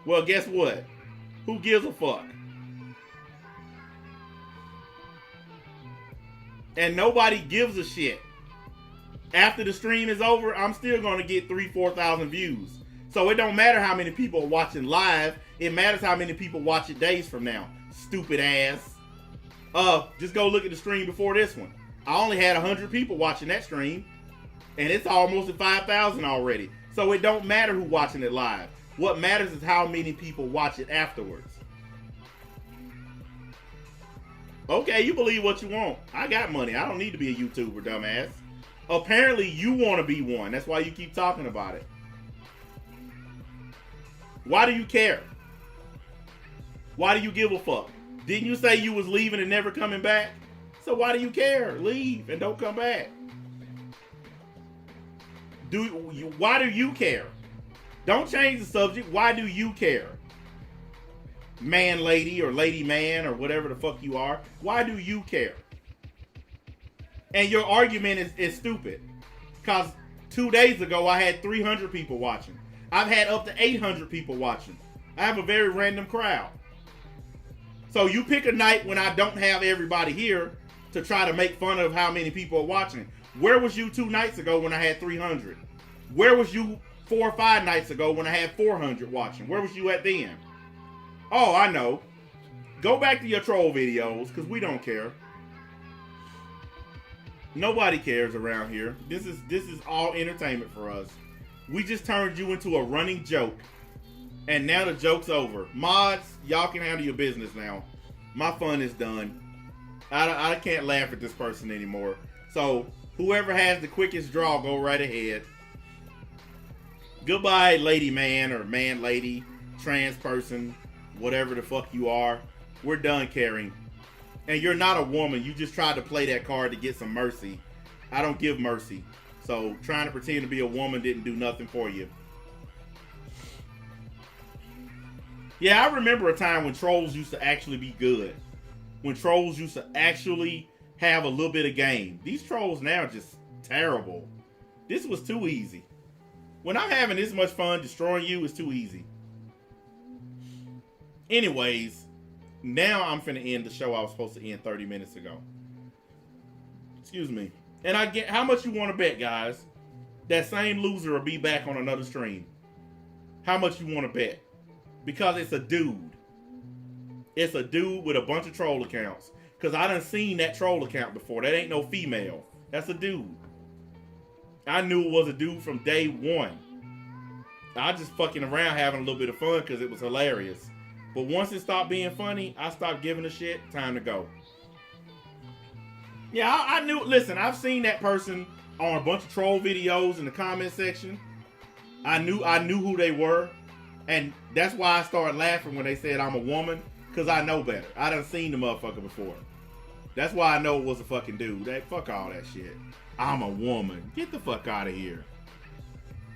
Well, guess what? Who gives a fuck? And nobody gives a shit. After the stream is over, I'm still going to get 3,000-4,000 views. So it don't matter how many people are watching live. It matters how many people watch it days from now. Stupid ass. Just go look at the stream before this one. I only had 100 people watching that stream. And it's almost at 5,000 already. So it don't matter who's watching it live. What matters is how many people watch it afterwards. Okay, you believe what you want. I got money. I don't need to be a YouTuber, dumbass. Apparently, you want to be one. That's why you keep talking about it. Why do you care? Why do you give a fuck? Didn't you say you was leaving and never coming back? So why do you care? Leave and don't come back. Why do you care? Don't change the subject. Why do you care? Man, lady, or lady, man, or whatever the fuck you are. Why do you care? And your argument is stupid. Because 2 days ago, I had 300 people watching. I've had up to 800 people watching. I have a very random crowd. So you pick a night when I don't have everybody here to try to make fun of how many people are watching. Where was you 2 nights ago when I had 300? Where was you 4 or 5 nights ago when I had 400 watching? Where was you at then? Oh, I know. Go back to your troll videos, because we don't care. Nobody cares around here. This is all entertainment for us. We just turned you into a running joke. And now the joke's over. Mods, y'all can handle your business now. My fun is done. I can't laugh at this person anymore. So, whoever has the quickest draw, go right ahead. Goodbye, lady man or man lady, trans person, whatever the fuck you are. We're done caring. And you're not a woman. You just tried to play that card to get some mercy. I don't give mercy. So, trying to pretend to be a woman didn't do nothing for you. Yeah, I remember a time when trolls used to actually be good. When trolls used to actually have a little bit of game. These trolls now are just terrible. This was too easy. When I'm having this much fun, destroying you is too easy. Anyways, now I'm finna end the show I was supposed to end 30 minutes ago. Excuse me. And I get how much you want to bet, guys? That same loser will be back on another stream. How much you want to bet? Because it's a dude. It's a dude with a bunch of troll accounts. Because I done seen that troll account before. That ain't no female. That's a dude. I knew it was a dude from day one. I just fucking around having a little bit of fun because it was hilarious. But once it stopped being funny, I stopped giving a shit. Time to go. Yeah, I knew. Listen, I've seen that person on a bunch of troll videos in the comment section. I knew who they were. And that's why I started laughing when they said I'm a woman. Because I know better. I done seen the motherfucker before. That's why I know it was a fucking dude. Fuck all that shit. I'm a woman. Get the fuck out of here.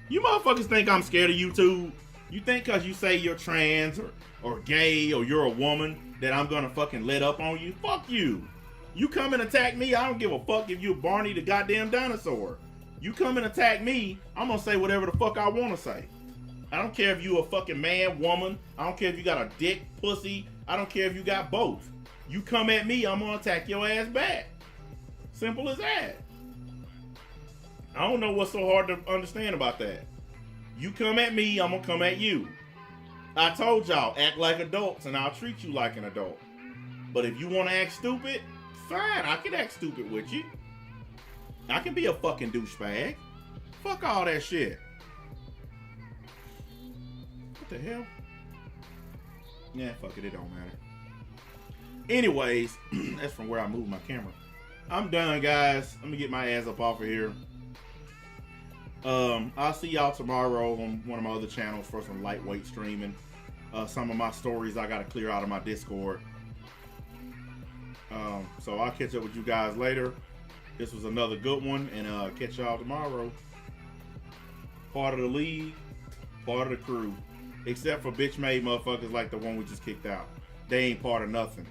You motherfuckers think I'm scared of YouTube? You think because you say you're trans or gay or you're a woman that I'm going to fucking let up on you? Fuck you. You come and attack me, I don't give a fuck if you're Barney the goddamn dinosaur. You come and attack me, I'm going to say whatever the fuck I want to say. I don't care if you a fucking man, woman. I don't care if you got a dick, pussy. I don't care if you got both. You come at me, I'm going to attack your ass back. Simple as that. I don't know what's so hard to understand about that. You come at me, I'm going to come at you. I told y'all, act like adults and I'll treat you like an adult. But if you want to act stupid, fine, I can act stupid with you. I can be a fucking douchebag. Fuck all that shit. What the hell? Yeah, fuck it, it don't matter. Anyways, that's from where I moved my camera. I'm done, guys. Let me get my ass up off of here. I'll see y'all tomorrow on one of my other channels for some lightweight streaming. Some of my stories I gotta clear out of my Discord. So I'll catch up with you guys later. This was another good one, and catch y'all tomorrow. Part of the league, part of the crew. Except for bitch-made motherfuckers like the one we just kicked out. They ain't part of nothing.